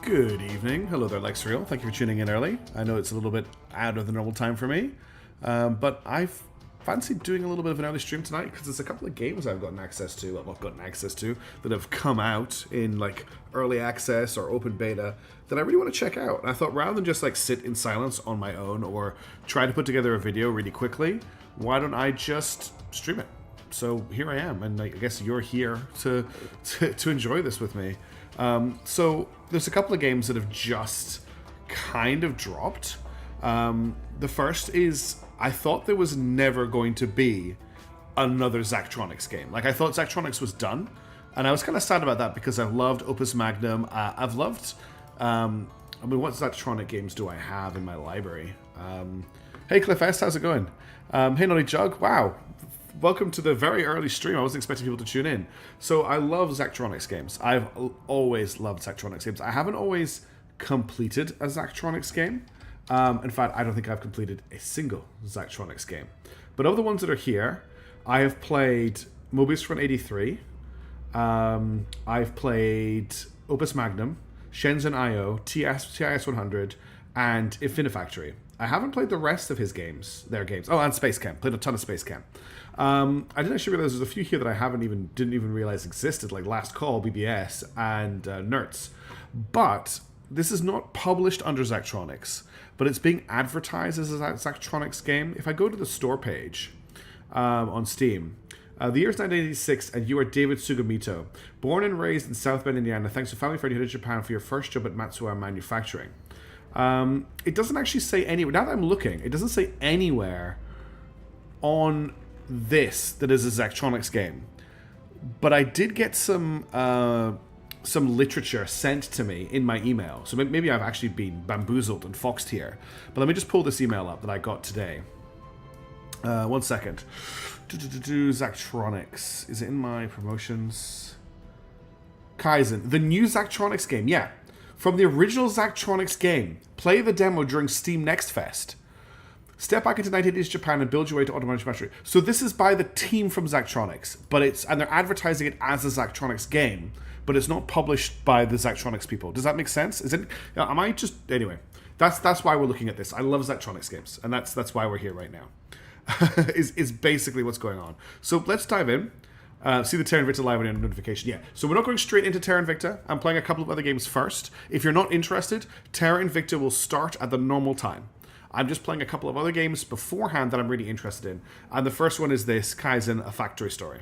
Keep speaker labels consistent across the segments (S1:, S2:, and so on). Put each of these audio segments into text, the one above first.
S1: Good evening. Hello there, Lexreal. Thank you for tuning in early. I know it's a little bit out of the normal time for me, but I've fancied doing a little bit of an early stream tonight because there's a couple of games I've gotten access to, that have come out in like early access or open beta that I really want to check out. And I thought rather than just like sit in silence on my own or try to put together a video really quickly, why don't I just stream it? So here I am, and I guess you're here to enjoy this with me. So there's a couple of games that have just kind of dropped. The first is, I thought there was never going to be another Zachtronics game. Like, I thought Zachtronics was done, and I was kind of sad about that because I've loved Opus Magnum. I've loved, what Zachtronic games do I have in my library? Hey Cliff S, how's it going? Hey Naughty Jug, wow. Welcome to the very early stream. I wasn't expecting people to tune in. So I love Zachtronics games. I've always loved Zachtronics games. I haven't always completed a Zachtronics game. In fact, I don't think I've completed a single Zachtronics game. But of the ones that are here, I have played Mobius Front 83. I've played Opus Magnum, Shenzhen IO, TIS 100, and Infinifactory. I haven't played the rest of their games. Oh, and Space Camp. Played a ton of Space Camp. I didn't actually realize there's a few here that I didn't even realize existed, like Last Call, BBS, and Nerds. But this is not published under Zachtronics, but it's being advertised as a Zachtronics game. If I go to the store page on Steam, the year is 1986, and you are David Sugimoto, born and raised in South Bend, Indiana. Thanks to family friend you headed to Japan for your first job at Matsuo Manufacturing. It doesn't actually say anywhere. Now that I'm looking, it doesn't say anywhere on this that is a Zachtronics game. But I did get some literature sent to me in my email. So maybe I've actually been bamboozled and foxed here. But let me just pull this email up that I got today. 1 second. Zachtronics. Is it in my promotions? Kaizen. The new Zachtronics game. Yeah. From the original Zachtronics game. Play the demo during Steam Next Fest. Step back into 1980s Japan and build your way to automotive mastery. So this is by the team from Zachtronics, and they're advertising it as a Zachtronics game, but it's not published by the Zachtronics people. Does that make sense? Anyway, that's why we're looking at this. I love Zachtronics games, and that's why we're here right now. is basically what's going on. So let's dive in. See the Terra Invicta live on notification. Yeah, so we're not going straight into Terra Invicta. I'm playing a couple of other games first. If you're not interested, Terra Invicta will start at the normal time. I'm just playing a couple of other games beforehand that I'm really interested in. And the first one is this, Kaizen, A Factory Story.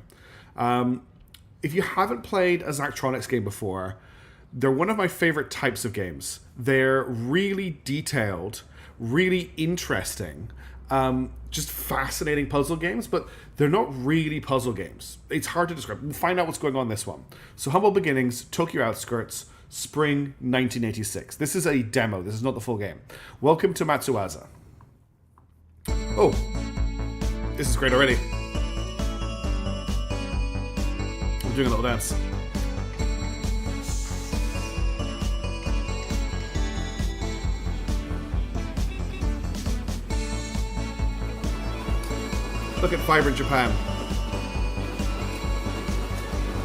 S1: If you haven't played a Zachtronics game before, they're one of my favorite types of games. They're really detailed, really interesting, just fascinating puzzle games, but they're not really puzzle games. It's hard to describe. We'll find out what's going on in this one. So Humble Beginnings, Tokyo Outskirts, Spring 1986. This is a demo. This is not the full game. Welcome to Matsuwaza. Oh, this is great already. I'm doing a little dance. Look at Vibrant Japan.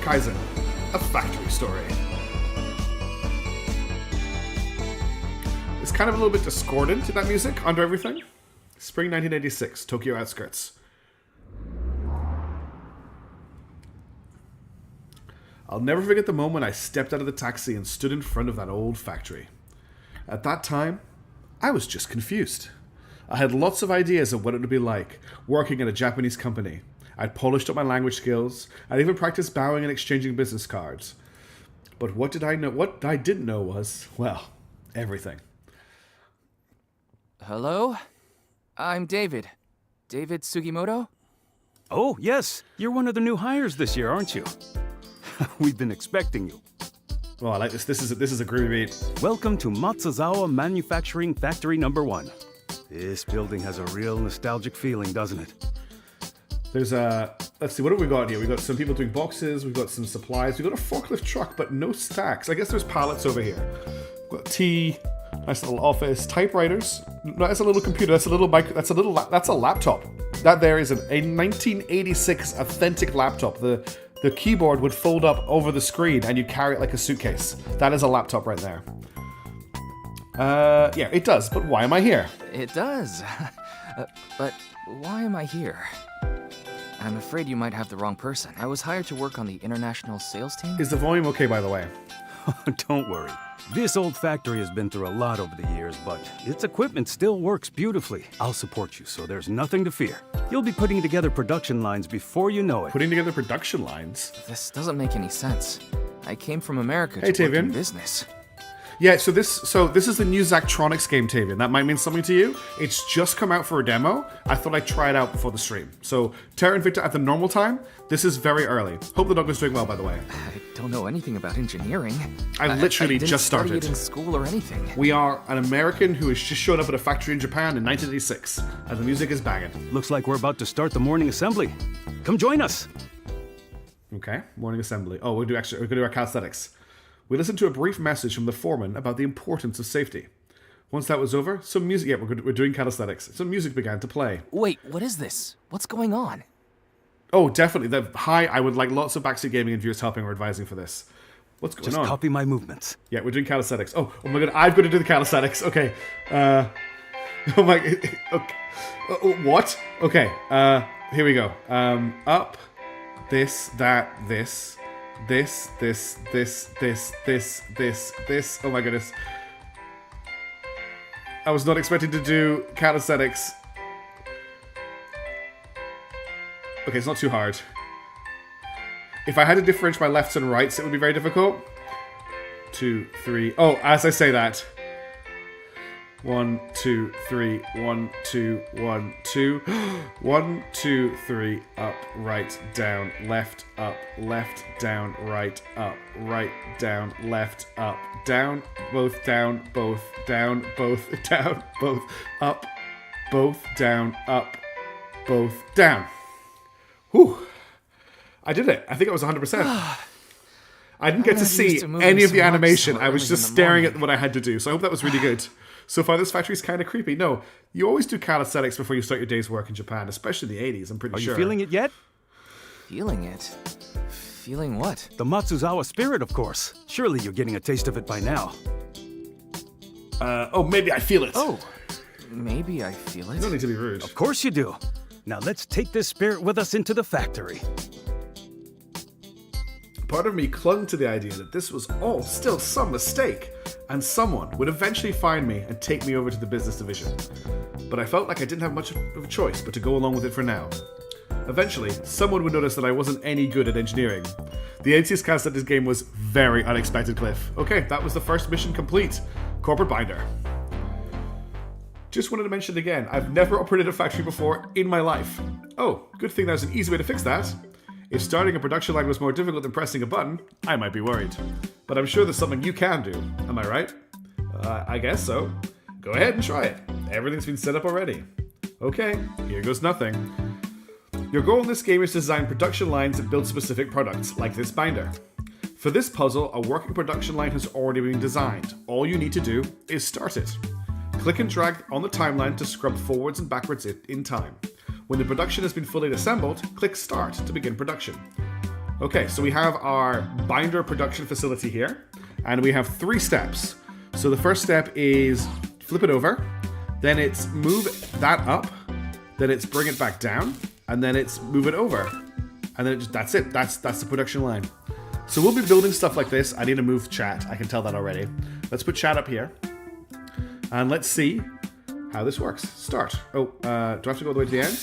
S1: Kaizen, A Factory Story. It's kind of a little bit discordant in that music under everything. Spring 1986, Tokyo Outskirts. I'll never forget the moment I stepped out of the taxi and stood in front of that old factory. At that time, I was just confused. I had lots of ideas of what it would be like working in a Japanese company. I'd polished up my language skills. I'd even practiced bowing and exchanging business cards. But what did I know? What I didn't know was, well, everything.
S2: Hello? I'm David. David Sugimoto?
S3: Oh, yes. You're one of the new hires this year, aren't you? We've been expecting you.
S1: Oh, I like this. This is a groovy beat.
S3: Welcome to Matsuzawa Manufacturing Factory Number 1. This building has a real nostalgic feeling, doesn't it?
S1: There's let's see, what have we got here? We've got some people doing boxes, we've got some supplies, we've got a forklift truck, but no stacks. I guess there's pallets over here. We've got tea, nice little office, typewriters. No, that's a little computer, that's a laptop. That there is a 1986 authentic laptop. The keyboard would fold up over the screen and you'd carry it like a suitcase. That is a laptop right there. Yeah, it does, but why am I here?
S2: It does. But why am I here? I'm afraid you might have the wrong person. I was hired to work on the international sales team.
S1: Is the volume okay, by the way?
S3: Don't worry. This old factory has been through a lot over the years, but its equipment still works beautifully. I'll support you, so there's nothing to fear. You'll be putting together production lines before you know it.
S1: Putting together production lines?
S2: This doesn't make any sense. I came from America
S1: Hey,
S2: to work in
S1: Tavian.
S2: business.
S1: Yeah, so this is the new Zachtronics game, Tavian. That might mean something to you. It's just come out for a demo. I thought I'd try it out before the stream. So, Terra Invicta at the normal time. This is very early. Hope the dog is doing well, by the way.
S2: I don't know anything about engineering.
S1: I literally
S2: didn't
S1: just
S2: study
S1: started.
S2: it in school or anything.
S1: We are an American who has just showed up at a factory in Japan in 1986, and the music is banging.
S3: Looks like we're about to start the morning assembly. Come join us.
S1: Okay, morning assembly. Oh, we're gonna do our calisthenics. We listened to a brief message from the foreman about the importance of safety. Once that was over, some music. Yeah, we're doing calisthenics. Some music began to play.
S2: Wait, what is this? What's going on?
S1: Oh, definitely. I would like lots of backseat gaming and viewers helping or advising for this. What's going
S3: Just
S1: on?
S3: copy my movements.
S1: Yeah, we're doing calisthenics. Oh my god, I've got to do the calisthenics. Okay. Oh my. Okay. What? Okay. Here we go. Up. This. That. This. This. Oh my goodness. I was not expecting to do calisthenics. Okay, it's not too hard. If I had to differentiate my lefts and rights, it would be very difficult. 2, 3. Oh, as I say that. 1, 2, 3. 1, 2, 1, 2. 1, 2, 3. Up, right, down, left, up, left, down, right, up, right, down, left, up, down, both down, both down, both down, both up, both down, up, both down. Whew. I did it. I think it was 100%. I didn't get to see any of the animation. I was just staring at what I had to do. So I hope that was really good. So far, this factory's kind of creepy. No, you always do calisthenics before you start your day's work in Japan, especially in the 80s, I'm pretty sure.
S3: Are you feeling it yet?
S2: Feeling it? Feeling what?
S3: The Matsuzawa spirit, of course. Surely you're getting a taste of it by now.
S1: Oh, maybe I feel it.
S2: Oh, maybe I feel it.
S1: You don't need to be rude.
S3: Of course you do. Now let's take this spirit with us into the factory.
S1: Part of me clung to the idea that this was all still some mistake, and someone would eventually find me and take me over to the business division. But I felt like I didn't have much of a choice but to go along with it for now. Eventually, someone would notice that I wasn't any good at engineering. The NCS cast at this game was very unexpected, Cliff. Okay, that was the first mission complete. Corporate binder. Just wanted to mention it again, I've never operated a factory before in my life. Oh, good thing there's an easy way to fix that. If starting a production line was more difficult than pressing a button, I might be worried. But I'm sure there's something you can do. Am I right? I guess so. Go ahead and try it. Everything's been set up already. Okay, here goes nothing. Your goal in this game is to design production lines that build specific products, like this binder. For this puzzle, a working production line has already been designed. All you need to do is start it. Click and drag on the timeline to scrub forwards and backwards in time. When the production has been fully assembled, click Start to begin production. Okay, so we have our binder production facility here, and we have 3 steps. So the first step is flip it over, then it's move that up, then it's bring it back down, and then it's move it over. And then that's it, that's the production line. So we'll be building stuff like this. I need to move chat, I can tell that already. Let's put chat up here. And let's see how this works. Start. Oh, do I have to go all the way to the end?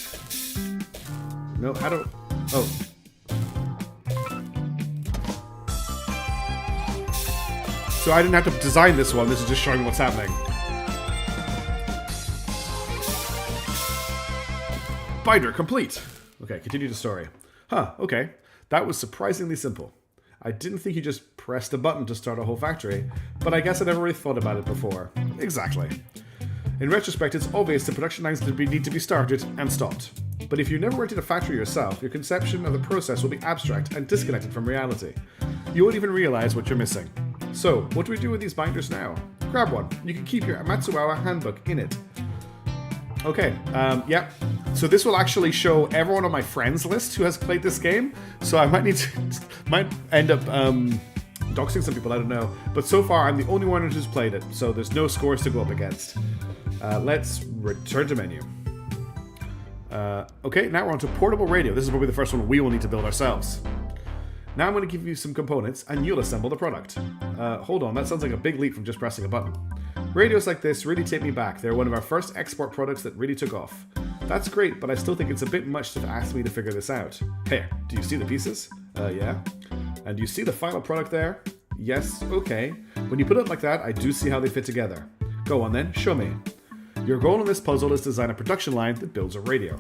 S1: No, how do... Oh. So I didn't have to design this one, this is just showing what's happening. Binder complete. Okay, continue the story. Huh, okay. That was surprisingly simple. I didn't think you just pressed a button to start a whole factory, but I guess I never really thought about it before. Exactly. In retrospect, it's obvious the production lines need to be started and stopped. But if you never worked in a factory yourself, your conception of the process will be abstract and disconnected from reality. You won't even realize what you're missing. So, what do we do with these binders now? Grab one. You can keep your Matsuzawa handbook in it. Okay, yeah. So this will actually show everyone on my friends list who has played this game. So I might end up doxing some people, I don't know. But so far, I'm the only one who's played it, so there's no scores to go up against. Let's return to menu. Okay, now we're on to portable radio. This is probably the first one we will need to build ourselves. Now I'm going to give you some components, and you'll assemble the product. Hold on, that sounds like a big leap from just pressing a button. Radios like this really take me back. They're one of our first export products that really took off. That's great, but I still think it's a bit much to ask me to figure this out. Here, do you see the pieces? Yeah. And do you see the final product there? Yes, okay. When you put it like that, I do see how they fit together. Go on then, show me. Your goal in this puzzle is to design a production line that builds a radio.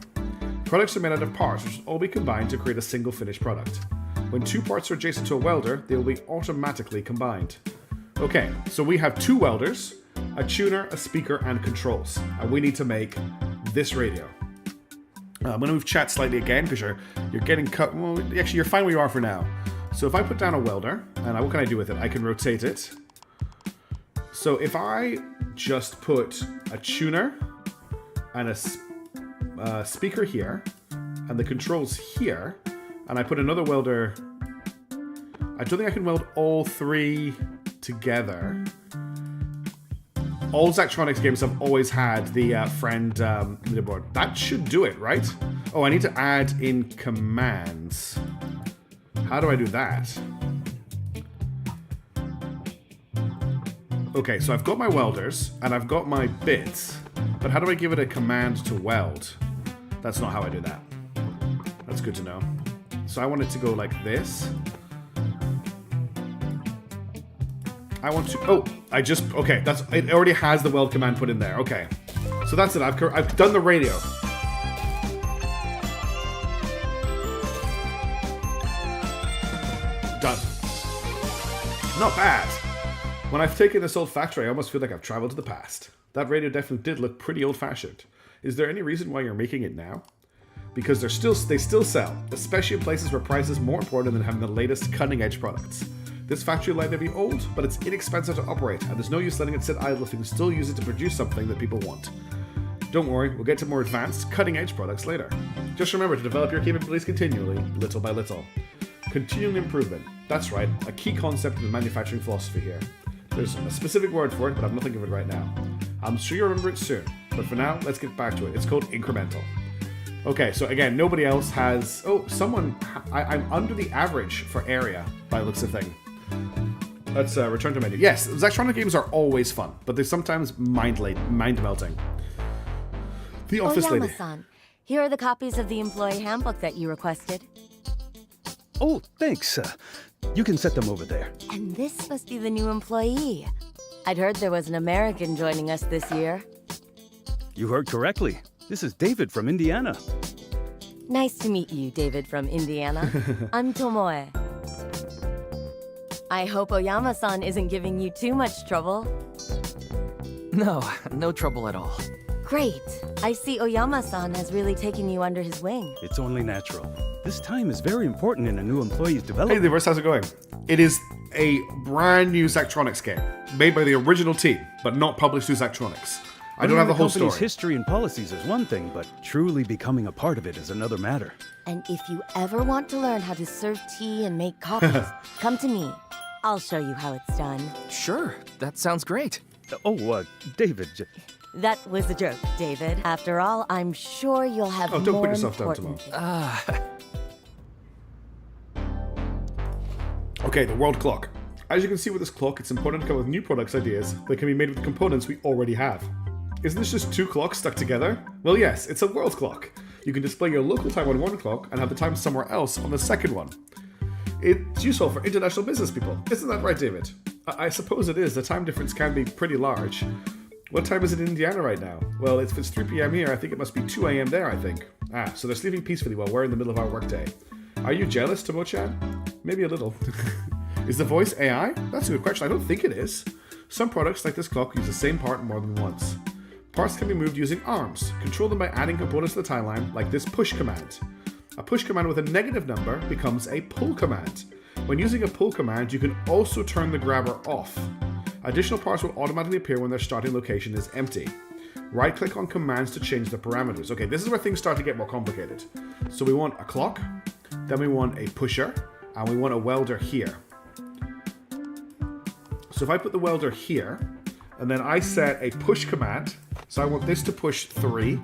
S1: Products are made out of parts which will all be combined to create a single finished product. When two parts are adjacent to a welder, they will be automatically combined. Okay, so we have two welders, a tuner, a speaker, and controls. And we need to make this radio. I'm going to move chat slightly again because you're getting cut. Well, actually, you're fine where you are for now. So if I put down a welder, and what can I do with it? I can rotate it. So if I just put a tuner and a speaker here, and the controls here, and I put another welder, I don't think I can weld all three together. All Zachtronics games have always had the friend leaderboard. That should do it, right? Oh, I need to add in commands. How do I do that? Okay, so I've got my welders, and I've got my bits, but how do I give it a command to weld? That's not how I do that. That's good to know. So I want it to go like this. I want to, okay, it already has the weld command put in there, okay. So that's it, I've done the radio. Done. Not bad. When I've taken this old factory, I almost feel like I've traveled to the past. That radio definitely did look pretty old-fashioned. Is there any reason why you're making it now? Because they still sell, especially in places where price is more important than having the latest cutting-edge products. This factory line may be old, but it's inexpensive to operate, and there's no use letting it sit idle if you can still use it to produce something that people want. Don't worry, we'll get to more advanced, cutting-edge products later. Just remember to develop your capabilities continually, little by little. Continuing improvement. That's right, a key concept of the manufacturing philosophy here. There's a specific word for it, but I'm not thinking of it right now. I'm sure you'll remember it soon, but for now, let's get back to it. It's called incremental. Okay, so again, nobody else has... Oh, I'm under the average for area, by the looks of thing. Let's return to menu. Yes, Zachtronic games are always fun, but they're sometimes mind-melting. The office lady.
S4: Oyama-san, here are the copies of the employee handbook that you requested.
S3: Oh, thanks. You can set them over there.
S4: And this must be the new employee. I'd heard there was an American joining us this year.
S3: You heard correctly. This is David from Indiana.
S4: Nice to meet you, David from Indiana. I'm Tomoe. I hope Oyama-san isn't giving you too much trouble.
S2: No trouble at all.
S4: Great. I see Oyama-san has really taken you under his wing.
S3: It's only natural. This time is very important in a new employee's
S1: Hey,
S3: development.
S1: Liverse, how's it going? It is a brand new Zachtronics game, made by the original team, but not published through Zachtronics. I don't have the whole story.
S3: Company's history and policies is one thing, but truly becoming a part of it is another matter.
S4: And if you ever want to learn how to serve tea and make copies, come to me. I'll show you how it's done.
S2: Sure, that sounds great.
S3: David.
S4: That was a joke, David. After all, I'm sure you'll have
S1: Oh, don't
S4: more
S1: put yourself down,
S4: important...
S1: Okay, the world clock. As you can see with this clock, it's important to come up with new products ideas that can be made with the components we already have. Isn't this just two clocks stuck together? Well, yes, it's a world clock. You can display your local time on one clock and have the time somewhere else on the second one. It's useful for international business people. Isn't that right, David? I suppose it is. The time difference can be pretty large. What time is it in Indiana right now? Well, if it's 3 p.m. here, I think it must be 2 a.m. there, I think. So they're sleeping peacefully while we're in the middle of our workday. Are you jealous, Tomo-chan? Maybe a little. Is the voice AI? That's a good question. I don't think it is. Some products, like this clock, use the same part more than once. Parts can be moved using arms. Control them by adding components to the timeline, like this push command. A push command with a negative number becomes a pull command. When using a pull command, you can also turn the grabber off. Additional parts will automatically appear when their starting location is empty. Right-click on commands to change the parameters. Okay, this is where things start to get more complicated. So we want a clock, then we want a pusher, and we want a welder here. So if I put the welder here, and then I set a push command, so I want this to push 3,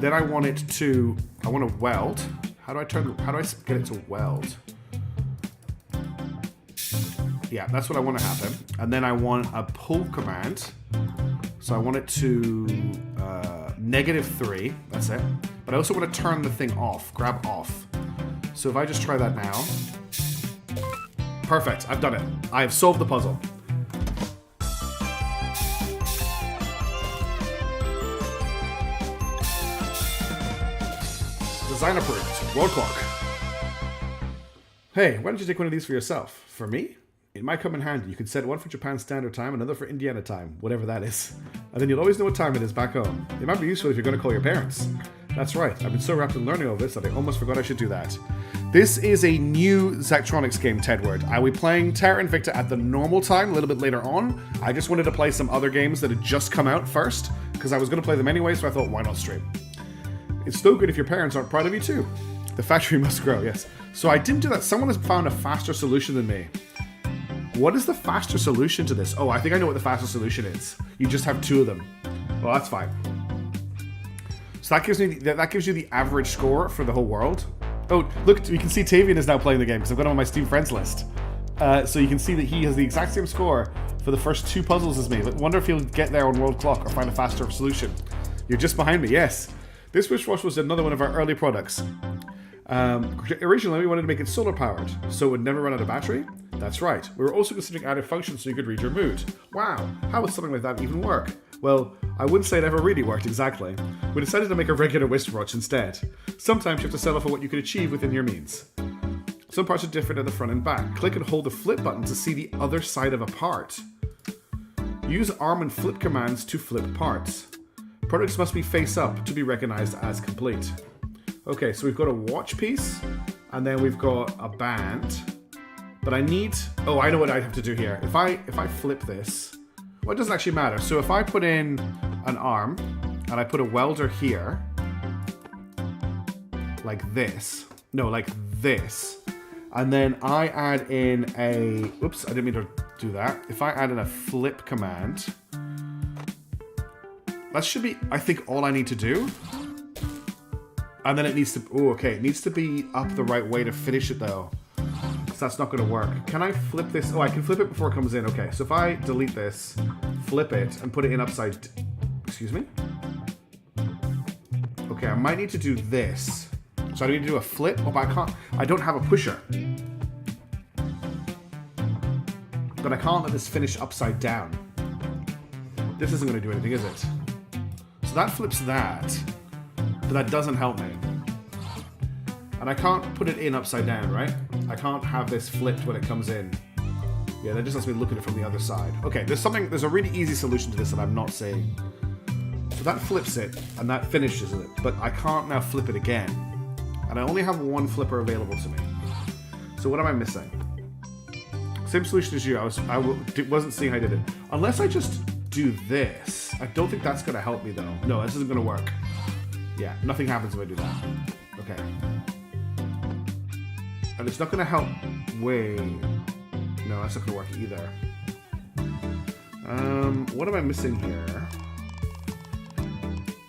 S1: then I want to weld. How do I get it to weld? Yeah, that's what I want to happen. And then I want a pull command. So I want it to -3, that's it. But I also want to turn the thing off, grab off. So if I just try that now. Perfect, I've done it. I have solved the puzzle. Design approved. World clock. Hey, why don't you take one of these for yourself? For me? It might come in handy. You can set one for Japan Standard Time, another for Indiana Time, whatever that is. And then you'll always know what time it is back home. It might be useful if you're going to call your parents. That's right, I've been so wrapped in learning all this that I almost forgot I should do that. This is a new Zachtronics game, Tedward. I will be playing Terra Invicta at the normal time, a little bit later on. I just wanted to play some other games that had just come out first, because I was going to play them anyway, so I thought, why not stream? It's so good if your parents aren't proud of you too. The factory must grow, yes. So I didn't do that. Someone has found a faster solution than me. What is the faster solution to this? Oh, I think I know what the faster solution is. You just have 2 of them. Well, that's fine. So that gives you the average score for the whole world. Oh, look, you can see Tavian is now playing the game because I've got him on my Steam friends list. So you can see that he has the exact same score for the first 2 puzzles as me. I wonder if he'll get there on world clock or find a faster solution. You're just behind me, yes. This wristwatch was another one of our early products. Originally, we wanted to make it solar powered, so it would never run out of battery. That's right. We were also considering added functions so you could read your mood. Wow, how would something like that even work? Well, I wouldn't say it ever really worked exactly. We decided to make a regular wristwatch instead. Sometimes you have to settle for what you can achieve within your means. Some parts are different at the front and back. Click and hold the flip button to see the other side of a part. Use arm and flip commands to flip parts. Products must be face up to be recognized as complete. Okay, so we've got a watch piece, and then we've got a band. But I need... Oh, I know what I have to do here. If I flip this... Well, it doesn't actually matter. So if I put in an arm, and I put a welder here, like this. No, like this. And then I add in a... Oops, I didn't mean to do that. If I add in a flip command... That should be, I think, all I need to do. And then it needs to... Oh, okay. It needs to be up the right way to finish it, though. Because that's not going to work. Can I flip this? Oh, I can flip it before it comes in. Okay, so if I delete this, flip it, and put it in upside... Excuse me? Okay, I might need to do this. So I need to do a flip. Oh, but I can't... I don't have a pusher. But I can't let this finish upside down. This isn't going to do anything, is it? So that flips that. But that doesn't help me. And I can't put it in upside down, right? I can't have this flipped when it comes in. Yeah, that just lets me look at it from the other side. Okay, there's a really easy solution to this that I'm not seeing. So that flips it, and that finishes it. But I can't now flip it again. And I only have 1 flipper available to me. So what am I missing? Same solution as you. I wasn't seeing how I did it. Unless I just do this. I don't think that's going to help me, though. No, this isn't going to work. Yeah, nothing happens if I do that. Okay. And it's not going to help way... No, that's not going to work either. What am I missing here?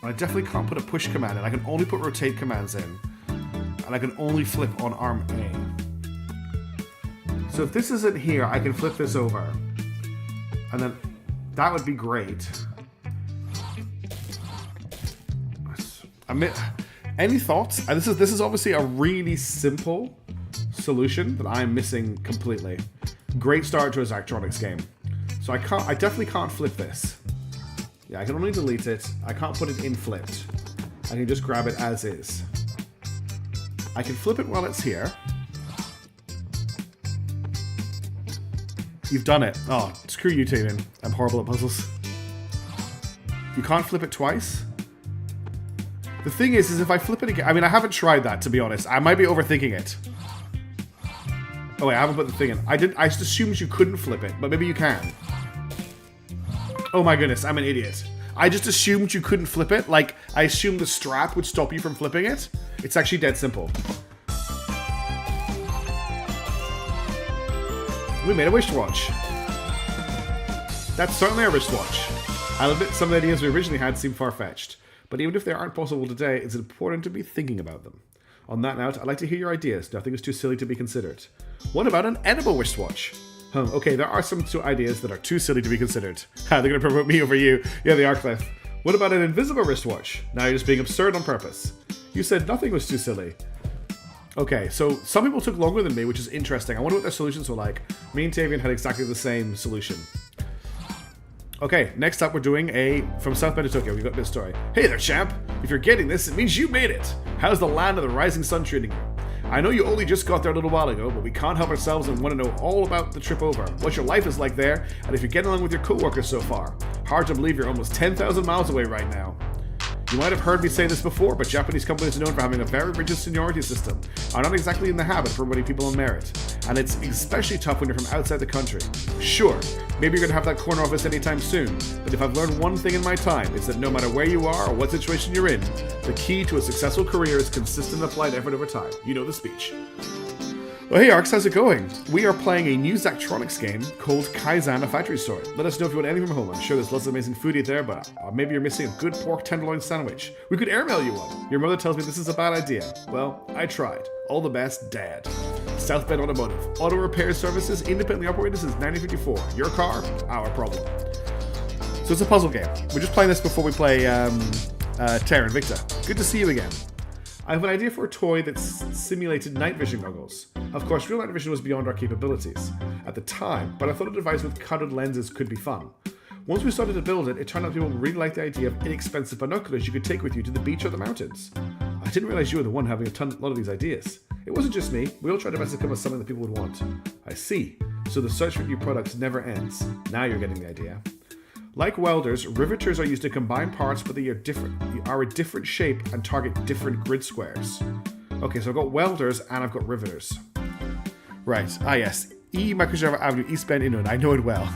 S1: I definitely can't put a push command in. I can only put rotate commands in. And I can only flip on arm A. So if this isn't here, I can flip this over. And then that would be great. Any thoughts? This is obviously a really simple solution that I'm missing completely. Great start to a Zachtronics game. So I definitely can't flip this. Yeah, I can only delete it. I can't put it in flipped. I can just grab it as is. I can flip it while it's here. You've done it. Oh, screw you, Tavian. I'm horrible at puzzles. You can't flip it twice? The thing is if I flip it again... I mean, I haven't tried that, to be honest. I might be overthinking it. Oh, wait, I haven't put the thing in. I just assumed you couldn't flip it, but maybe you can. Oh my goodness, I'm an idiot. I just assumed you couldn't flip it. Like, I assumed the strap would stop you from flipping it. It's actually dead simple. We made a wristwatch. That's certainly a wristwatch. I'll admit some of the ideas we originally had seem far-fetched, but even if they aren't possible today, it's important to be thinking about them. On that note, I'd like to hear your ideas. Nothing is too silly to be considered. What about an edible wristwatch? Okay, there are some ideas that are too silly to be considered. They're going to promote me over you. Yeah, they are, Cliff. What about an invisible wristwatch? Now you're just being absurd on purpose. You said nothing was too silly. Okay, so some people took longer than me, which is interesting. I wonder what their solutions were like. Me and Tavian had exactly the same solution. Okay, next up we're doing from South Bend to Tokyo. We've got this story. Hey there, champ. If you're getting this, it means you made it. How's the land of the rising sun treating you? I know you only just got there a little while ago, but we can't help ourselves and want to know all about the trip over, what your life is like there, and if you're getting along with your co-workers so far. Hard to believe you're almost 10,000 miles away right now. You might have heard me say this before, but Japanese companies are known for having a very rigid seniority system, are not exactly in the habit of promoting people on merit, and it's especially tough when you're from outside the country. Sure, maybe you're going to have that corner office anytime soon, but if I've learned one thing in my time, it's that no matter where you are or what situation you're in, the key to a successful career is consistent applied effort over time. You know the speech. Well, hey Arx, how's it going? We are playing a new Zachtronics game called Kaizen, a factory story. Let us know if you want anything from home. I'm sure there's lots of amazing food out there, but maybe you're missing a good pork tenderloin sandwich. We could airmail you one. Your mother tells me this is a bad idea. Well, I tried. All the best, Dad. South Bend Automotive. Auto repair services, independently operated since 1954. Your car, our problem. So it's a puzzle game. We're just playing this before we play Terra Invicta. Good to see you again. I have an idea for a toy that simulated night vision goggles. Of course, real night vision was beyond our capabilities at the time, but I thought a device with colored lenses could be fun. Once we started to build it, it turned out people really liked the idea of inexpensive binoculars you could take with you to the beach or the mountains. I didn't realize you were the one having a lot of these ideas. It wasn't just me, we all tried our best to come up with something that people would want. I see. So the search for new products never ends. Now you're getting the idea. Like welders, riveters are used to combine parts, but they are a different shape and target different grid squares. Okay, so I've got welders and I've got riveters. Right, yes. Microsoft Avenue, East Bend, Inland. I know it well.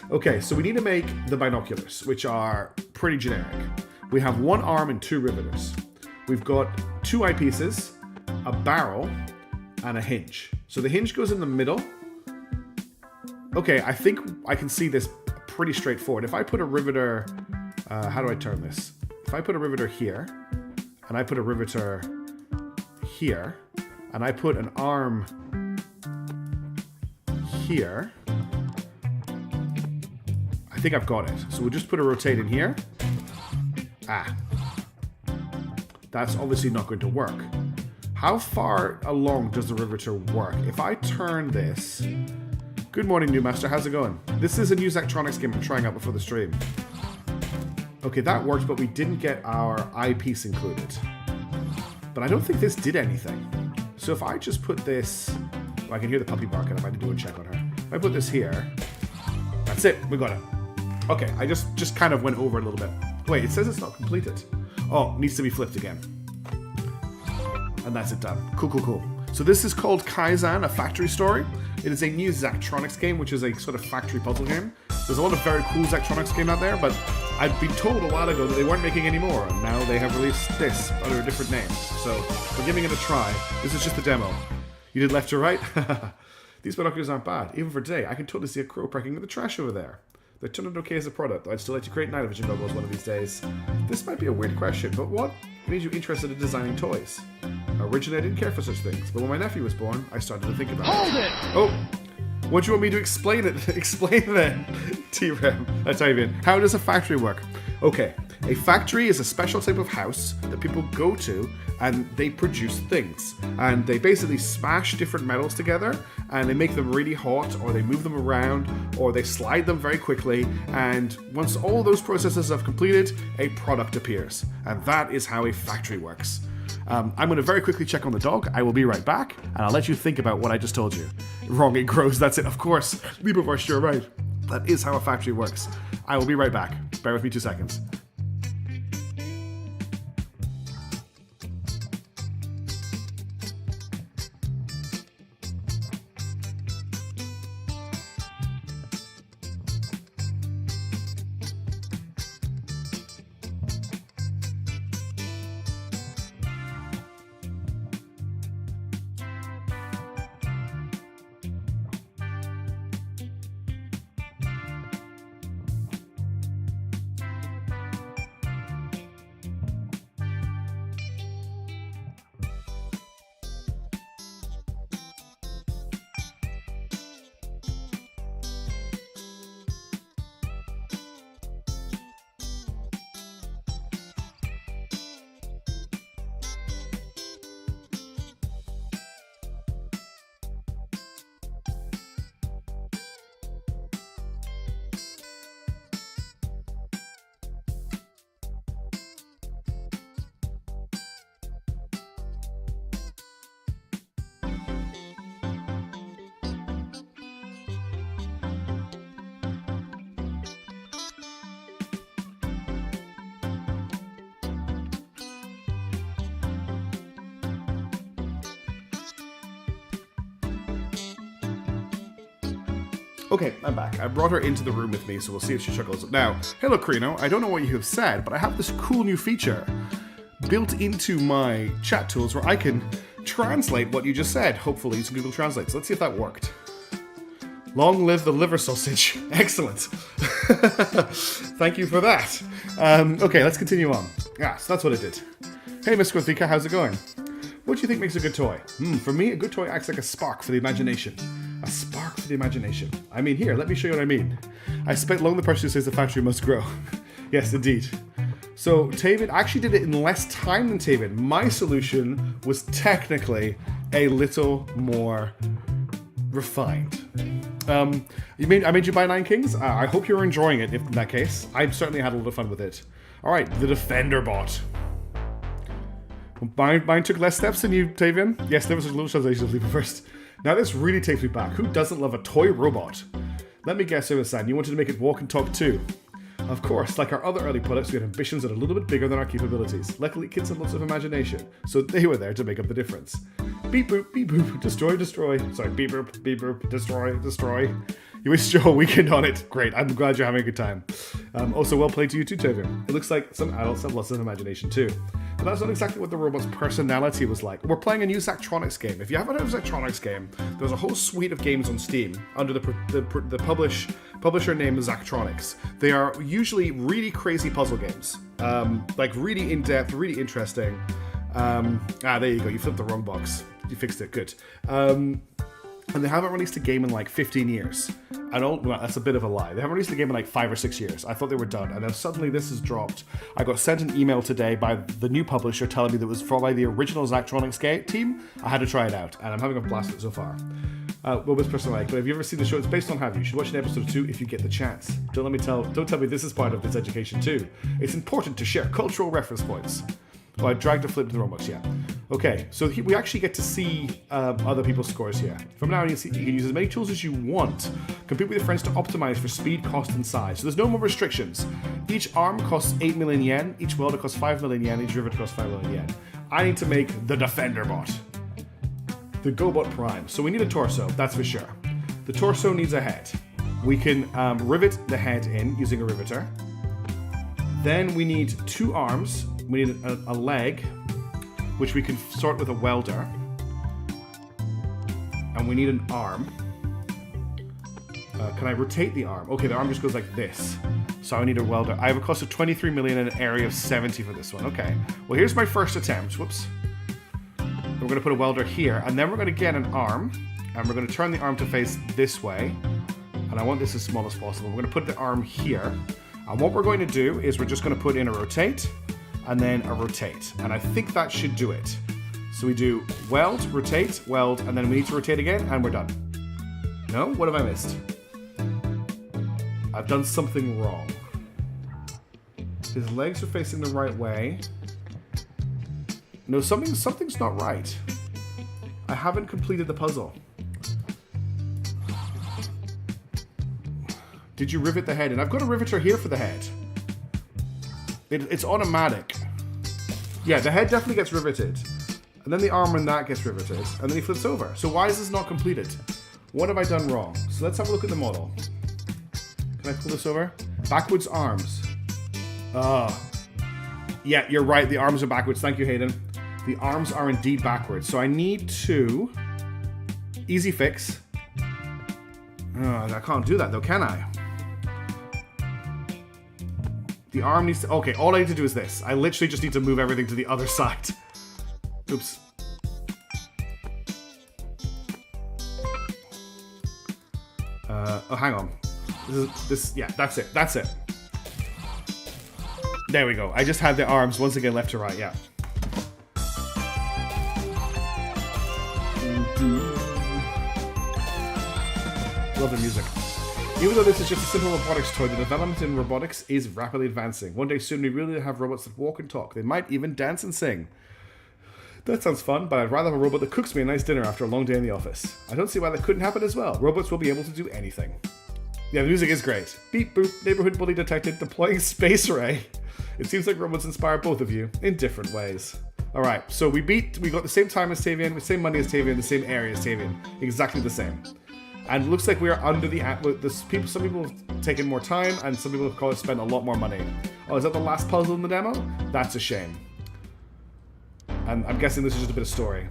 S1: Okay, so we need to make the binoculars, which are pretty generic. We have one arm and two riveters. We've got two eyepieces, a barrel, and a hinge. So the hinge goes in the middle. Okay, I think I can see this pretty straightforward. If I put a riveter, how do I turn this? If I put a riveter here, and I put a riveter here, and I put an arm here, I think I've got it. So we'll just put a rotate in here. That's obviously not going to work. How far along does the riveter work? If I turn this... Good morning, new master. How's it going? This is a new Zachtronics game I'm trying out before the stream. Okay, that worked, but we didn't get our eyepiece included. But I don't think this did anything. So if I just put this... Oh, I can hear the puppy barking. I might do a check on her. If I put this here... That's it. We got it. Okay, I just kind of went over it a little bit. Wait, it says it's not completed. Oh, needs to be flipped again. And that's it done. Cool. So this is called Kaizen, a factory story. It is a new Zachtronics game, which is a sort of factory puzzle game. There's a lot of very cool Zachtronics games out there, but I'd been told a while ago that they weren't making any more, and now they have released this under a different name. So we're giving it a try. This is just the demo. You did left to right? These binoculars aren't bad. Even for today, I can totally see a crow pecking in the trash over there. They turned out okay as a product, though I'd still like to create night vision goggles one of these days. This might be a weird question, but what made you interested in designing toys? Originally, I didn't care for such things, but when my nephew was born, I started to think about it. Hold it! Oh! What do you want me to explain it? Explain then, T-Rem. That's how you mean. How does a factory work? Okay, a factory is a special type of house that people go to and they produce things. And they basically smash different metals together and they make them really hot, or they move them around, or they slide them very quickly. And once all those processes have completed, a product appears. And that is how a factory works. I'm going to very quickly check on the dog. I will be right back, and I'll let you think about what I just told you. Wrong, it grows. That's it. Of course. Leaperverse, you're right. That is how a factory works. I will be right back. Bear with me 2 seconds. Okay, I'm back. I brought her into the room with me, so we'll see if she chuckles. Now, hello, Carino. I don't know what you have said, but I have this cool new feature built into my chat tools where I can translate what you just said, hopefully, using Google Translate. So let's see if that worked. Long live the liver sausage. Excellent. Thank you for that. Okay, let's continue on. So that's what it did. Hey, Miss Gothika, how's it going? What do you think makes a good toy? For me, a good toy acts like a spark for the imagination. A spark for the imagination. I mean, here, let me show you what I mean. I spent long the person who says the factory must grow. Yes, indeed. So, Tavid actually did it in less time than Tavid. My solution was technically a little more refined. I made you buy Nine Kings? I hope you're enjoying it, if in that case. I certainly had a lot of fun with it. Alright, the Defenderbot. Mine took less steps than you, Tavian. Yes, there was a little translation of Leap first. Now this really takes me back. Who doesn't love a toy robot? Let me guess, San, you wanted to make it walk and talk too. Of course, like our other early products, we had ambitions that are a little bit bigger than our capabilities. Luckily, kids have lots of imagination, so they were there to make up the difference. Beep boop, destroy, destroy. Sorry, beep boop, destroy, destroy. You wasted your whole weekend on it. Great, I'm glad you're having a good time. Also, well played to you too, Tavian. It looks like some adults have lots of imagination too. But that's not exactly what the robot's personality was like. We're playing a new Zachtronics game. If you haven't heard of Zachtronics game, there's a whole suite of games on Steam under the publisher name Zachtronics. They are usually really crazy puzzle games, like really in-depth, really interesting. There you go. You flipped the wrong box. You fixed it. Good. And they haven't released a game in like 15 years. Well, that's a bit of a lie. They haven't released a game in like 5 or 6 years. I thought they were done. And then suddenly this has dropped. I got sent an email today by the new publisher telling me that it was from the original Zachtronics team. I had to try it out. And I'm having a blast with it so far. Well, this person like, but have you ever seen the show? It's based on Have You? You should watch an episode 2 if you get the chance. Don't tell me this is part of this education too. It's important to share cultural reference points. Oh, I dragged a flip to the wrong box, yeah. Okay, so we actually get to see other people's scores here. From now on, you can use as many tools as you want. Compete with your friends to optimize for speed, cost, and size. So there's no more restrictions. Each arm costs 8 million yen, each welder costs 5 million yen, each rivet costs 5 million yen. I need to make the Defenderbot. The GoBot Prime. So we need a torso, that's for sure. The torso needs a head. We can rivet the head in using a riveter. Then we need 2 arms. We need a leg, which we can sort with a welder. And we need an arm. Can I rotate the arm? Okay, the arm just goes like this. So I need a welder. I have a cost of 23 million and an area of 70 for this one. Okay. Well, here's my first attempt. Whoops. We're going to put a welder here, and then we're going to get an arm, and we're going to turn the arm to face this way. And I want this as small as possible. We're going to put the arm here. And what we're going to do is we're just going to put in a rotate, and then a rotate. And I think that should do it. So we do weld, rotate, weld, and then we need to rotate again, and we're done. No? What have I missed? I've done something wrong. His legs are facing the right way. No, something's not right. I haven't completed the puzzle. Did you rivet the head? And I've got a riveter here for the head. It's automatic. Yeah, the head definitely gets riveted. And then the arm and that gets riveted. And then he flips over. So why is this not completed? What have I done wrong? So let's have a look at the model. Can I pull this over? Backwards arms. Yeah, you're right. The arms are backwards. Thank you, Hayden. The arms are indeed backwards. So I need to... Easy fix. I can't do that though, can I? The arm needs to... Okay, all I need to do is this. I literally just need to move everything to the other side. Oops. Oh, hang on. Yeah, that's it. That's it. There we go. I just had the arms once again left to right, yeah. Love the music. Even though this is just a simple robotics toy, the development in robotics is rapidly advancing. One day soon we really have robots that walk and talk. They might even dance and sing. That sounds fun, but I'd rather have a robot that cooks me a nice dinner after a long day in the office. I don't see why that couldn't happen as well. Robots will be able to do anything. Yeah, the music is great. Beep boop, neighborhood bully detected, deploying space ray. It seems like robots inspire both of you in different ways. Alright, so we got the same time as Tavian, the same money as Tavian, the same area as Tavian. Exactly the same. And it looks like we are under the... Some people have taken more time, and some people have spent a lot more money. Oh, is that the last puzzle in the demo? That's a shame. And I'm guessing this is just a bit of story.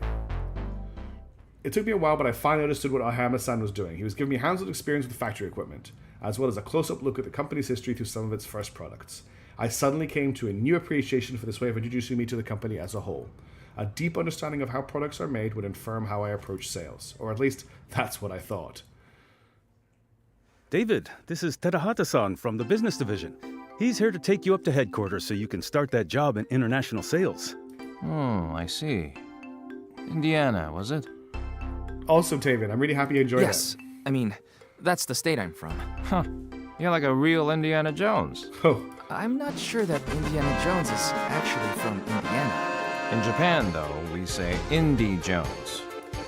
S1: It took me a while, but I finally understood what Oyama-san was doing. He was giving me hands-on experience with factory equipment, as well as a close-up look at the company's history through some of its first products. I suddenly came to a new appreciation for this way of introducing me to the company as a whole. A deep understanding of how products are made would inform how I approach sales, or at least that's what I thought.
S3: David, this is Terahata-san from the business division. He's here to take you up to headquarters so you can start that job in international sales.
S5: Oh, I see. Indiana, was it?
S1: Also, Tavian, I'm really happy you enjoyed it.
S2: Yes, I mean, that's the state I'm from.
S5: Huh. You're like a real Indiana Jones.
S1: Oh,
S2: I'm not sure that Indiana Jones is actually from Indiana.
S5: In Japan, though, we say Indy Jones.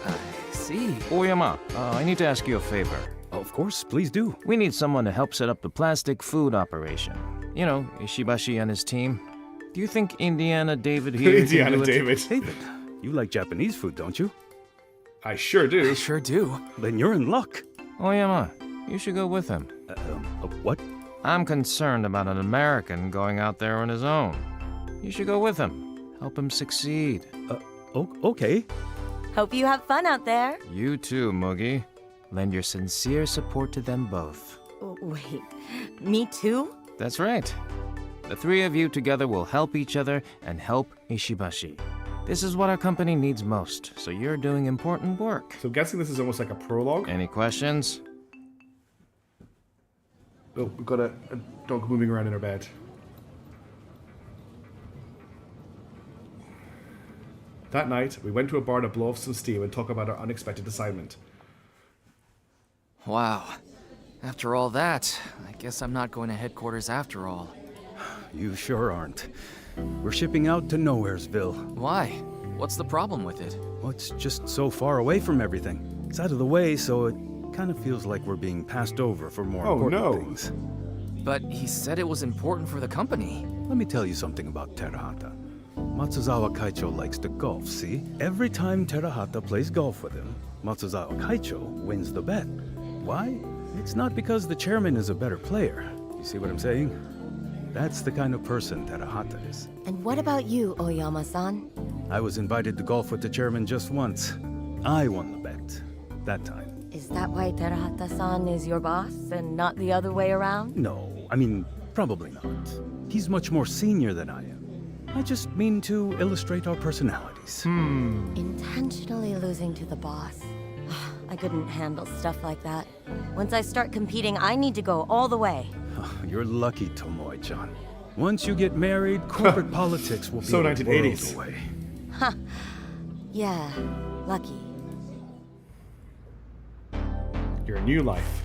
S2: I see.
S5: Oyama, I need to ask you a favor.
S3: Of course, please do.
S5: We need someone to help set up the plastic food operation. You know, Ishibashi and his team. Do you think Indiana David here
S1: Indiana
S5: can do it?
S1: David.
S3: David, you like Japanese food, don't you?
S1: I sure do.
S2: I sure do.
S3: Then you're in luck.
S5: Oyama, you should go with him.
S3: What?
S5: I'm concerned about an American going out there on his own. You should go with him. Help him succeed.
S3: Okay.
S4: Hope you have fun out there.
S5: You too, Moogie. Lend your sincere support to them both.
S4: Wait, me too?
S5: That's right. The three of you together will help each other and help Ishibashi. This is what our company needs most, so you're doing important work.
S1: So I'm guessing this is almost like a prologue.
S5: Any questions?
S1: Oh, we've got a dog moving around in her bed. That night, we went to a bar to blow off some steam and talk about our unexpected assignment.
S2: Wow. After all that, I guess I'm not going to headquarters after all.
S3: You sure aren't. We're shipping out to Nowheresville.
S2: Why? What's the problem with it?
S3: Well, it's just so far away from everything. It's out of the way, so it kind of feels like we're being passed over for more important things.
S2: But he said it was important for the company.
S3: Let me tell you something about Terahata. Matsuzawa Kaicho likes to golf, see? Every time Terahata plays golf with him, Matsuzawa Kaicho wins the bet. Why? It's not because the chairman is a better player. You see what I'm saying? That's the kind of person Terahata is.
S4: And what about you, Oyama-san?
S3: I was invited to golf with the chairman just once. I won the bet. That time.
S4: Is that why Terahata-san is your boss and not the other way around?
S3: No, I mean, probably not. He's much more senior than I am. I just mean to illustrate our personalities.
S4: Intentionally losing to the boss. I couldn't handle stuff like that. Once I start competing, I need to go all the way.
S3: You're lucky, Tomoe-chan. Once you get married, corporate politics will be
S1: So
S3: a
S1: 1980s.
S3: world away.
S4: Yeah, lucky.
S1: Your new life.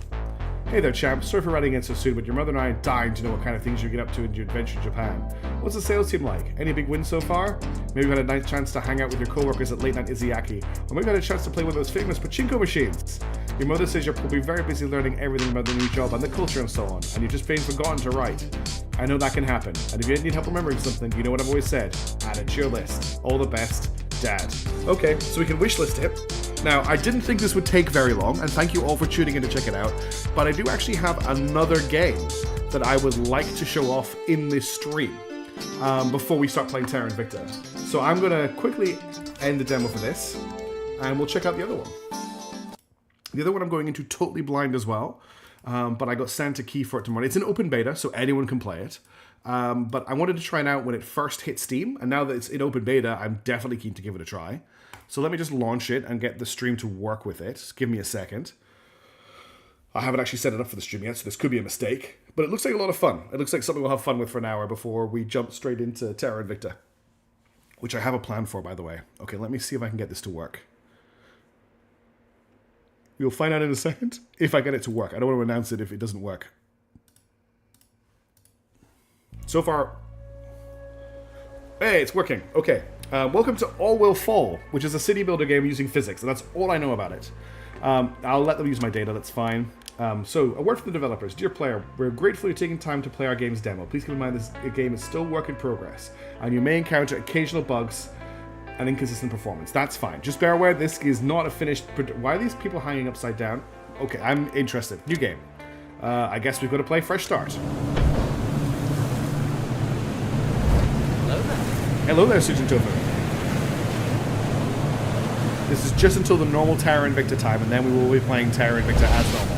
S1: Hey there, champ. Sorry for writing in so soon, but your mother and I are dying to know what kind of things you get up to in your adventure in Japan. What's the sales team like? Any big wins so far? Maybe you had a nice chance to hang out with your coworkers at late night Izayaki, or maybe you had a chance to play one of those famous pachinko machines. Your mother says you're probably very busy learning everything about the new job and the culture and so on, and you've just been forgotten to write. I know that can happen, and if you need help remembering something, you know what I've always said. Add it to your list. All the best, Dad. Okay, so we can wishlist it. Now, I didn't think this would take very long, and thank you all for tuning in to check it out, but I do actually have another game that I would like to show off in this stream before we start playing Terra Invicta. So I'm going to quickly end the demo for this, and we'll check out the other one. The other one I'm going into totally blind as well, but I got sent a key for it tomorrow. It's an open beta, so anyone can play it. But I wanted to try it out when it first hit Steam, and now that it's in open beta, I'm definitely keen to give it a try. So let me just launch it and get the stream to work with it. Just give me a second. I haven't actually set it up for the stream yet, so this could be a mistake. But it looks like a lot of fun. It looks like something we'll have fun with for an hour before we jump straight into Terra Invicta. Which I have a plan for, by the way. Okay, let me see if I can get this to work. We'll find out in a second if I get it to work. I don't want to announce it if it doesn't work. So far... Hey, it's working. Okay. Welcome to All Will Fall, which is a city builder game using physics, and that's all I know about it. I'll let them use my data, that's fine. So, a word for the developers. Dear player, we're grateful you're taking time to play our game's demo. Please keep in mind this game is still work in progress, and you may encounter occasional bugs and inconsistent performance. That's fine. Just bear aware this is not a finished... Why are these people hanging upside down? Okay, I'm interested. New game. I guess we've got to play fresh start.
S2: Hello there.
S1: Hello there, Susan Topher. This is just until the normal Terra Invicta time, and then we will be playing Terra Invicta as normal.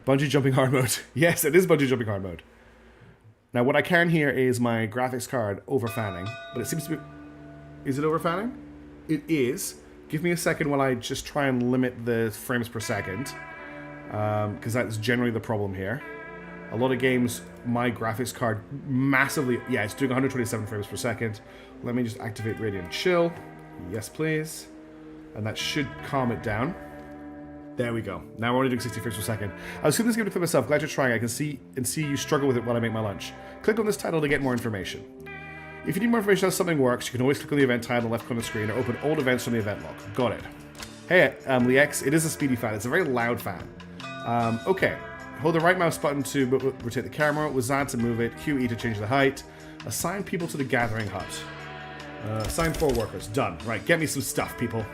S1: Bungee jumping hard mode. Yes, it is bungee jumping hard mode. Now, what I can hear is my graphics card overfanning, but it seems to be... Is it overfanning? It is. Give me a second while I just try and limit the frames per second, because that's generally the problem here. A lot of games, my graphics card massively... Yeah, it's doing 127 frames per second. Let me just activate Radiant Chill. Yes, please. And that should calm it down. There we go. Now we're only doing 60 frames per second. I was giving this game to play myself. Glad you're trying. I can see you struggle with it while I make my lunch. Click on this title to get more information. If you need more information on how something works, you can always click on the event title on the left corner of the screen or open old events from the event log. Got it. Hey, Lex, it is a speedy fan. It's a very loud fan. Okay. Hold the right mouse button to rotate the camera, with Z to move it, QE to change the height. Assign people to the gathering hut. Assign 4 workers. Done. Right, get me some stuff, people.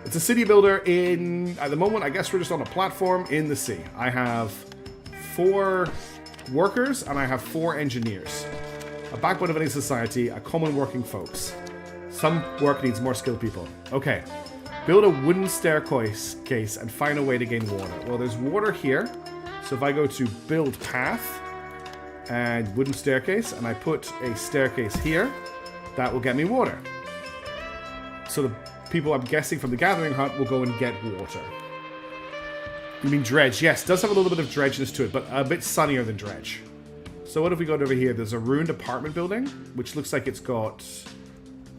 S1: It's a city builder in... At the moment, I guess we're just on a platform in the sea. I have 4 workers and I have 4 engineers. A backbone of any society, a common working folks. Some work needs more skilled people. Okay. Build a wooden staircase and find a way to gain water. Well, there's water here. So if I go to build path and wooden staircase and I put a staircase here, that will get me water. So the people, I'm guessing, from the gathering hut will go and get water. You mean dredge? Yes, it does have a little bit of dredginess to it, but a bit sunnier than dredge. So what if we go over here? There's a ruined apartment building, which looks like it's got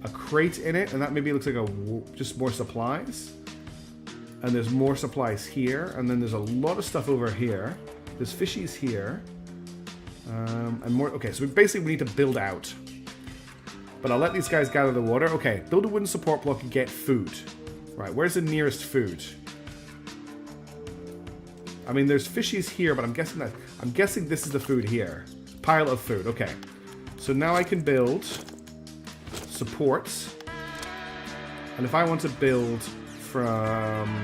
S1: a crate in it, and that maybe looks like just more supplies. And there's more supplies here, and then there's a lot of stuff over here. There's fishies here. And more... Okay, so we need to build out. But I'll let these guys gather the water. Okay, build a wooden support block and get food. Right, where's the nearest food? I mean, there's fishies here, but I'm guessing this is the food here. Pile of food, okay. So now I can build supports. And if I want to build from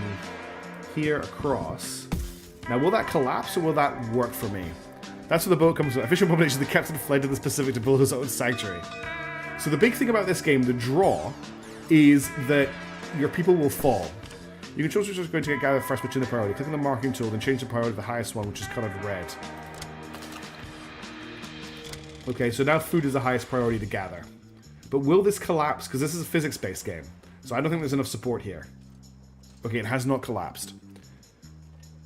S1: here across... Now, will that collapse or will that work for me? That's where the boat comes from. Official population, the captain fled to the Pacific to build his own sanctuary. So the big thing about this game, the draw, is that your people will fall. You can choose which is going to get gathered first, which in the priority. Click on the marking tool, then change the priority to the highest one, which is colored red. Okay, so now food is the highest priority to gather. But will this collapse? Because this is a physics-based game. So I don't think there's enough support here. Okay, it has not collapsed.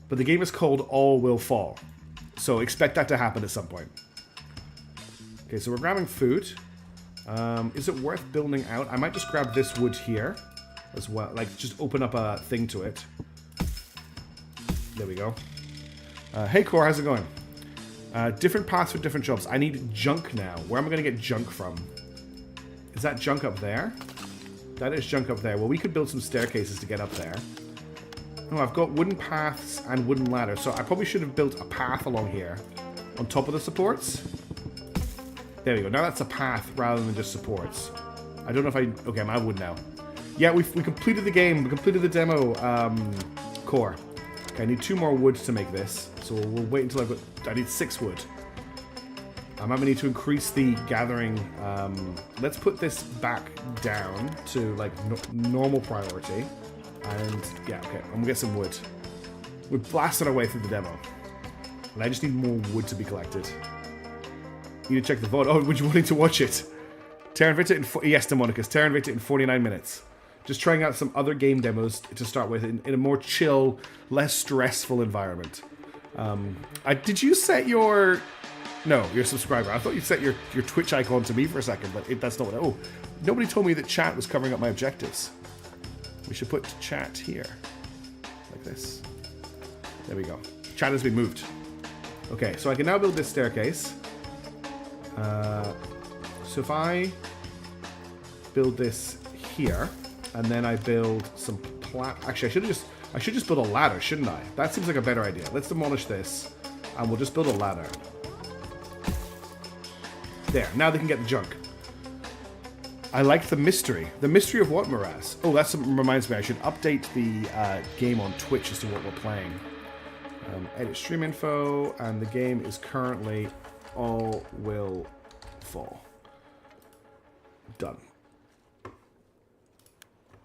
S1: But the game is called All Will Fall. So expect that to happen at some point. Okay, so we're grabbing food. Is it worth building out? I might just grab this wood here as well. Like, just open up a thing to it. There we go. Hey, Core, how's it going? Different paths for different jobs. I need junk now. Where am I going to get junk from? Is that junk up there? That is junk up there. Well, we could build some staircases to get up there. Oh, I've got wooden paths and wooden ladders. So I probably should have built a path along here on top of the supports. There we go. Now that's a path rather than just supports. I don't know if I... Okay, I'm out of wood now. Yeah, we completed the game. We completed the demo core. Okay, I need 2 more woods to make this. So we'll wait until I've got... I need 6 wood. I might need to increase the gathering. Let's put this back down to, like, normal priority. And, yeah, okay. I'm gonna get some wood. We're blasting our way through the demo. And I just need more wood to be collected. You need to check the VOD. Oh, would you wanting to watch it? Terra Invicta in... Yes, Demonicus. Terra Invicta in 49 minutes. Just trying out some other game demos to start with in a more chill, less stressful environment. Did you set your... No, your subscriber. I thought you set your Twitch icon to me for a second, but that's not what... Oh, nobody told me that chat was covering up my objectives. We should put chat here. Like this. There we go. Chat has been moved. Okay, so I can now build this staircase. So if I build this here, and then I build some actually, I should just build a ladder, shouldn't I? That seems like a better idea. Let's demolish this, and we'll just build a ladder. There, now they can get the junk. I like the mystery. The mystery of what, Miraz? Oh, that reminds me. I should update the game on Twitch as to what we're playing. Edit stream info, and the game is currently All Will Fall. Done.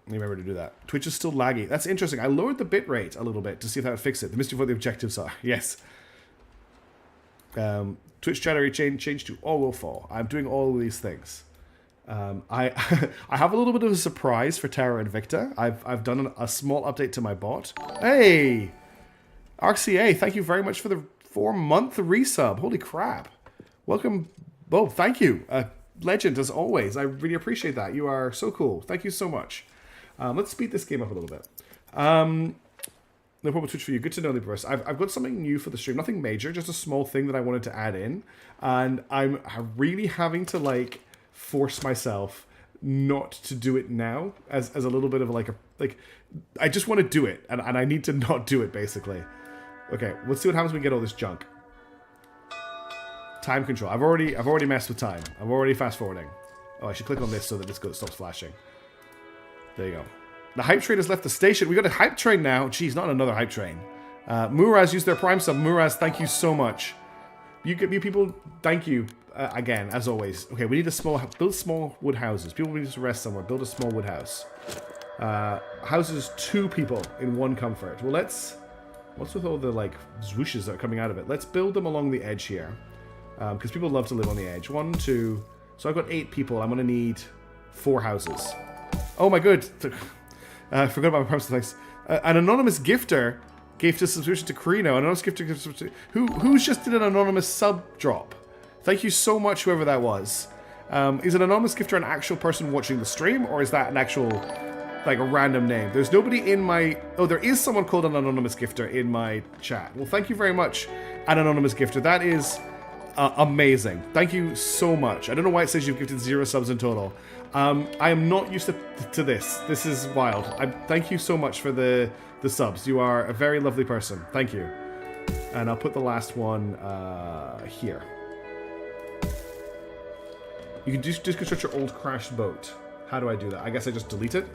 S1: Remember to do that. Twitch is still laggy. That's interesting. I lowered the bitrate a little bit to see if that would fix it. The mystery of what the objectives are. Yes. Twitch January change to All Will Fall. I'm doing all of these things. I I have a little bit of a surprise for Terra and Invicta. I've done a small update to my bot. Hey! RCA, thank you very much for the 4-month resub. Holy crap. Welcome. Oh, thank you. Legend, as always. I really appreciate that. You are so cool. Thank you so much. Let's speed this game up a little bit. No problem, Twitch for you. Good to know, Libras. I've got something new for the stream. Nothing major, just a small thing that I wanted to add in. And I'm really having to, like, force myself not to do it now as a little bit of like I just want to do it and I need to not do it, basically. Okay, let's see what happens when we get all this junk. Time control. I've already messed with time. I'm already fast forwarding. Oh, I should click on this so that this stops flashing. There you go. The hype train has left the station. We got a hype train now. Jeez, not another hype train. Muraz used their prime sub. Muraz, thank you so much. You people, thank you again, as always. Okay, we need build small wood houses. People need to rest somewhere. Build a small wood house. Houses 2 people in 1 comfort. Well, what's with all the like swooshes that are coming out of it? Let's build them along the edge here, because people love to live on the edge. 1, 2. So I've got 8 people. I'm gonna need 4 houses. Oh my good. I forgot about my promise. Thanks. An anonymous gifter gave a subscription to Carino. An anonymous gifter who's just did an anonymous sub drop. Thank you so much, whoever that was. Is an anonymous gifter an actual person watching the stream, or is that an actual, like, a random name? There's nobody in my... Oh, there is someone called an anonymous gifter in my chat. Well, thank you very much, an anonymous gifter. That is amazing. Thank you so much. I don't know why it says you've gifted 0 subs in total. I am not used to this. This is wild. Thank you so much for the subs. You are a very lovely person. Thank you. And I'll put the last one here. You can deconstruct your old crashed boat. How do I do that? I guess I just delete it.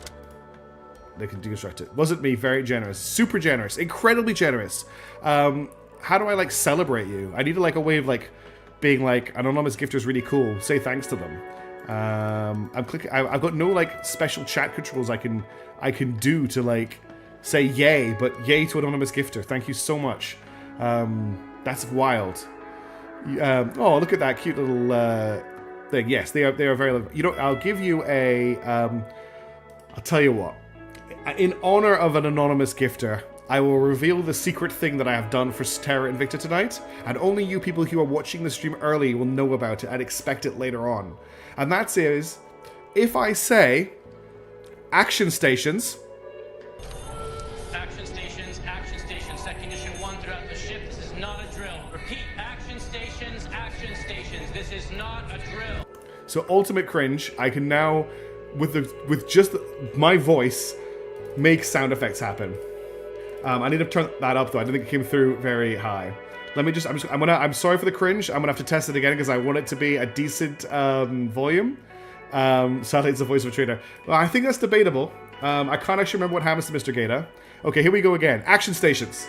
S1: They can deconstruct it. Wasn't me. Very generous. Super generous. Incredibly generous. How do I, like, celebrate you? I need, like, a way of, like, being like, an anonymous gifter is really cool. Say thanks to them. I've got no, like, special chat controls I can do to, like, say yay, but yay to anonymous gifter. Thank you so much. That's wild. Oh, look at that cute little thing. Yes, they are very lovely. You know, I'll give you a I'll tell you what. In honor of an anonymous gifter, I will reveal the secret thing that I have done for Terra and Invicta tonight, and only you people who are watching the stream early will know about it and expect it later on. And that is, if I say, action stations...
S6: Action stations, set condition 1 throughout the ship, this is not a drill. Repeat, action stations, this is not a drill.
S1: So ultimate cringe, I can now, with just my voice, make sound effects happen. I need to turn that up though. I don't think it came through very high. Let me just. I'm sorry for the cringe. I'm gonna have to test it again because I want it to be a decent volume. Sadly, it's the voice of a trader. Well, I think that's debatable. I can't actually remember what happens to Mr. Gator. Okay, here we go again. Action stations.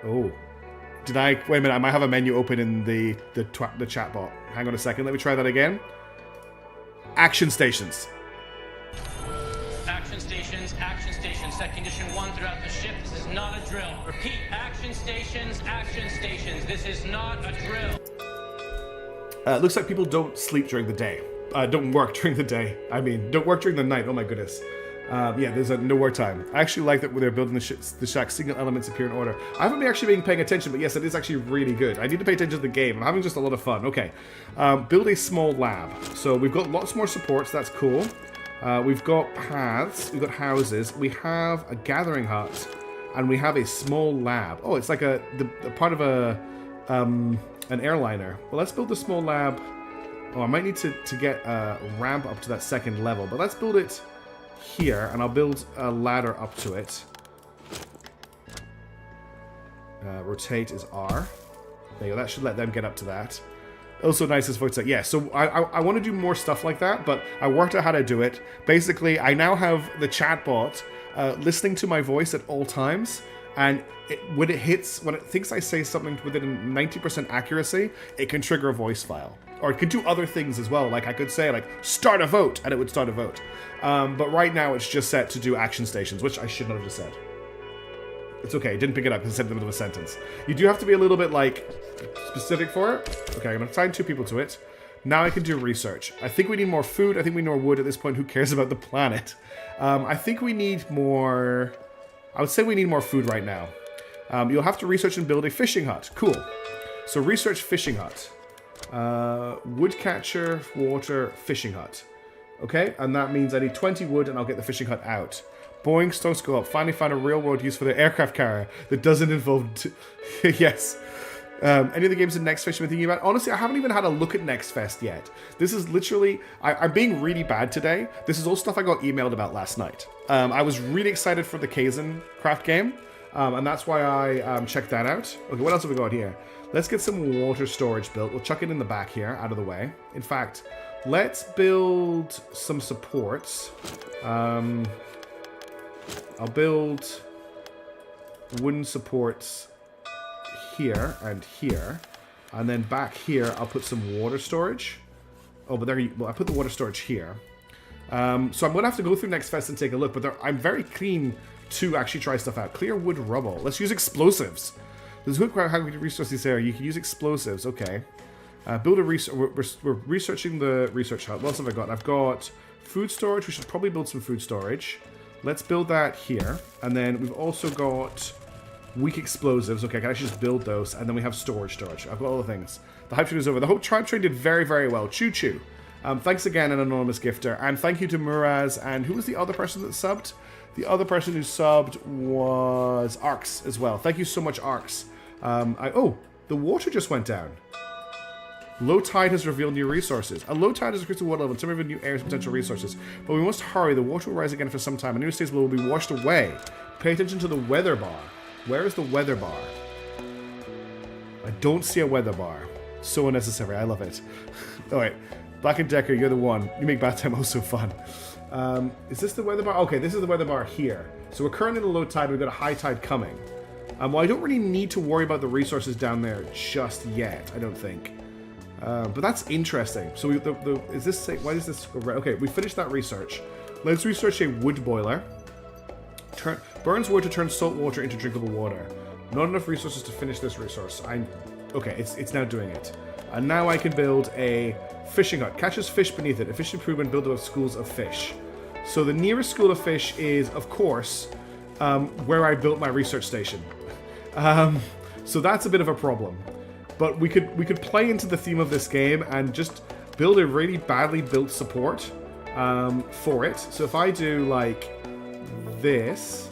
S1: Oh, did I? Wait a minute. I might have a menu open in the chat bot. Hang on a second. Let me try that again. Action stations.
S6: Action stations, set condition 1 throughout the ship, this is not a drill. Repeat, action stations, this is not a drill.
S1: Looks like people don't sleep during the day. Don't work during the day. I mean, don't work during the night. Oh my goodness. Yeah, there's no work time. I actually like that when they're building the shack, single elements appear in order. I haven't actually been paying attention, but yes, it is actually really good. I need to pay attention to the game. I'm having just a lot of fun. Okay. Build a small lab. So we've got lots more supports. That's cool. We've got paths, we've got houses, we have a gathering hut, and we have a small lab. Oh, it's like a part of an airliner. Well, let's build the small lab. Oh, I might need to get a ramp up to that 2nd level, but let's build it here, and I'll build a ladder up to it. Rotate is R. There you go, that should let them get up to that. Also nice as voice set. Yeah, so I want to do more stuff like that, but I worked out how to do it. Basically, I now have the chatbot listening to my voice at all times, and when it thinks I say something within 90% accuracy, it can trigger a voice file. Or it could do other things as well. Like I could say, like, start a vote, and it would start a vote. But right now, it's just set to do action stations, which I should not have just said. It's okay, it didn't pick it up because it said in the middle of a sentence. You do have to be a little bit, like, specific for it. Okay, I'm going to assign 2 people to it. Now I can do research. I think we need more food. I think we need more wood at this point. Who cares about the planet? I think we need more... I would say we need more food right now. You'll have to research and build a fishing hut. Cool. So research fishing hut. Woodcatcher, water, fishing hut. Okay, and that means I need 20 wood and I'll get the fishing hut out. Boeing stocks go up. Finally found a real-world use for the aircraft carrier that doesn't involve... yes. Any of the games in Next Fest you've been thinking about? Honestly, I haven't even had a look at Next Fest yet. This is literally... I'm being really bad today. This is all stuff I got emailed about last night. I was really excited for the Kaizen craft game, and that's why I checked that out. Okay, what else have we got here? Let's get some water storage built. We'll chuck it in the back here, out of the way. In fact, let's build some supports. I'll build wooden supports here and here. And then back here, I'll put some water storage. Oh, but there you... Well, I put the water storage here. So I'm going to have to go through Next Fest and take a look. But I'm very keen to actually try stuff out. Clear wood rubble. Let's use explosives. There's a good question how we can resource this area. You can use explosives. Okay. Build a research... We're researching the research hut. What else have I got? I've got food storage. We should probably build some food storage. Let's build that here. And then we've also got weak explosives. Okay, I can actually just build those. And then we have storage. I've got all the things. The hype train is over. The whole tribe train did very, very well. Choo-choo. Thanks again, an anonymous gifter. And thank you to Muraz. And who was the other person that subbed? The other person who subbed was Arx as well. Thank you so much, Arx. Oh, the water just went down. Low tide has revealed new resources. A low tide has increased the water level and some of the new area's potential resources. But we must hurry. The water will rise again for some time. A new stage will be washed away. Pay attention to the weather bar. Where is the weather bar? I don't see a weather bar. So unnecessary. I love it. Alright. Black and Decker, you're the one. You make bath time also fun. Is this the weather bar? Okay, this is the weather bar here. So we're currently in a low tide. We've got a high tide coming. Well, I don't really need to worry about the resources down there just yet, I don't think. But that's interesting. So is this... Why does this go right? Okay, we finished that research. Let's research a wood boiler. Burns wood to turn salt water into drinkable water. Not enough resources to finish this resource. Okay, it's now doing it. And now I can build a fishing hut. Catches fish beneath it. A fish improvement build of schools of fish. So the nearest school of fish is, of course, where I built my research station. So that's a bit of a problem. But we could play into the theme of this game and just build a really badly built support for it. So if I do like this...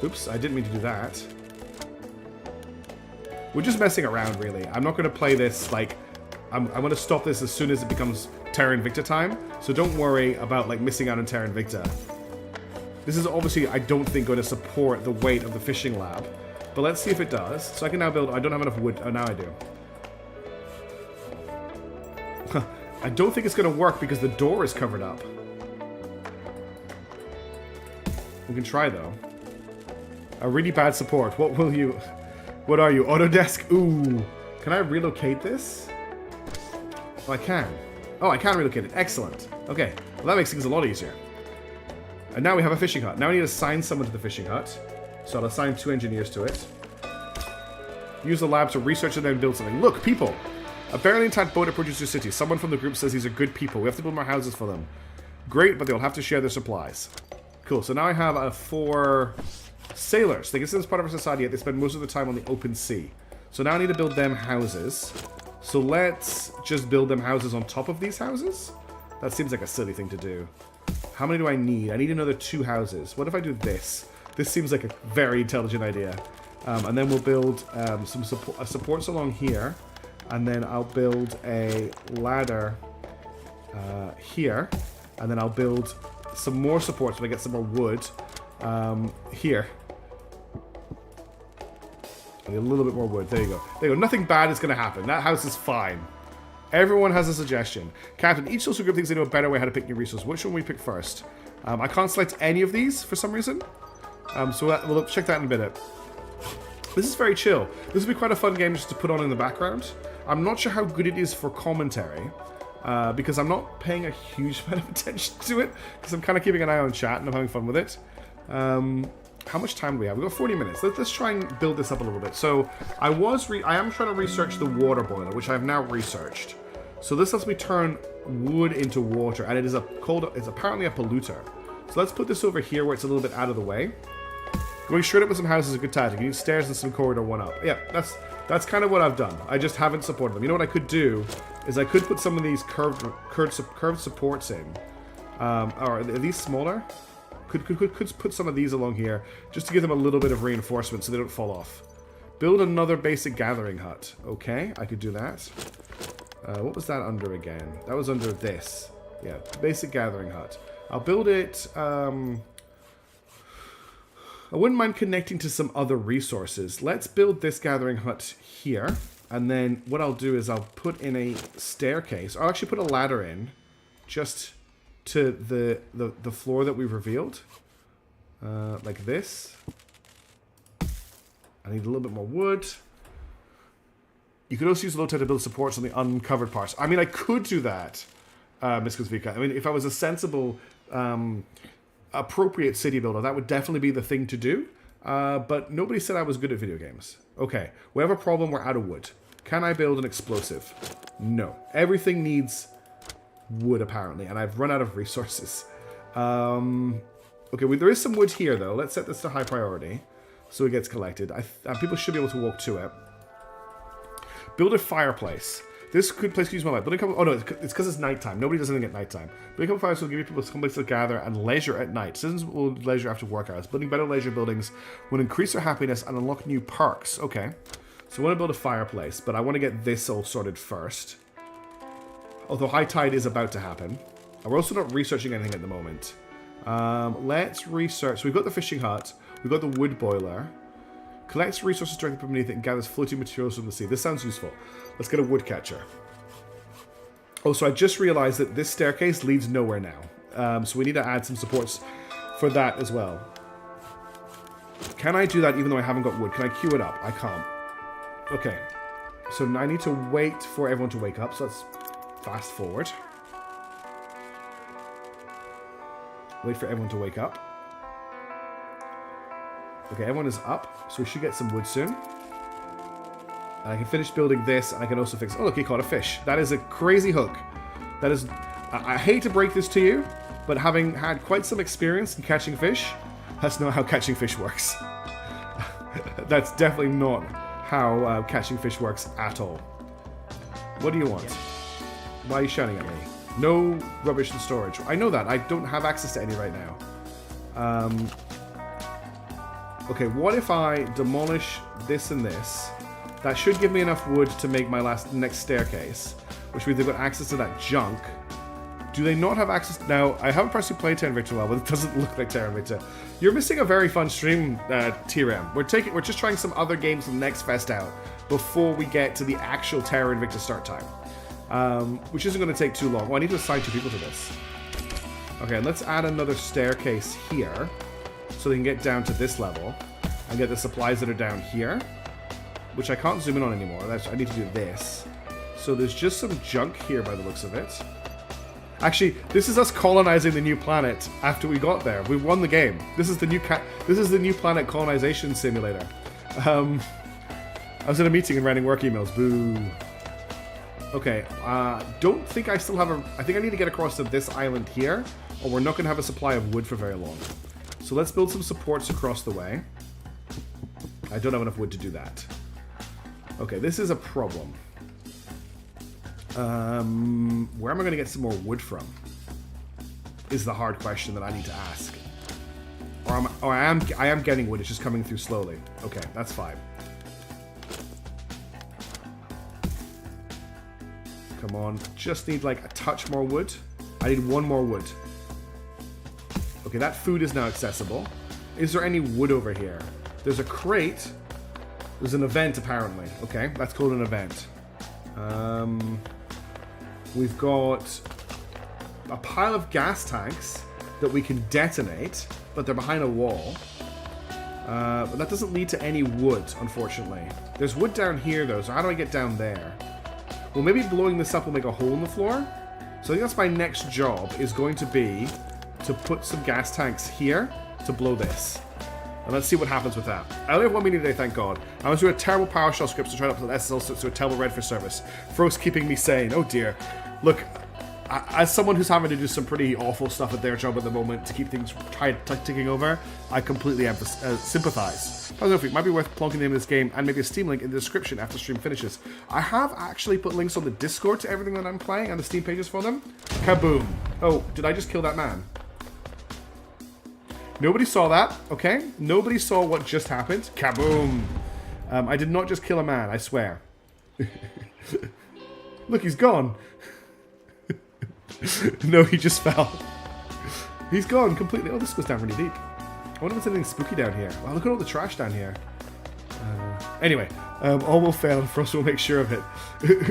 S1: Oops, I didn't mean to do that. We're just messing around, really. I'm not going to play this like... I'm going to stop this as soon as it becomes Terra Invicta time. So don't worry about like missing out on Terra Invicta. This is obviously, I don't think, going to support the weight of the fishing lab. But let's see if it does. So I can now build... I don't have enough wood. Oh, now I do. I don't think it's going to work because the door is covered up. We can try, though. A really bad support. What will you... What are you? Autodesk? Ooh. Can I relocate this? Oh, I can. Oh, I can relocate it. Excellent. Okay. Well, that makes things a lot easier. And now we have a fishing hut. Now we need to assign someone to the fishing hut. So I'll assign 2 engineers to it. Use the lab to research and then build something. Look, people! A barely intact boat approaches your city. Someone from the group says these are good people. We have to build more houses for them. Great, but they'll have to share their supplies. Cool, so now I have 4 sailors. They consider this part of our society, yet they spend most of the time on the open sea. So now I need to build them houses. So let's just build them houses on top of these houses? That seems like a silly thing to do. How many do I need? I need another 2 houses. What if I do this? This seems like a very intelligent idea. And then we'll build some supports along here. And then I'll build a ladder here. And then I'll build some more supports when I get some more wood here. I need a little bit more wood. There you go. There you go. Nothing bad is going to happen. That house is fine. Everyone has a suggestion. Captain, each social group thinks they know a better way how to pick new resources. Which one will we pick first? I can't select any of these for some reason. So we'll check that in a bit. This is very chill. This will be quite a fun game just to put on in the background. I'm not sure how good it is for commentary. Because I'm not paying a huge amount of attention to it. Because I'm kind of keeping an eye on chat and I'm having fun with it. How much time do we have? We've got 40 minutes. Let's try and build this up a little bit. So I am trying to research the water boiler, which I've now researched. So this lets me turn wood into water, and it's apparently a polluter. So let's put this over here where it's a little bit out of the way. Going straight up with some houses is a good tactic. You need stairs and some corridor one up. Yeah, that's kind of what I've done. I just haven't supported them. You know what I could do is I could put some of these curved supports in. Are these smaller? Could put some of these along here just to give them a little bit of reinforcement so they don't fall off. Build another basic gathering hut. Okay, I could do that. What was that under again? That was under this. Yeah, basic gathering hut. I'll build it. I wouldn't mind connecting to some other resources. Let's build this gathering hut here. And then what I'll do is I'll put in a staircase. I'll actually put a ladder in just to the floor that we've revealed. Like this. I need a little bit more wood. You could also use low tide to build supports on the uncovered parts. I mean, I could do that, Miss Vika. I mean, if I was a sensible, appropriate city builder, that would definitely be the thing to do. But nobody said I was good at video games. Okay, we have a problem. We're out of wood. Can I build an explosive? No. Everything needs wood, apparently, and I've run out of resources. Okay, there is some wood here, though. Let's set this to high priority so it gets collected. People should be able to walk to it. Build a fireplace. This place could use my light. Oh no, it's because it's nighttime. Nobody does anything at nighttime. Building a couple fires will give people some place to gather and leisure at night. Citizens will leisure after work hours. Building better leisure buildings will increase their happiness and unlock new perks. Okay. So I want to build a fireplace, but I want to get this all sorted first. Although high tide is about to happen. And we're also not researching anything at the moment. Let's research. So we've got the fishing hut. We've got the wood boiler. Collects resources directly from beneath it and gathers floating materials from the sea. This sounds useful. Let's get a woodcatcher. Oh, so I just realized that this staircase leads nowhere now. So we need to add some supports for that as well. Can I do that even though I haven't got wood? Can I queue it up? I can't. Okay. So I need to wait for everyone to wake up. So let's fast forward. Wait for everyone to wake up. Okay, everyone is up, so we should get some wood soon. And I can finish building this, and I can also fix... Oh, look, he caught a fish. That is a crazy hook. That is... I hate to break this to you, but having had quite some experience in catching fish, that's not how catching fish works. That's definitely not how catching fish works at all. What do you want? Why are you shouting at me? No rubbish in storage. I know that. I don't have access to any right now. Okay, what if I demolish this and this? That should give me enough wood to make my next staircase, which means they've got access to that junk. Do they not have access? Now, I haven't personally played Terra Invicta well, but it doesn't look like Terra Invicta. You're missing a very fun stream, TRM. We're just trying some other games from Next Fest out before we get to the actual Terra Invicta start time, which isn't going to take too long. Oh, I need to assign 2 people to this. Okay, let's add another staircase here, so they can get down to this level and get the supplies that are down here, which I can't zoom in on anymore. I need to do this. So there's just some junk here by the looks of it. Actually, this is us colonizing the new planet after we got there. We won the game. This is the new planet colonization simulator. I was in a meeting and writing work emails. Boo. Okay, don't think I still have I think I need to get across to this island here, or we're not going to have a supply of wood for very long. So let's build some supports across the way. I don't have enough wood to do that. Okay, this is a problem. Where am I going to get some more wood from? Is the hard question that I need to ask. Or I am getting wood, it's just coming through slowly. Okay, that's fine. Come on, just need like a touch more wood. I need 1 more wood. Okay, that food is now accessible. Is there any wood over here? There's a crate. There's an event, apparently. Okay, that's called an event. We've got a pile of gas tanks that we can detonate, but they're behind a wall. But that doesn't lead to any wood, unfortunately. There's wood down here, though, so how do I get down there? Well, maybe blowing this up will make a hole in the floor. So I think that's my next job, is going to be to put some gas tanks here to blow this. And let's see what happens with that. I only have 1 minute today, thank God. I was doing a terrible PowerShell script to try to upload SSL to a terrible Redford service. Fro's keeping me sane. Oh dear. Look, as someone who's having to do some pretty awful stuff at their job at the moment to keep things ticking over, I completely sympathize. I don't know if it might be worth plugging the name of this game and maybe a Steam link in the description after stream finishes. I have actually put links on the Discord to everything that I'm playing and the Steam pages for them. Kaboom. Oh, did I just kill that man? Nobody saw that, okay? Nobody saw what just happened. Kaboom. I did not just kill a man, I swear. Look, he's gone. No, he just fell. He's gone completely. Oh, this goes down really deep. I wonder if there's anything spooky down here. Wow, look at all the trash down here. Anyway, all will fail and Frost will make sure of it.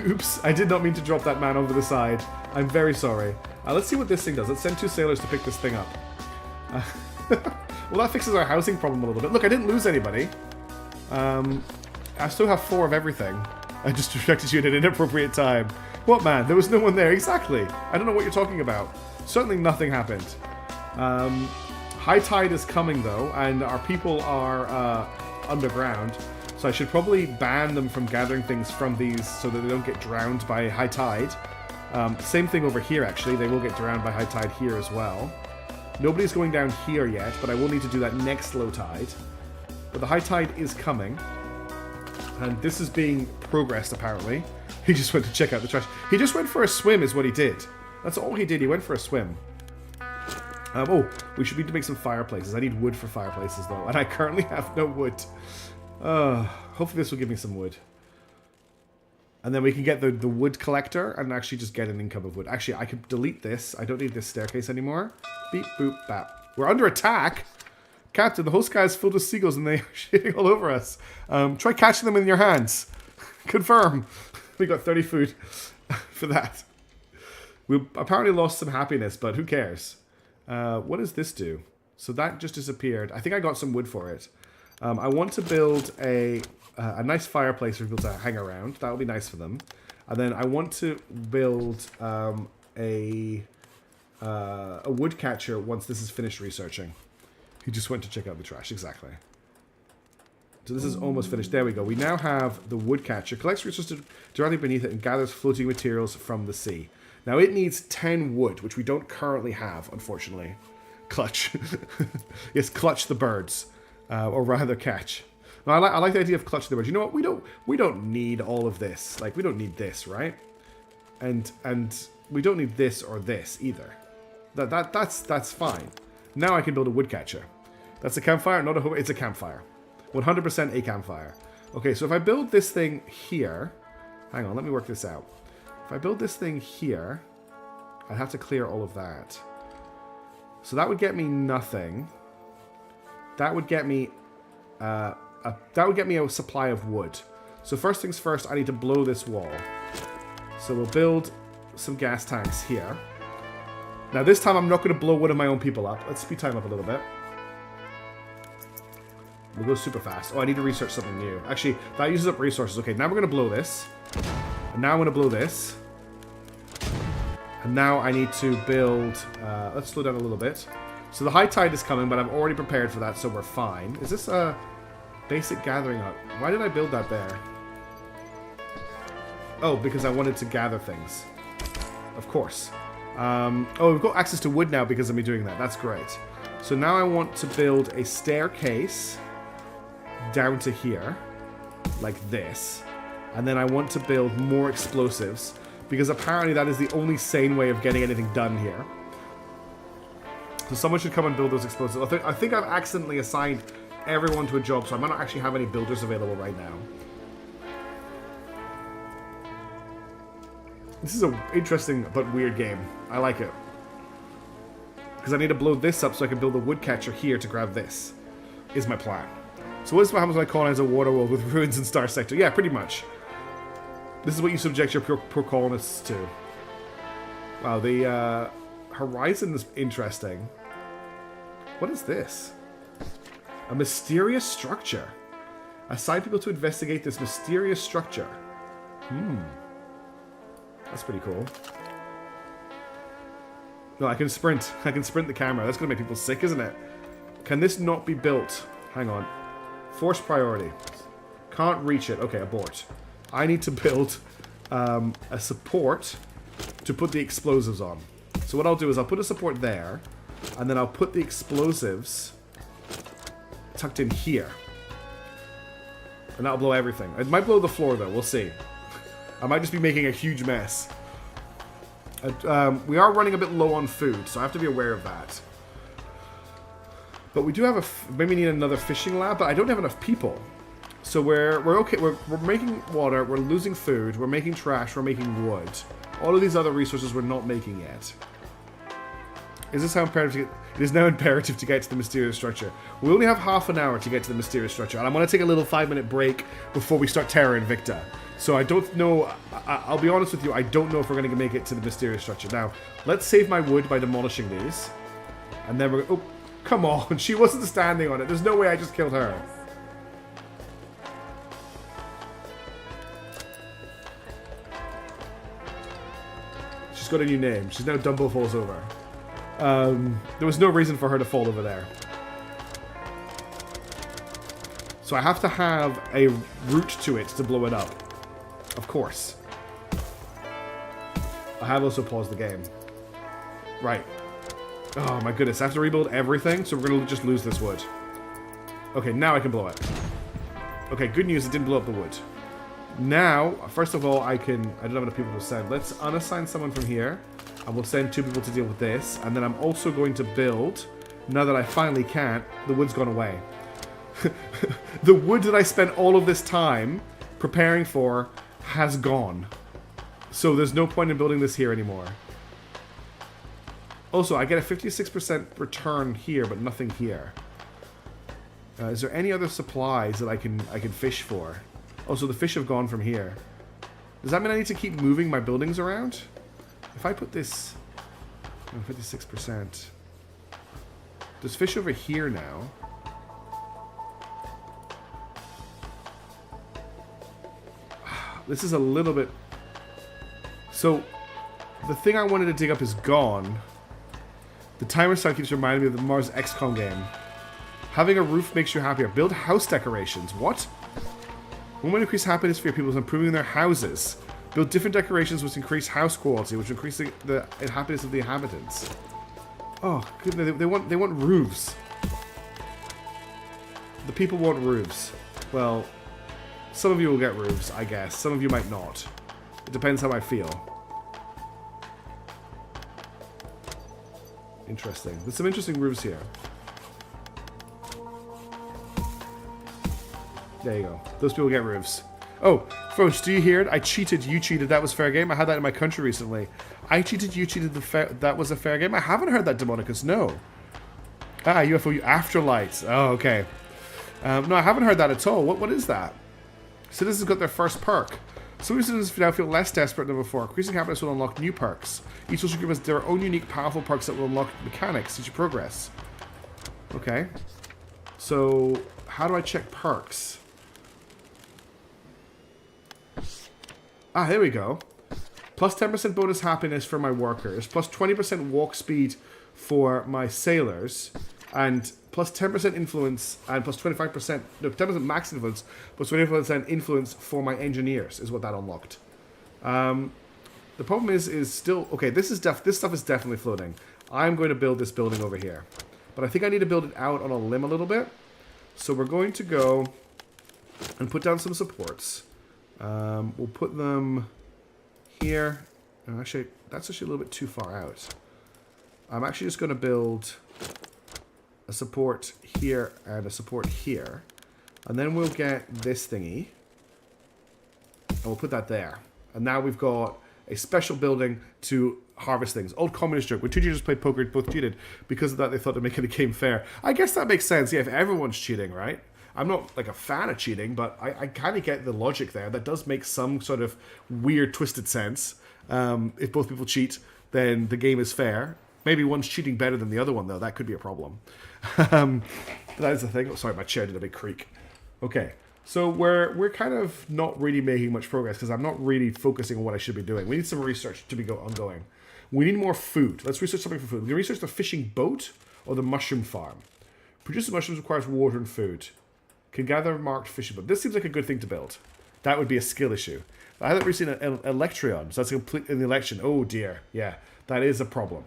S1: Oops, I did not mean to drop that man over the side. I'm very sorry. Let's see what this thing does. Let's send 2 sailors to pick this thing up. Well, that fixes our housing problem a little bit. Look, I didn't lose anybody. I still have 4 of everything. I just distracted you at an inappropriate time. What, man? There was no one there. Exactly. I don't know what you're talking about. Certainly nothing happened. High tide is coming, though, and our people are underground. So I should probably ban them from gathering things from these so that they don't get drowned by high tide. Same thing over here, actually. They will get drowned by high tide here as well. Nobody's going down here yet, but I will need to do that next low tide. But the high tide is coming. And this is being progressed, apparently. He just went to check out the trash. He just went for a swim is what he did. That's all he did. He went for a swim. Oh, we should need to make some fireplaces. I need wood for fireplaces, though. And I currently have no wood. Hopefully this will give me some wood. And then we can get the wood collector and actually just get an income of wood. Actually, I could delete this. I don't need this staircase anymore. Beep, boop, bap. We're under attack. Captain, the whole sky is filled with seagulls and they are shitting all over us. Try catching them in your hands. Confirm. We got 30 food for that. We apparently lost some happiness, but who cares? What does this do? So that just disappeared. I think I got some wood for it. I want to build a nice fireplace for people to hang around. That will be nice for them. And then I want to build a wood catcher once this is finished researching. He just went to check out the trash, exactly. So this is almost finished. There we go. We now have the wood catcher. Collects resources directly beneath it and gathers floating materials from the sea. Now it needs 10 wood, which we don't currently have, unfortunately. Clutch. Yes, clutch the birds. Or rather catch. Now, I like the idea of clutching the birds. You know what? We don't need all of this. Like, we don't need this, right? And we don't need this or this either. That's fine. Now I can build a wood catcher. That's a campfire, not a... It's a campfire. 100% a campfire. Okay, so if I build this thing here... Hang on, let me work this out. If I build this thing here, I'd have to clear all of that. So that would get me nothing. That would get me... that would get me a supply of wood. So first things first, I need to blow this wall. So we'll build some gas tanks here. Now this time I'm not going to blow one of my own people up. Let's speed time up a little bit. We'll go super fast. Oh, I need to research something new. Actually, that uses up resources. Okay, now we're going to blow this. And now I'm going to blow this. And now I need to build... let's slow down a little bit. So the high tide is coming, but I'm already prepared for that, so we're fine. Is this a basic gathering hut? Why did I build that there? Oh, because I wanted to gather things. Of course. Oh, we've got access to wood now because of me doing that. That's great. So now I want to build a staircase down to here, like this. And then I want to build more explosives, because apparently that is the only sane way of getting anything done here. So someone should come and build those explosives. I think I've accidentally assigned everyone to a job, so I might not actually have any builders available right now. This is an interesting but weird game. I like it. Because I need to blow this up so I can build a woodcatcher here to grab this. Is my plan. So what happens when I colonize a water world with ruins and star sector? Yeah, pretty much. This is what you subject your poor colonists to. Wow, the horizon is interesting. What is this? A mysterious structure. Assign people to investigate this mysterious structure. That's pretty cool. No, I can sprint. I can sprint the camera. That's going to make people sick, isn't it? Can this not be built? Hang on. Force priority. Can't reach it. Okay, abort. I need to build a support to put the explosives on. So what I'll do is I'll put a support there, and then I'll put the explosives tucked in here. And that'll blow everything. It might blow the floor, though. We'll see. I might just be making a huge mess. We are running a bit low on food, so I have to be aware of that. But we do have maybe need another fishing lab, but I don't have enough people. So we're okay. We're making water. We're losing food. We're making trash. We're making wood. All of these other resources we're not making yet. Is this how imperative to get? It is now imperative to get to the mysterious structure. We only have half an hour to get to the mysterious structure, and I'm going to take a little 5-minute break before we start Terra Invicta. So I don't know. I'll be honest with you. I don't know if we're going to make it to the mysterious structure. Now, let's save my wood by demolishing these, and then we're. Oh, come on! She wasn't standing on it. There's no way I just killed her. She's got a new name. She's now Dumbo Falls Over. There was no reason for her to fall over there. So I have to have a route to it to blow it up. Of course. I have also paused the game. Right. Oh my goodness, I have to rebuild everything, so we're going to just lose this wood. Okay, now I can blow it. Okay, good news, it didn't blow up the wood. Now, first of all, I don't have enough people to send. Let's unassign someone from here. And we'll send 2 people to deal with this. And then I'm also going to build, now that I finally can't, the wood's gone away. The wood that I spent all of this time preparing for has gone. So there's no point in building this here anymore. Also, I get a 56% return here, but nothing here. Is there any other supplies that I can fish for? Also, the fish have gone from here. Does that mean I need to keep moving my buildings around? If I put this... 56%. There's fish over here now. This is a little bit... So, the thing I wanted to dig up is gone. The timer sign keeps reminding me of the Mars XCOM game. Having a roof makes you happier. Build house decorations. What? One way to increase happiness for your people is improving their houses. Build different decorations which increase house quality, which increase the happiness of the inhabitants. Oh, goodness, they want roofs. The people want roofs. Well, some of you will get roofs, I guess. Some of you might not. It depends how I feel. Interesting. There's some interesting roofs here. There you go. Those people get roofs. Oh, folks, do you hear it? I cheated, you cheated, that was fair game. I had that in my country recently. I cheated, you cheated, that was a fair game. I haven't heard that, Demonicus, no. Ah, UFO, Afterlights. Oh, okay. No, I haven't heard that at all. What is that? Citizens got their first perk. Some citizens now feel less desperate than before. Increasing happiness will unlock new perks. Each social group has their own unique, powerful perks that will unlock mechanics as you progress. Okay. So, how do I check perks? Ah, there we go. Plus 10% bonus happiness for my workers. Plus 20% walk speed for my sailors. And plus 10% influence and plus 25%... No, 10% max influence. Plus 25% influence for my engineers is what that unlocked. The problem is still... Okay, this stuff is definitely floating. I'm going to build this building over here. But I think I need to build it out on a limb a little bit. So we're going to go and put down some supports. We'll put them here. Actually, that's actually a little bit too far out. I'm actually just going to build a support here and a support here. And then we'll get this thingy. And we'll put that there. And now we've got a special building to harvest things. Old communist joke. When two cheaters played poker, both cheated. Because of that, they thought they'd make it a game fair. I guess that makes sense. Yeah, if everyone's cheating, right? I'm not like a fan of cheating, but I kind of get the logic there. That does make some sort of weird, twisted sense. If both people cheat, then the game is fair. Maybe one's cheating better than the other one, though. That could be a problem. That is the thing. Oh, sorry, my chair did a big creak. Okay, so we're kind of not really making much progress because I'm not really focusing on what I should be doing. We need some research to be ongoing. We need more food. Let's research something for food. We can research the fishing boat or the mushroom farm. Produce mushrooms requires water and food. Can gather marked fishing boat. This seems like a good thing to build. That would be a skill issue. I haven't recently seen an Electron, so that's complete in the election. Oh dear, yeah, that is a problem.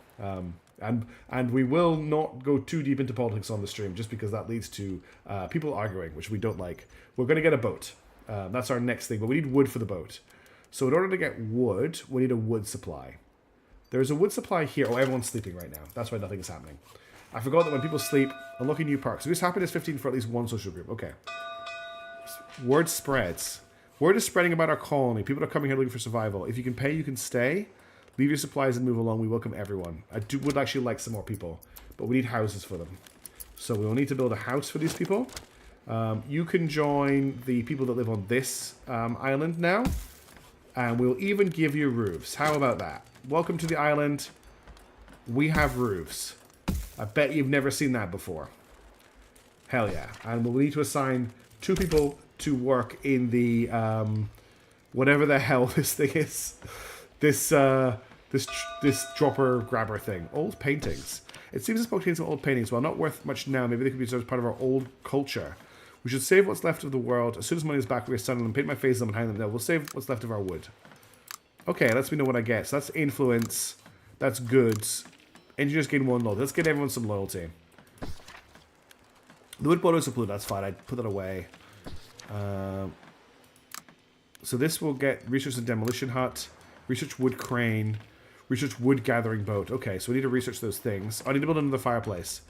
S1: And we will not go too deep into politics on the stream, just because that leads to people arguing, which we don't like. We're going to get a boat. That's our next thing, but we need wood for the boat. So in order to get wood, we need a wood supply. There's a wood supply here. Oh, everyone's sleeping right now. That's why nothing is happening. I forgot that when people sleep, unlocking new perks. So this happiness 15 for at least one social group. Okay. Word spreads. Word is spreading about our colony. People are coming here looking for survival. If you can pay, you can stay. Leave your supplies and move along. We welcome everyone. I would actually like some more people, but we need houses for them. So we will need to build a house for these people. You can join the people that live on this island now, and we'll even give you roofs. How about that? Welcome to the island. We have roofs. I bet you've never seen that before. Hell yeah. And we'll need to assign 2 people to work in the whatever the hell this thing is. This dropper grabber thing. Old paintings. It seems as contains some old paintings. While not worth much now, maybe they could be as part of our old culture. We should save what's left of the world. As soon as money is back, we're selling them, paint my face on them, and hang them down. We'll save what's left of our wood. Okay, lets me know what I get. So that's influence. That's goods. Engineers gain 1 loyalty. Let's get everyone some loyalty. The wood boilers are blue. That's fine. I'd put that away. So this will get research and demolition hut, research wood crane, research wood gathering boat. Okay, so we need to research those things. I need to build another fireplace.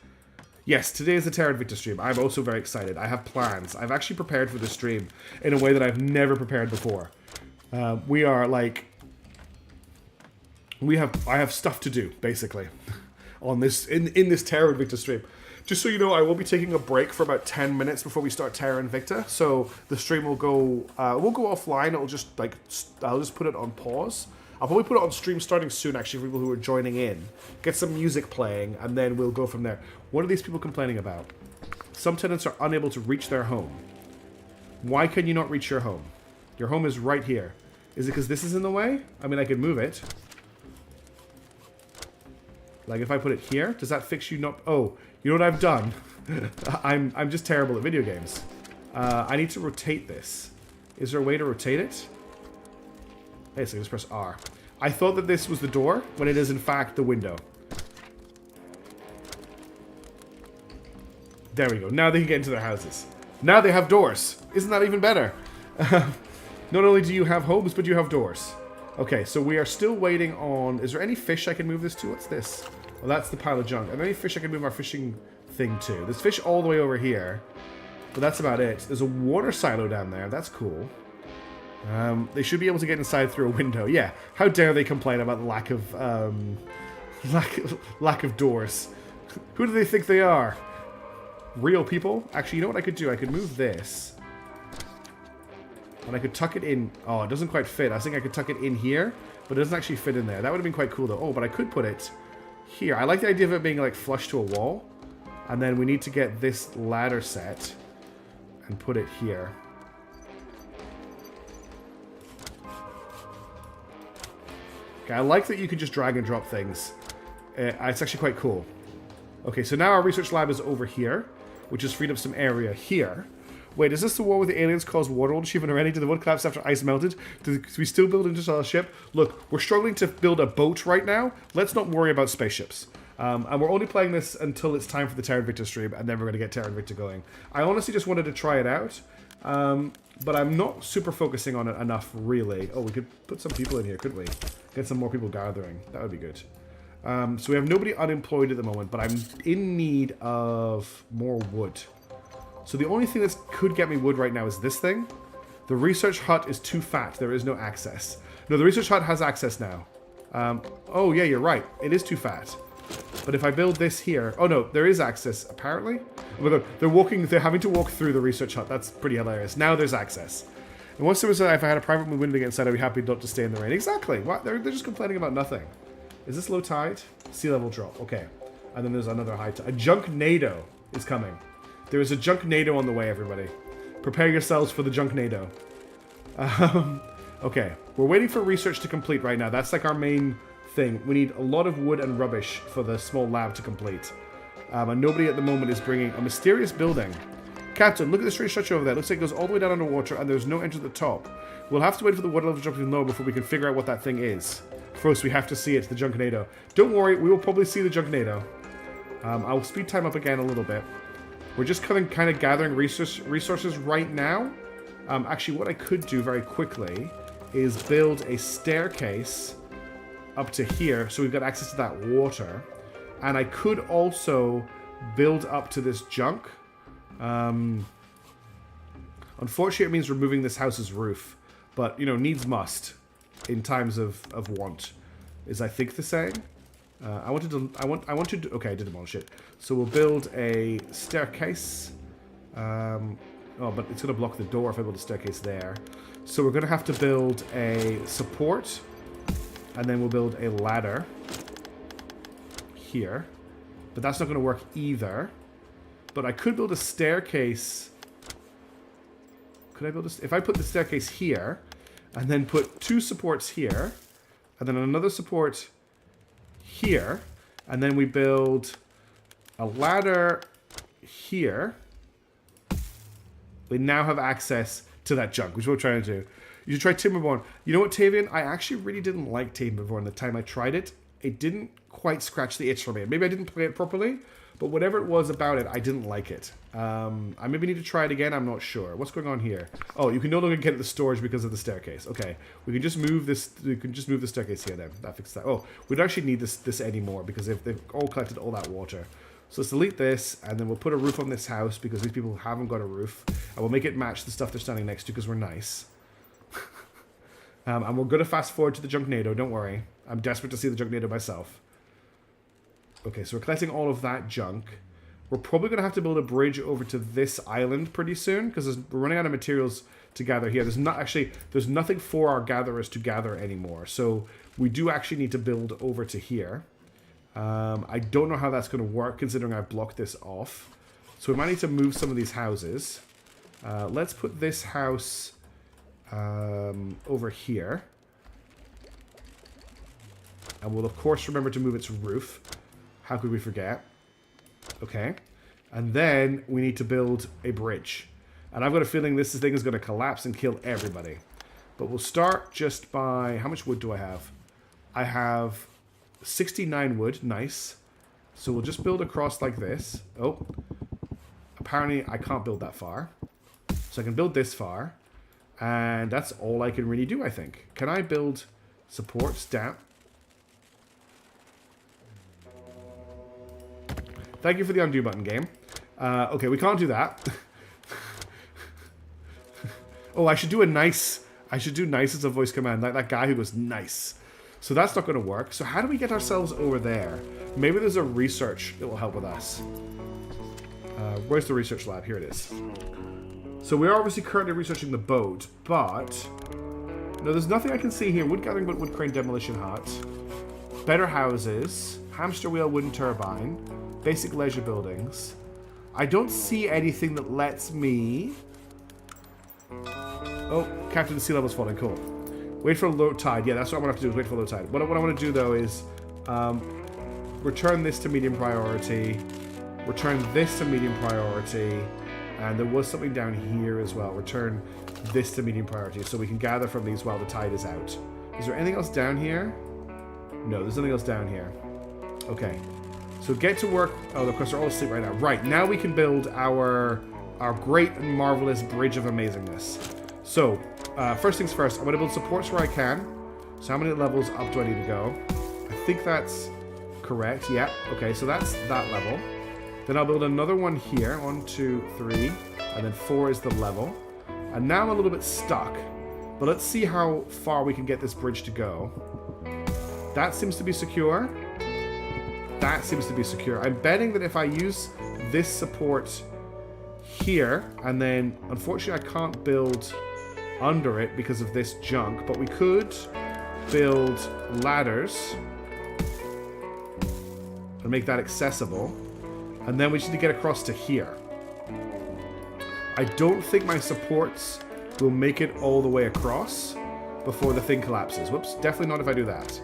S1: Yes, today is the Terra Invicta stream. I'm also very excited. I have plans. I've actually prepared for this stream in a way that I've never prepared before. We are like... I have stuff to do, basically, on this in this Terra Invicta stream. Just so you know, I will be taking a break for about 10 minutes before we start Terra Invicta. So the stream will go, we'll go offline. It'll just like, I'll just put it on pause. I'll probably put it on stream starting soon, actually, for people who are joining in. Get some music playing, and then we'll go from there. What are these people complaining about? Some tenants are unable to reach their home. Why can you not reach your home? Your home is right here. Is it because this is in the way? I mean, I could move it. Like, if I put it here, does that fix you not... Oh, you know what I've done? I'm just terrible at video games. I need to rotate this. Is there a way to rotate it? Hey, so just press R. I thought that this was the door, when it is in fact the window. There we go. Now they can get into their houses. Now they have doors. Isn't that even better? Not only do you have homes, but you have doors. Okay, so we are still waiting on... Is there any fish I can move this to? What's this? Well, that's the pile of junk. Are there any fish I can move our fishing thing to? There's fish all the way over here. But that's about it. There's a water silo down there. That's cool. They should be able to get inside through a window. Yeah, how dare they complain about the lack of doors. Who do they think they are? Real people? Actually, you know what I could do? I could move this. And I could tuck it in. Oh, it doesn't quite fit. I was thinking I could tuck it in here, but it doesn't actually fit in there. That would have been quite cool, though. Oh, but I could put it here. I like the idea of it being, like, flush to a wall. And then we need to get this ladder set and put it here. Okay, I like that you can just drag and drop things. It's actually quite cool. Okay, so now our research lab is over here, which has freed up some area here. Wait, is this the war where the aliens caused waterworld achievement already? Did the wood collapse after ice melted? Do we still build an interstellar ship? Look, we're struggling to build a boat right now. Let's not worry about spaceships. And we're only playing this until it's time for the Terra Invicta stream, and then we're going to get Terra Invicta going. I honestly just wanted to try it out, but I'm not super focusing on it enough, really. Oh, we could put some people in here, couldn't we? Get some more people gathering. That would be good. So we have nobody unemployed at the moment, but I'm in need of more wood. So the only thing that could get me wood right now is this thing. The research hut is too fat. There is no access. No, the research hut has access now. Oh, yeah, you're right. It is too fat. But if I build this here... Oh, no, there is access, apparently. Oh my god, they're having to walk through the research hut. That's pretty hilarious. Now there's access. And once there was if I had a private window to get inside, I'd be happy not to stay in the rain. Exactly. What? They're just complaining about nothing. Is this low tide? Sea level drop. Okay. And then there's another high tide. A junknado is coming. There is a junknado on the way, everybody. Prepare yourselves for the junknado. Okay. We're waiting for research to complete right now. That's like our main thing. We need a lot of wood and rubbish for the small lab to complete. And nobody at the moment is bringing a mysterious building. Captain, look at the strange structure over there. Looks like it goes all the way down underwater and there's no entrance at the top. We'll have to wait for the water level to drop even lower before we can figure out what that thing is. First, we have to see it, the junknado. Don't worry, we will probably see the junknado. I'll speed time up again a little bit. We're just kind of gathering resources right now. Actually, what I could do very quickly is build a staircase up to here so we've got access to that water. And I could also build up to this junk. Unfortunately, it means removing this house's roof. But, you know, needs must in times of want, is I think the saying. I wanted to, okay, I did demolish it. So we'll build a staircase. Oh, but it's going to block the door if I build a staircase there. So we're going to have to build a support. And then we'll build a ladder here. But that's not going to work either. But I could build a staircase. Could I build a... If I put the staircase here, and then put 2 supports here, and then another support here, and then we build a ladder here, we now have access to that junk, which is what we're trying to do. You should try Timberborn. You know what, Tavian? I actually really didn't like Timberborn the time I tried it. It didn't quite scratch the itch for me. Maybe I didn't play it properly, but whatever it was about it, I didn't like it. I maybe need to try it again. I'm not sure. What's going on here? Oh, you can no longer get at the storage because of the staircase. Okay, we can just move this. We can just move the staircase here. Then that fixes that. Oh, we don't actually need this anymore because they've all collected all that water. So let's delete this, and then we'll put a roof on this house because these people haven't got a roof, and we'll make it match the stuff they're standing next to because we're nice. And we're going to fast forward to the junknado. Don't worry. I'm desperate to see the junknado myself. Okay, so we're collecting all of that junk. We're probably going to have to build a bridge over to this island pretty soon because we're running out of materials to gather here. There's nothing for our gatherers to gather anymore. So we do actually need to build over to here. I don't know how that's going to work considering I've blocked this off. So we might need to move some of these houses. Let's put this house over here. And we'll of course remember to move its roof. How could we forget? Okay. And then we need to build a bridge. And I've got a feeling this thing is going to collapse and kill everybody. But we'll start just by... How much wood do I have? I have 69 wood. Nice. So we'll just build across like this. Oh. Apparently I can't build that far. So I can build this far. And that's all I can really do, I think. Can I build supports down? Thank you for the undo button, game. Okay, we can't do that. Oh, I should do a nice... I should do nice as a voice command, like that guy who goes nice. So that's not going to work. So how do we get ourselves over there? Maybe there's a research that will help with us. Where's the research lab? Here it is. So we're obviously currently researching the boat, but... No, there's nothing I can see here. Wood gathering, but wood crane demolition hut. Better houses. Hamster wheel wooden turbine. Basic leisure buildings. I don't see anything that lets me... Oh, Captain, the sea level's falling. Cool. Wait for low tide. Yeah, that's what I'm going to have to do is wait for low tide. What I want to do, though, is return this to medium priority. Return this to medium priority. And there was something down here as well. Return this to medium priority so we can gather from these while the tide is out. Is there anything else down here? No, there's nothing else down here. Okay. So get to work. Oh, of course, they're all asleep right now. Right, now we can build our great and marvelous bridge of amazingness. So, first things first, I'm going to build supports where I can. So how many levels up do I need to go? I think that's correct. Yeah. Okay, so that's that level. Then I'll build another one here. 1, 2, 3. And then 4 is the level. And now I'm a little bit stuck. But let's see how far we can get this bridge to go. That seems to be secure. That seems to be secure. I'm betting that if I use this support here, and then unfortunately I can't build under it because of this junk, but we could build ladders and make that accessible. And then we just need to get across to here. I don't think my supports will make it all the way across before the thing collapses. Whoops, definitely not if I do that.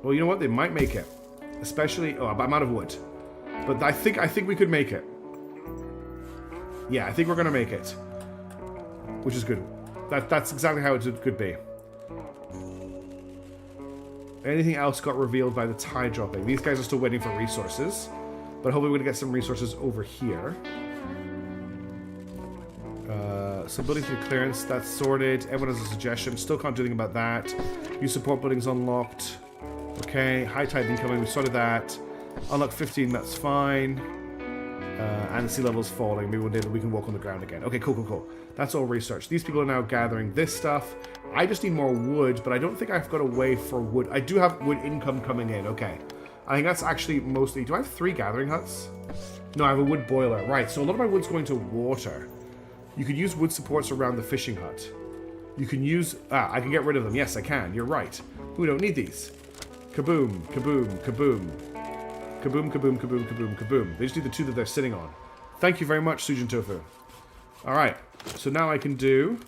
S1: Well, you know what? They might make it. Especially... Oh, I'm out of wood. But I think we could make it. Yeah, I think we're going to make it. Which is good. That's exactly how it could be. Anything else got revealed by the tide dropping? These guys are still waiting for resources. But hopefully we're going to get some resources over here. So building through clearance, that's sorted. Everyone has a suggestion. Still can't do anything about that. New support buildings unlocked. Okay, high tide incoming, we sorted that. Unlock 15, that's fine. And the sea level's falling. Maybe one day that we can walk on the ground again. Okay, cool. That's all research. These people are now gathering this stuff. I just need more wood, but I don't think I've got a way for wood. I do have wood income coming in, okay. I think that's actually mostly... Do I have 3 gathering huts? No, I have a wood boiler. Right, so a lot of my wood's going to water. You could use wood supports around the fishing hut. You can use... I can get rid of them. Yes, I can. You're right. We don't need these. Kaboom, kaboom, kaboom. Kaboom, kaboom, kaboom, kaboom, kaboom. They just need the 2 that they're sitting on. Thank you very much, Sujin Tofu. Alright, so now I can do...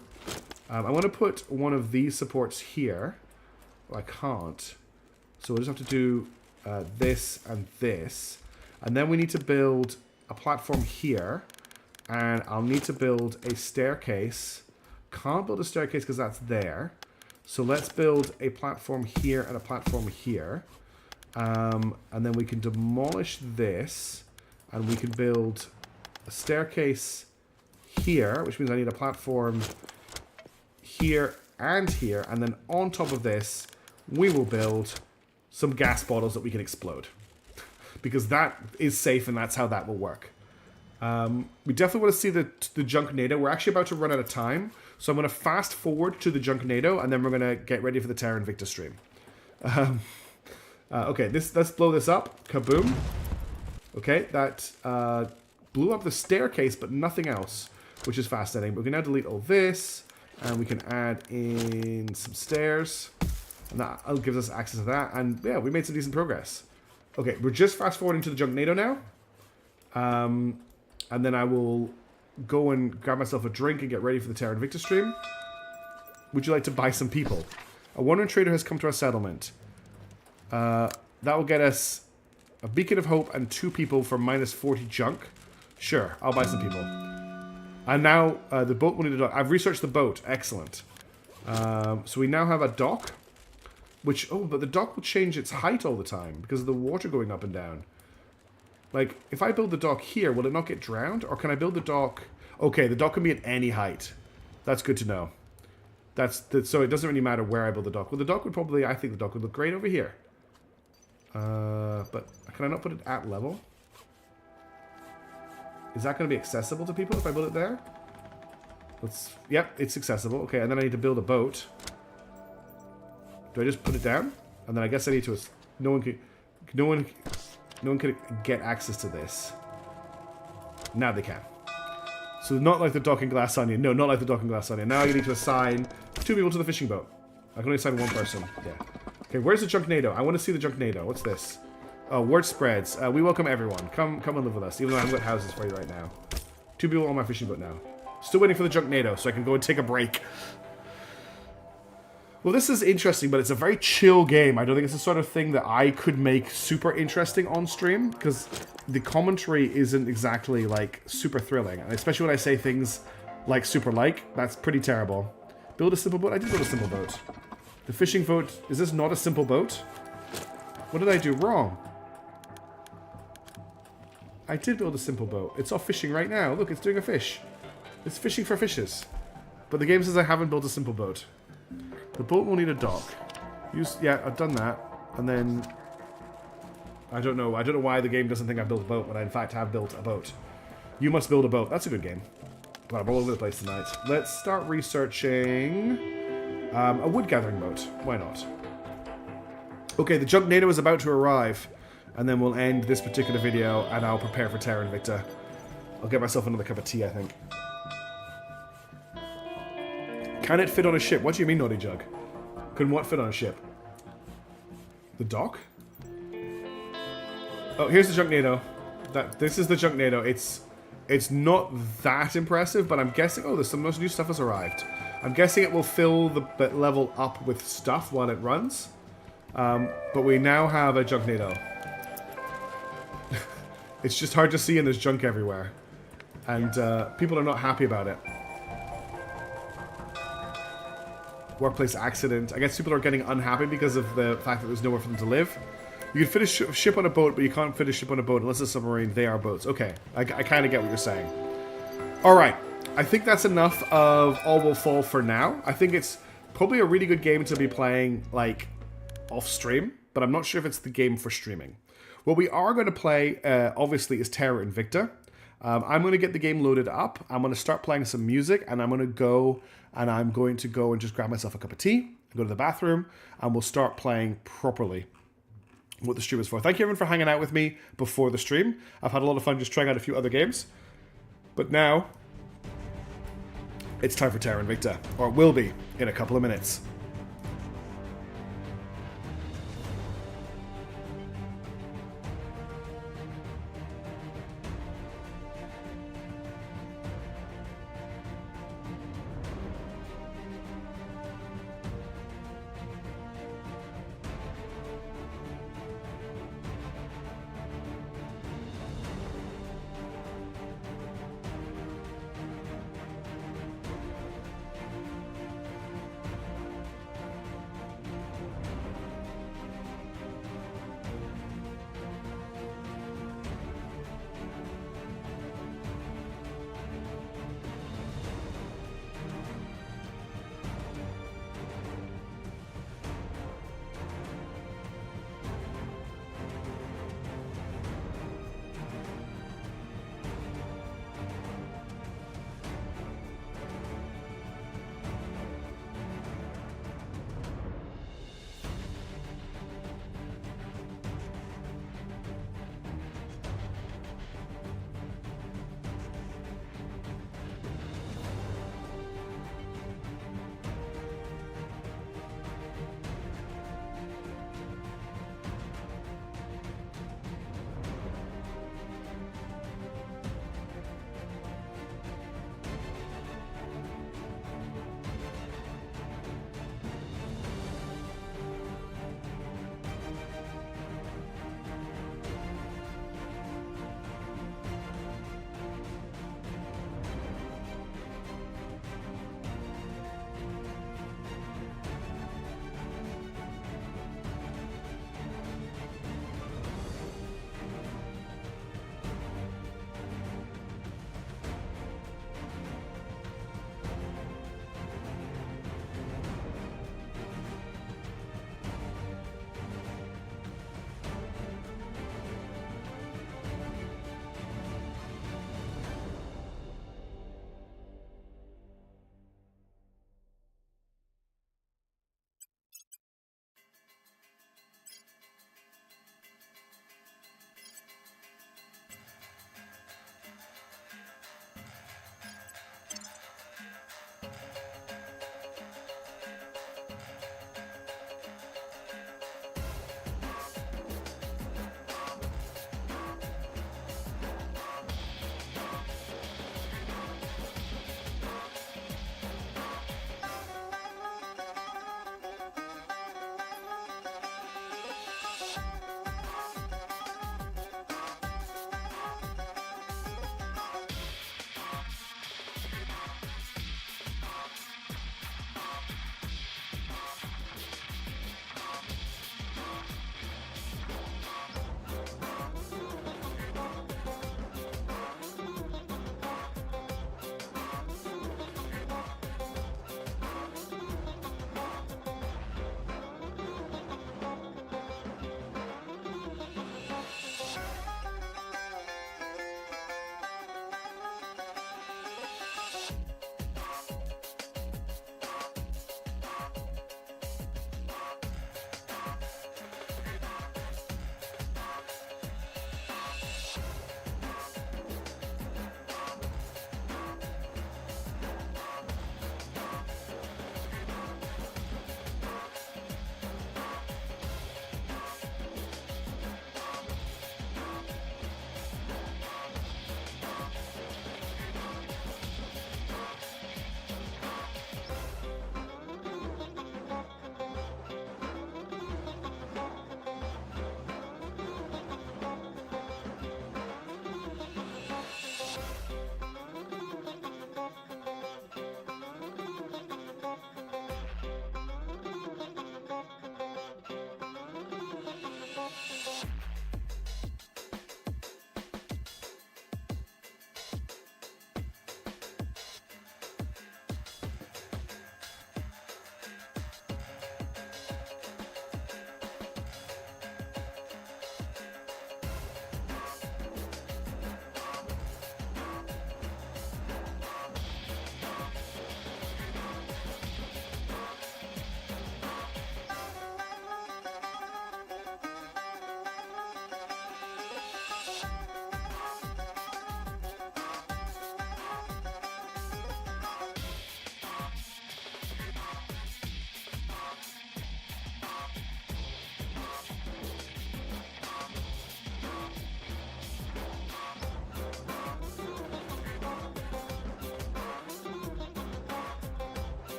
S1: I want to put one of these supports here. Well, I can't. So we'll just have to do this and this. And then we need to build a platform here. And I'll need to build a staircase. Can't build a staircase because that's there. So let's build a platform here and a platform here. And then we can demolish this. And we can build a staircase here, which means I need a platform here and here. And then on top of this, we will build some gas bottles that we can explode. Because that is safe and that's how that will work. We definitely want to see the Junknado. We're actually about to run out of time. So I'm going to fast forward to the Junknado, and then we're going to get ready for the Terra Invicta stream. Okay, let's blow this up. Kaboom. Okay, that blew up the staircase, but nothing else, which is fascinating. We can now delete all this, and we can add in some stairs. And that gives us access to that. And yeah, we made some decent progress. Okay, we're just fast forwarding to the Junknado now. And then I will go and grab myself a drink and get ready for the Terra Invicta stream. Would you like to buy some people? A wandering trader has come to our settlement. That will get us a beacon of hope and 2 people for minus 40 junk. Sure, I'll buy some people. And now the boat will need a dock. I've researched the boat. Excellent. So we now have a dock. Which, oh, but the dock will change its height all the time because of the water going up and down. Like, if I build the dock here, will it not get drowned? Or can I build the dock... Okay, the dock can be at any height. That's good to know. So it doesn't really matter where I build the dock. Well, the dock would probably... I think the dock would look great over here. But can I not put it at level? Is that going to be accessible to people if I build it there? Yep, it's accessible. Okay, and then I need to build a boat. Do I just put it down? And then I guess I need to... No one can get access to this. Now they can. So not like the docking glass onion. No, not like the docking glass onion. Now I need to assign 2 people to the fishing boat. I can only assign 1 person. Yeah. Okay, where's the Junknado? I want to see the Junknado. What's this? Oh, word spreads. We welcome everyone. Come and live with us. Even though I haven't got houses for you right now. 2 people on my fishing boat now. Still waiting for the Junknado so I can go and take a break. Well, this is interesting, but it's a very chill game. I don't think it's the sort of thing that I could make super interesting on stream, because the commentary isn't exactly, like, super thrilling. And especially when I say things like super like, that's pretty terrible. Build a simple boat? I did build a simple boat. The fishing boat, is this not a simple boat? What did I do wrong? I did build a simple boat. It's off fishing right now. Look, it's doing a fish. It's fishing for fishes. But the game says I haven't built a simple boat. The boat will need a dock. Yeah, I've done that. And then... I don't know why the game doesn't think I've built a boat, when I in fact have built a boat. You must build a boat. That's a good game. God, I'm all over the place tonight. Let's start researching... a wood gathering boat. Why not? Okay, the Junknado is about to arrive. And then we'll end this particular video, and I'll prepare for Terra Invicta. I'll get myself another cup of tea, I think. Can it fit on a ship? What do you mean, Naughty Jug? Can what fit on a ship? The dock? Oh, here's the Junknado. This is the Junknado. It's not that impressive, but I'm guessing... Oh, some new stuff has arrived. I'm guessing it will fill the level up with stuff while it runs. But we now have a Junknado. It's just hard to see and there's junk everywhere. And people are not happy about it. Workplace accident. I guess people are getting unhappy because of the fact that there's nowhere for them to live. You can fit a ship on a boat, but you can't fit a ship on a boat unless it's a submarine. They are boats. Okay, I kind of get what you're saying. Alright, I think that's enough of All Will Fall for now. I think it's probably a really good game to be playing, like, off-stream, but I'm not sure if it's the game for streaming. What we are going to play, obviously, is Terra Invicta. I'm going to get the game loaded up. I'm going to start playing some music, and I'm going to go and just grab myself a cup of tea, go to the bathroom, and we'll start playing properly what the stream is for. Thank you everyone for hanging out with me before the stream. I've had a lot of fun just trying out a few other games. But now, it's time for Terra Invicta, or it will be in a couple of minutes.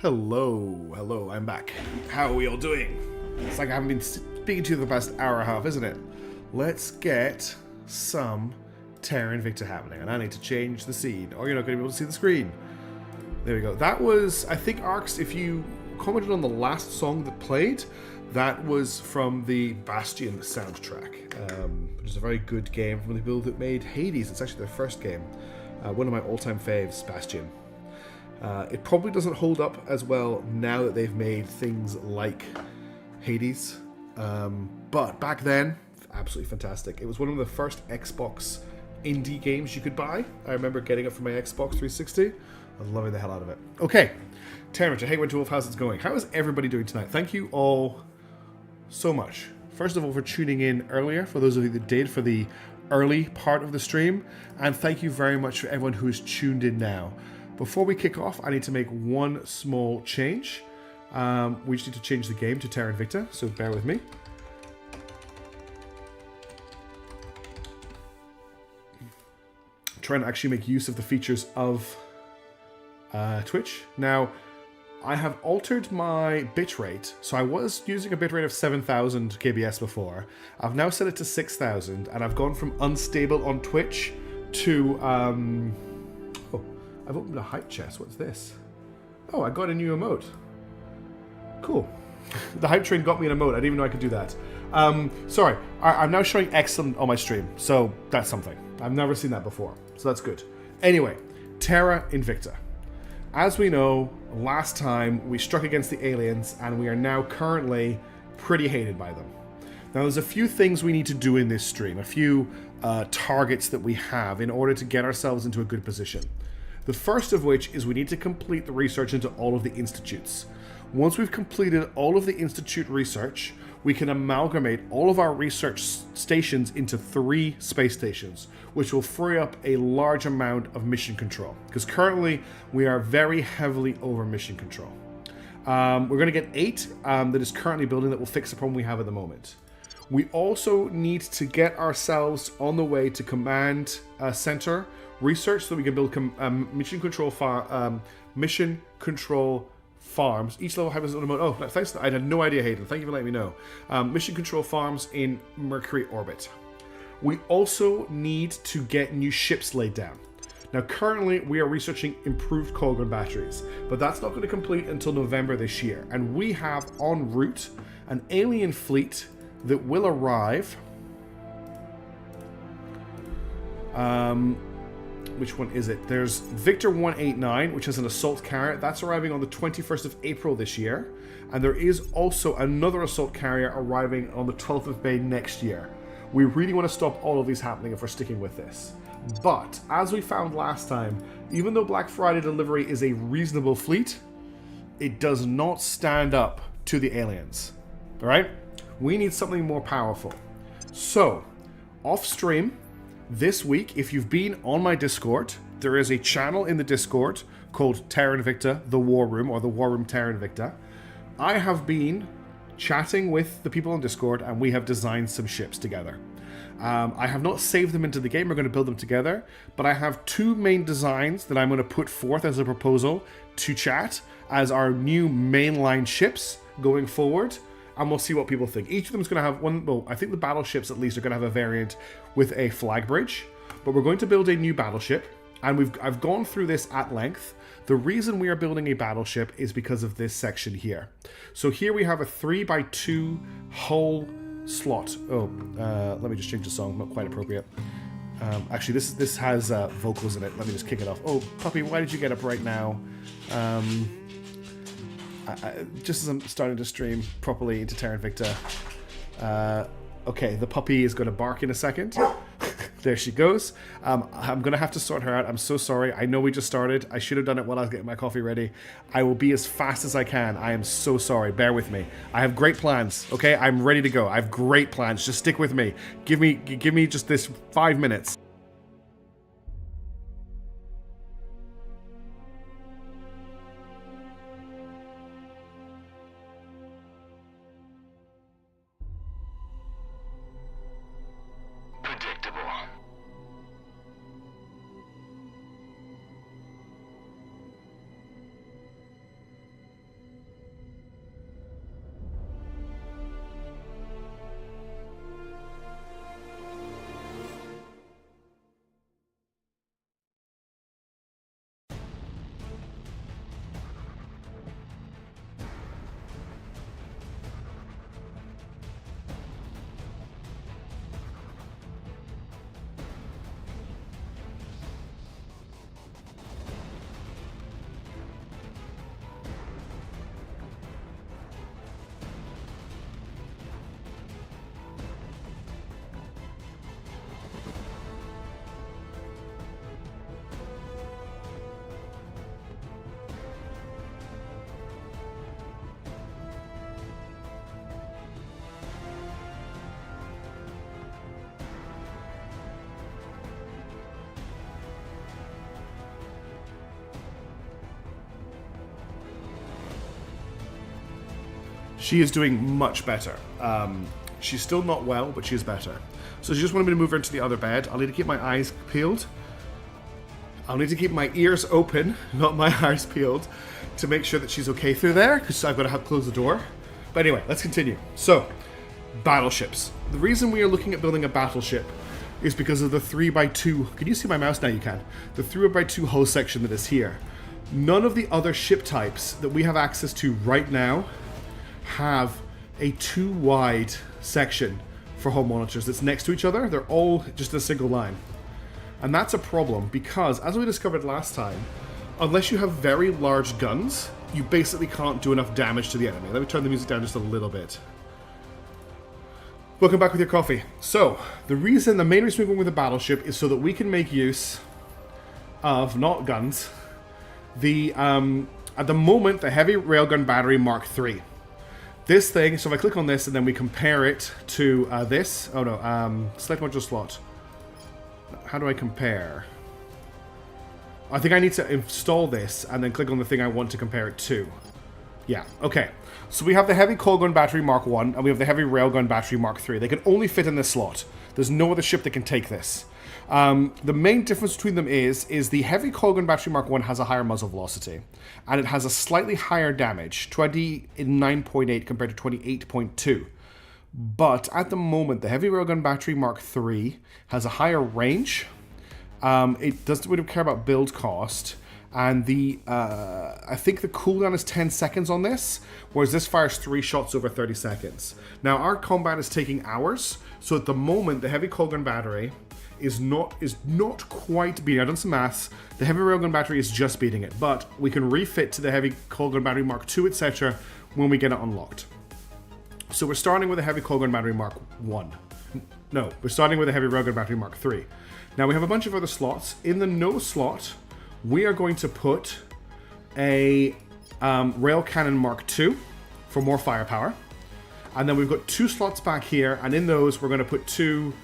S1: Hello, I'm back. How are we all doing? It's like I haven't been speaking to you the past hour and a half, isn't it? Let's get some Terra Invicta happening, and I need to change the scene, or you're not going to be able to see the screen. There we go. That was, I think, Arcs, if you commented on the last song that played, that was from the Bastion soundtrack, which is a very good game from the people that made Hades. It's actually their first game. One of my all-time faves, Bastion. It probably doesn't hold up as well now that they've made things like Hades, but back then, absolutely fantastic. It was one of the first Xbox indie games you could buy. I remember getting it for my Xbox 360. I was loving the hell out of it. Okay, Terra, hey Winter Wolf, how's it going? How is everybody doing tonight? Thank you all so much. First of all, for tuning in earlier, for those of you that did, for the early part of the stream, and thank you very much for everyone who is tuned in now. Before we kick off, I need to make one small change. We just need to change the game to Terra Invicta, so bear with me. Trying to actually make use of the features of Twitch. Now, I have altered my bitrate, so I was using a bitrate of 7,000 kbs before. I've now set it to 6,000, and I've gone from unstable on Twitch to... I've opened a hype chest. What's this? Oh, I got a new emote. Cool. The hype train got me an emote. I didn't even know I could do that. Sorry. I'm now showing excellent on my stream, so that's something. I've never seen that before, so that's good. Anyway, Terra Invicta. As we know, last time we struck against the aliens, and we are now currently pretty hated by them. Now, there's a few things we need to do in this stream, a few targets that we have in order to get ourselves into a good position. The first of which is we need to complete the research into all of the institutes. Once we've completed all of the institute research, we can amalgamate all of our research stations into 3 space stations, which will free up a large amount of mission control. Because currently, we are very heavily over mission control. We're going to get 8 that is currently building that will fix the problem we have at the moment. We also need to get ourselves on the way to Command Center research so we can build mission control farms. Each level has its own mode. Oh, thanks. I had no idea, Hayden. Thank you for letting me know. Mission control farms in Mercury orbit. We also need to get new ships laid down. Now, currently, we are researching improved Colgan batteries, but that's not going to complete until November this year. And we have en route an alien fleet that will arrive. Which one is it? There's Victor 189, which is an assault carrier. That's arriving on the 21st of April this year. And there is also another assault carrier arriving on the 12th of May next year. We really want to stop all of these happening if we're sticking with this. But, as we found last time, even though Black Friday delivery is a reasonable fleet, it does not stand up to the aliens. Alright? We need something more powerful. So, off stream, this week, if you've been on my Discord, there is a channel in the Discord called Terra Invicta, The War Room, or The War Room Terra Invicta. I have been chatting with the people on Discord, and we have designed some ships together. I have not saved them into the game, we're going to build them together, but I have 2 main designs that I'm going to put forth as a proposal to chat as our new mainline ships going forward. And we'll see what people think. Each of them is going to have one. Well, I think the battleships at least are going to have a variant with a flag bridge. But we're going to build a new battleship, and I've gone through this at length. The reason we are building a battleship is because of this section here. So here we have a 3x2 hull slot. Oh, let me just change the song. Not quite appropriate. Actually, this has vocals in it. Let me just kick it off. Oh, puppy, why did you get up right now? Just as I'm starting to stream properly into Terra Invicta. Okay, the puppy is going to bark in a second. There she goes. I'm going to have to sort her out. I'm so sorry. I know we just started. I should have done it while I was getting my coffee ready. I will be as fast as I can. I am so sorry. Bear with me. I have great plans, okay? I'm ready to go. I have great plans. Just stick with me. Give me just this 5 minutes. She is doing much better. She's still not well, but she's better. So she just wanted me to move her into the other bed. I'll need to keep my eyes peeled. I'll need to keep my ears open, not my eyes peeled, to make sure that she's okay through there, because I've got to close the door. But anyway, let's continue. So, battleships. The reason we are looking at building a battleship is because of the 3x2... Can you see my mouse now? You can. The 3x2 hull section that is here. None of the other ship types that we have access to right now have a 2-wide section for hull monitors that's next to each other. They're all just a single line. And that's a problem because, as we discovered last time, unless you have very large guns, you basically can't do enough damage to the enemy. Let me turn the music down just a little bit. Welcome back with your coffee. So, the main reason we're going with a battleship is so that we can make use of, not guns, at the moment, the Heavy Railgun Battery Mark III. This thing, so if I click on this and then we compare it to this, select module slot. How do I compare? I think I need to install this and then click on the thing I want to compare it to. Yeah, okay. So we have the Heavy Coal Gun Battery Mark 1 and we have the Heavy Railgun Battery Mark 3. They can only fit in this slot. There's no other ship that can take this. The main difference between them is the Heavy Coal Gun Battery Mark 1 has a higher muzzle velocity. And it has a slightly higher damage, 29.8 compared to 28.2. But at the moment, the Heavy Railgun Battery Mark III has a higher range. It doesn't really care about build cost. And I think the cooldown is 10 seconds on this, whereas this fires 3 shots over 30 seconds. Now, our combat is taking hours. So at the moment, the Heavy Coal Gun Battery is not quite beating. I've done some maths. The Heavy Railgun Battery is just beating it. But we can refit to the Heavy Coal Gun Battery Mark II, etc. when we get it unlocked. So we're starting with a Heavy Coal Gun Battery Mark 1. No, we're starting with a Heavy Railgun Battery Mark 3. Now we have a bunch of other slots. In the no slot, we are going to put a Rail Cannon Mark II for more firepower. And then we've got 2 slots back here, and in those we're going to put 2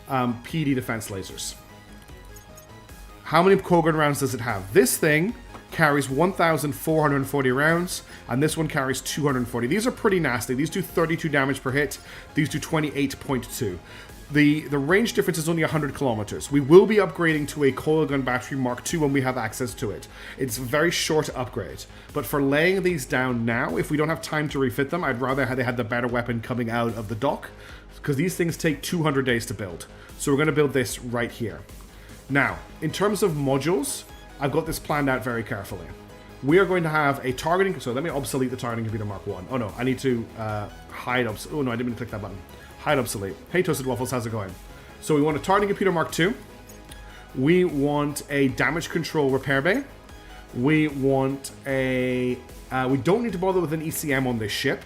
S1: PD defense lasers. How many Coal Gun rounds does it have? This thing carries 1,440 rounds, and this one carries 240. These are pretty nasty. These do 32 damage per hit. These do 28.2. The range difference is only 100 kilometers. We will be upgrading to a Coal Gun Battery Mark II when we have access to it. It's a very short upgrade. But for laying these down now, if we don't have time to refit them, I'd rather they had the better weapon coming out of the dock, because these things take 200 days to build. So we're going to build this right here. Now, in terms of modules, I've got this planned out very carefully. We are going to have a targeting... So let me obsolete the targeting computer Mark 1. Oh no, I need to hide... Oh no, I didn't mean to click that button. Hide obsolete. Hey Toasted Waffles, how's it going? So we want a targeting computer Mark 2. We want a damage control repair bay. We want a... we don't need to bother with an ECM on this ship.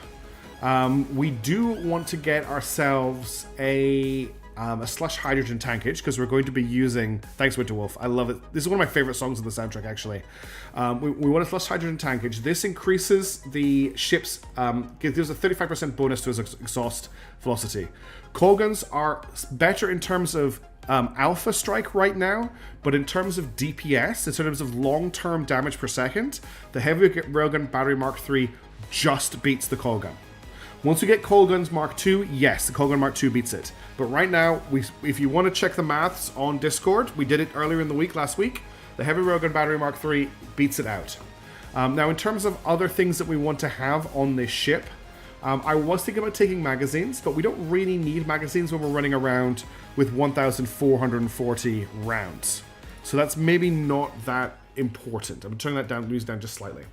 S1: We do want to get ourselves a slush hydrogen tankage, because we're going to be using... Thanks, Winter Wolf. I love it. This is one of my favorite songs of the soundtrack, actually. We want a slush hydrogen tankage. This increases the ship's... gives a 35% bonus to its exhaust velocity. Coal guns are better in terms of alpha strike right now, but in terms of DPS, in terms of long-term damage per second, the Heavy Railgun Battery Mark III just beats the Coal Gun. Once we get Coal Guns Mark II, yes, the Coal Gun Mark II beats it. But right now, if you want to check the maths on Discord, we did it earlier in the week, last week, the Heavy Railgun Battery Mark III beats it out. Now, in terms of other things that we want to have on this ship, I was thinking about taking magazines, but we don't really need magazines when we're running around with 1,440 rounds. So that's maybe not that important. I'm turning that down, music down just slightly.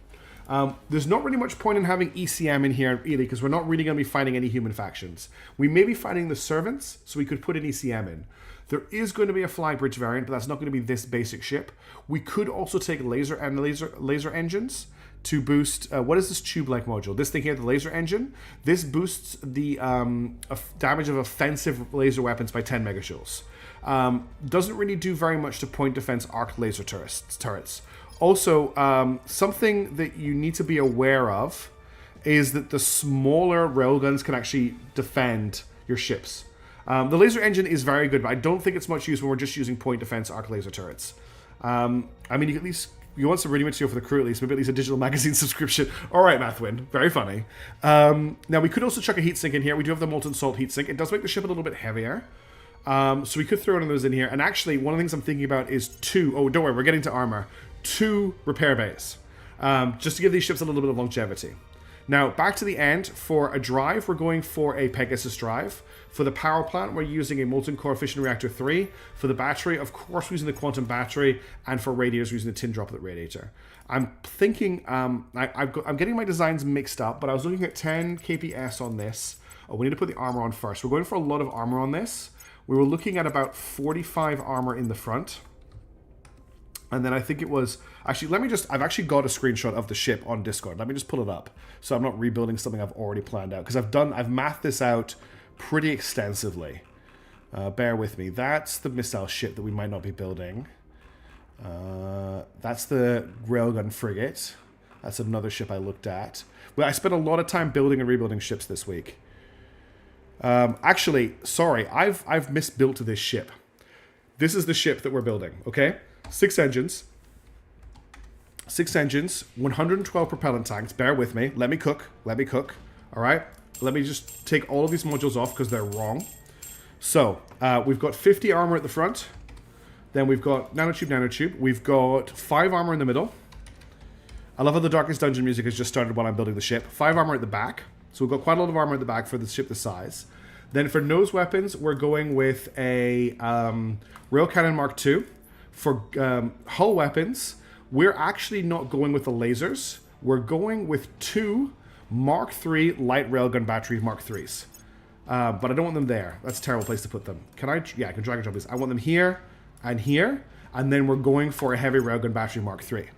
S1: There's not really much point in having ECM in here either, because we're not really going to be fighting any human factions. We may be fighting the servants, so we could put an ECM in. There is going to be a flybridge variant, but that's not going to be this basic ship. We could also take laser engines to boost... what is this tube-like module? This thing here, the laser engine. This boosts the damage of offensive laser weapons by 10 megajoules. Doesn't really do very much to point defense arc laser turrets. Also, something that you need to be aware of is that the smaller railguns can actually defend your ships. The laser engine is very good, but I don't think it's much use when we're just using point defense arc laser turrets. I mean, you can at least you want some reading material for the crew at least, maybe at least a digital magazine subscription. All right, Mathwin, very funny. Now we could also chuck a heatsink in here. We do have the molten salt heatsink. It does make the ship a little bit heavier. So we could throw one of those in here. And actually, one of the things I'm thinking about is oh, don't worry, we're getting to armor. 2 repair bays. Just to give these ships a little bit of longevity. Now, back to the end. For a drive, we're going for a Pegasus drive. For the power plant, we're using a molten core fission reactor 3. For the battery, of course, we're using the quantum battery. And for radiators, we're using the tin droplet radiator. I'm thinking, I'm getting my designs mixed up, but I was looking at 10 kps on this. Oh, we need to put the armor on first. We're going for a lot of armor on this. We were looking at about 45 armor in the front. And then I think it was... Actually, I've actually got a screenshot of the ship on Discord. Let me just pull it up. So I'm not rebuilding something I've already planned out. Because I've mathed this out pretty extensively. Bear with me. That's the missile ship that we might not be building. That's the railgun frigate. That's another ship I looked at. Well, I spent a lot of time building and rebuilding ships this week. Actually, sorry. I've misbuilt this ship. This is the ship that we're building, okay? 6 engines. 6 engines, 112 propellant tanks. Bear with me. Let me cook. All right? Let me just take all of these modules off because they're wrong. So, we've got 50 armor at the front. Then we've got nanotube. We've got 5 armor in the middle. I love how the Darkest Dungeon music has just started while I'm building the ship. 5 armor at the back. So we've got quite a lot of armor at the back for the ship this size. Then for nose weapons, we're going with a rail cannon Mark II. For hull weapons, we're actually not going with the lasers. We're going with 2 Mark III light railgun battery Mark IIIs. But I don't want them there. That's a terrible place to put them. Can I? Yeah, I can drag and drop these. I want them here. And then we're going for a heavy railgun battery Mark III.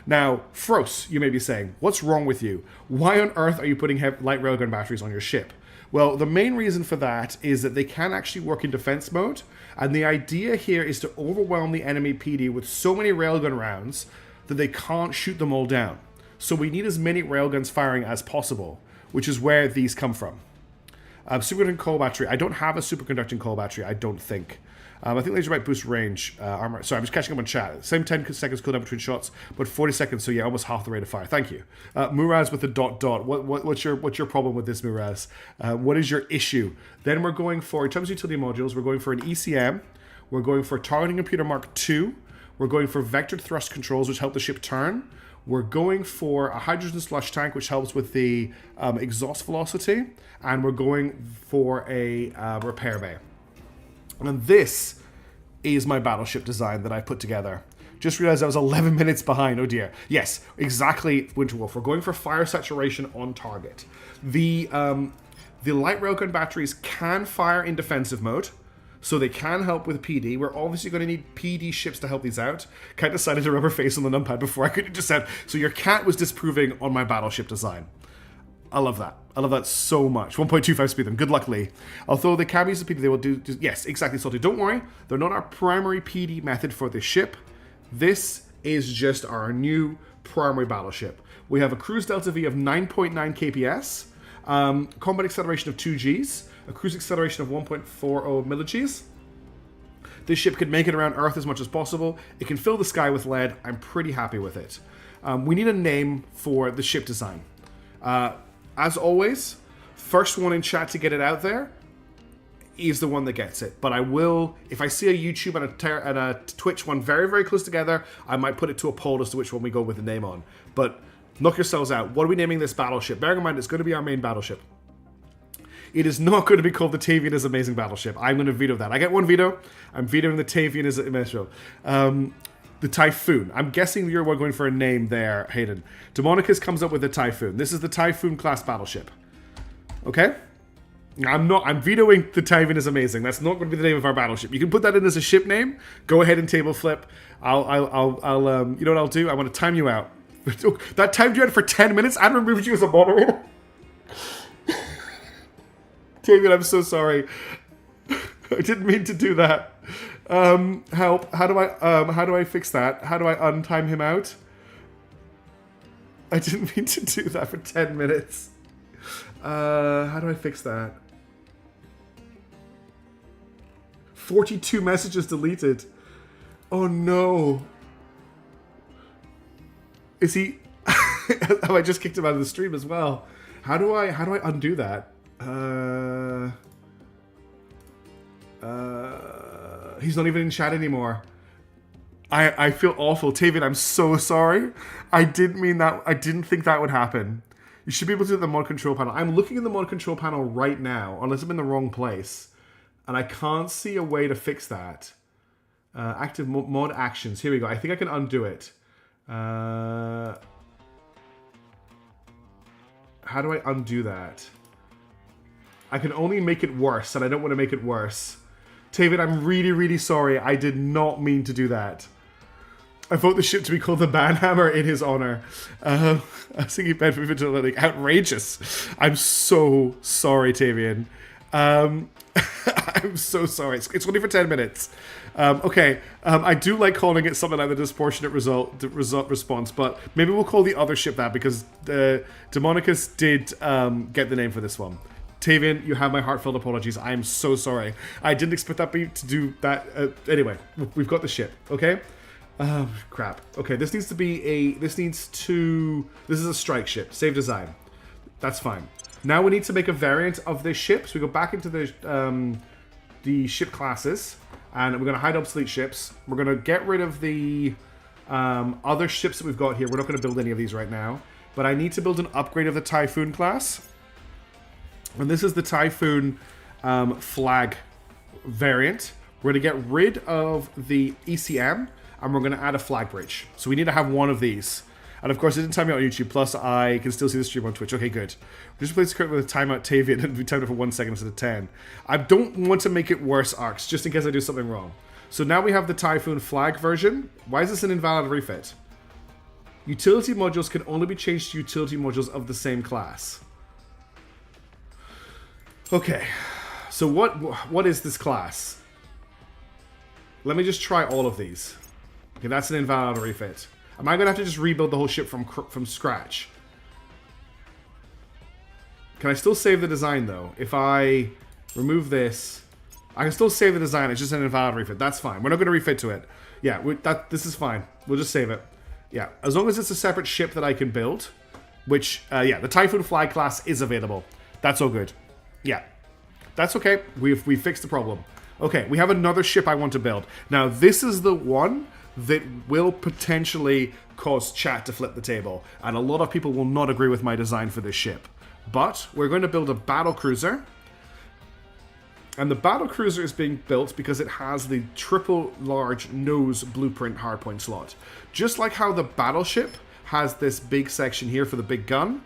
S1: Now, Fros, you may be saying, what's wrong with you? Why on earth are you putting light railgun batteries on your ship? Well, the main reason for that is that they can actually work in defense mode, and the idea here is to overwhelm the enemy PD with so many railgun rounds that they can't shoot them all down. So we need as many railguns firing as possible, which is where these come from. Superconducting coal battery. I don't have a superconducting coal battery, I don't think. I think laser might boost range. Armor. Sorry, I'm just catching up on chat. Same 10 seconds cooldown between shots, but 40 seconds, so yeah, almost half the rate of fire. Thank you. Muraz with the ... What's your problem with this, Muraz? What is your issue? Then we're going for, in terms of utility modules, we're going for an ECM. We're going for targeting computer Mark II. We're going for vectored thrust controls, which help the ship turn. We're going for a hydrogen slush tank, which helps with the exhaust velocity. And we're going for a repair bay. And this is my battleship design that I put together. Just realized I was 11 minutes behind. Oh dear. Yes, exactly, Winterwolf. We're going for fire saturation on target. The light railgun batteries can fire in defensive mode, so they can help with PD. We're obviously going to need PD ships to help these out. Cat decided to rub her face on the numpad before I could have just said, so your cat was disproving on my battleship design. I love that. I love that so much. 1.25 speed them. Good luck, Lee. Although they can use the PD, they will do... Yes, exactly, Salty. Don't worry. They're not our primary PD method for this ship. This is just our new primary battleship. We have a cruise delta V of 9.9 kps, combat acceleration of 2 Gs, a cruise acceleration of 1.40 milli-Gs. This ship could make it around Earth as much as possible. It can fill the sky with lead. I'm pretty happy with it. We need a name for the ship design. As always, first one in chat to get it out there is the one that gets it. But I will, if I see a YouTube and a Twitch one very, very close together, I might put it to a poll as to which one we go with the name on. But knock yourselves out. What are we naming this battleship? Bearing in mind, it's going to be our main battleship. It is not going to be called the Tavian as Amazing Battleship. I'm going to veto that. I get one veto. I'm vetoing the Tavian as Amazing. The Typhoon. I'm guessing you're going for a name there, Hayden. Demonicus comes up with the Typhoon. This is the Typhoon class battleship. Okay? I'm vetoing the Typhoon is Amazing. That's not going to be the name of our battleship. You can put that in as a ship name. Go ahead and table flip. I'll you know what I'll do? I want to time you out. That timed you out for 10 minutes? I removed you as a moderator. David, I'm so sorry. I didn't mean to do that. Help. How do I fix that? How do I untime him out? I didn't mean to do that for 10 minutes. How do I fix that? 42 messages deleted. Oh no. Is he... Have I just kicked him out of the stream as well? How do I undo that? He's not even in chat anymore. I feel awful. Tavian, I'm so sorry. I didn't mean that. I didn't think that would happen. You should be able to do the mod control panel. I'm looking in the mod control panel right now, unless I'm in the wrong place. And I can't see a way to fix that. Active mod actions. Here we go. I think I can undo it. How do I undo that? I can only make it worse, and I don't want to make it worse. Tavian, I'm really, really sorry. I did not mean to do that. I vote the ship to be called the Banhammer in his honor. I was thinking bad for like outrageous. I'm so sorry, Tavian. I'm so sorry. It's only for 10 minutes. Okay. I do like calling it something like the disproportionate response, but maybe we'll call the other ship that because Demonicus did get the name for this one. Tavian, you have my heartfelt apologies. I'm so sorry. I didn't expect that to do that. Anyway, we've got the ship. Okay. Crap. Okay, this needs to be a... This is a strike ship. Save design. That's fine. Now we need to make a variant of this ship. So we go back into the ship classes. And we're going to hide obsolete ships. We're going to get rid of the other ships that we've got here. We're not going to build any of these right now. But I need to build an upgrade of the Typhoon class. And this is the Typhoon flag variant. We're going to get rid of the ECM. And we're going to add a flag bridge. So we need to have one of these. And of course, it didn't time me out on YouTube. Plus, I can still see the stream on Twitch. Okay, good. Just replace current with a timeout Tavian and we timed it for 1 second instead of 10. I don't want to make it worse, Arcs, just in case I do something wrong. So now we have the Typhoon flag version. Why is this an invalid refit? Utility modules can only be changed to utility modules of the same class. Okay. So what is this class? Let me just try all of these. Okay, that's an invalid refit. Am I going to have to just rebuild the whole ship from scratch? Can I still save the design, though? If I remove this, I can still save the design. It's just an invalid refit. That's fine. We're not going to refit to it. Yeah, this is fine. We'll just save it. Yeah, as long as it's a separate ship that I can build, which, yeah, the Typhoon flag class is available. That's all good. Yeah, that's okay. We fixed the problem. Okay, we have another ship I want to build. Now, this is the one that will potentially cause chat to flip the table. And a lot of people will not agree with my design for this ship. But we're going to build a battle cruiser. And the battle cruiser is being built because it has the triple large nose blueprint hardpoint slot. Just like how the battleship has this big section here for the big gun,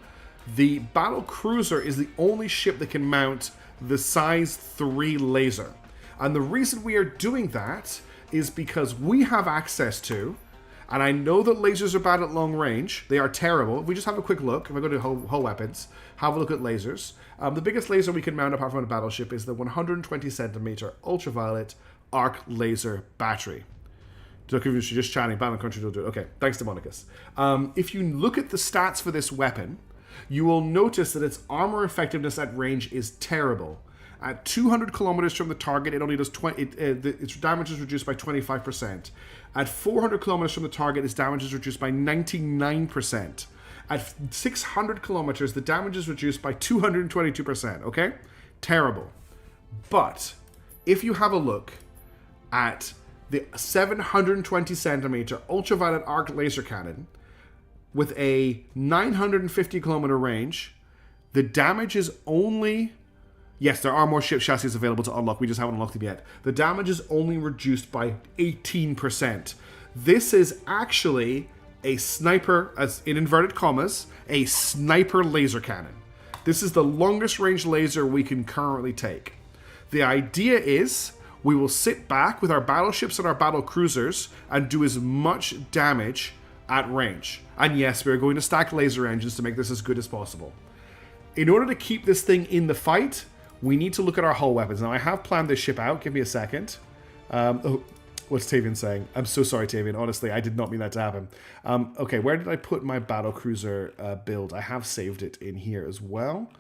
S1: the battle cruiser is the only ship that can mount the size 3 laser. And the reason we are doing that is because we have access to, and I know that lasers are bad at long range. They are terrible. If we just have a quick look, if I go to hull weapons, have a look at lasers. The biggest laser we can mount apart from a battleship is the 120 centimeter ultraviolet arc laser battery. If you're just chatting, Battle Country will do it. Okay, thanks to Monicus. If you look at the stats for this weapon, you will notice that its armor effectiveness at range is terrible. At 200 kilometers from the target, it only does its damage is reduced by 25%. At 400 kilometers from the target, its damage is reduced by 99%. At 600 kilometers, the damage is reduced by 222%. Okay? Terrible. But if you have a look at the 720 centimeter ultraviolet arc laser cannon with a 950 kilometer range, the damage is only... Yes, there are more ship chassis available to unlock. We just haven't unlocked them yet. The damage is only reduced by 18%. This is actually a sniper, as in inverted commas, a sniper laser cannon. This is the longest range laser we can currently take. The idea is we will sit back with our battleships and our battle cruisers and do as much damage at range. And yes, we're going to stack laser engines to make this as good as possible. In order to keep this thing in the fight, we need to look at our hull weapons. Now, I have planned this ship out. Give me a second. What's Tavian saying? I'm so sorry, Tavian. Honestly, I did not mean that to happen. Okay, where did I put my battle cruiser build? I have saved it in here as well.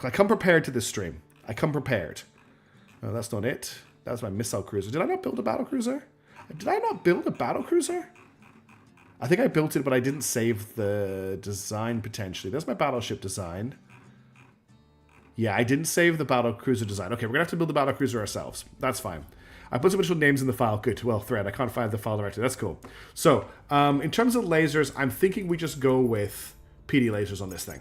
S1: I come prepared to this stream. I come prepared. No, that's not it. That was my missile cruiser. Did I not build a battle cruiser? Did I not build a battle cruiser? I think I built it, but I didn't save the design potentially. There's my battleship design. Yeah, I didn't save the battlecruiser design. Okay, we're going to have to build the battlecruiser ourselves. That's fine. I put some additional names in the file. Good. Well, thread. I can't find the file directly. That's cool. So, in terms of lasers, I'm thinking we just go with PD lasers on this thing.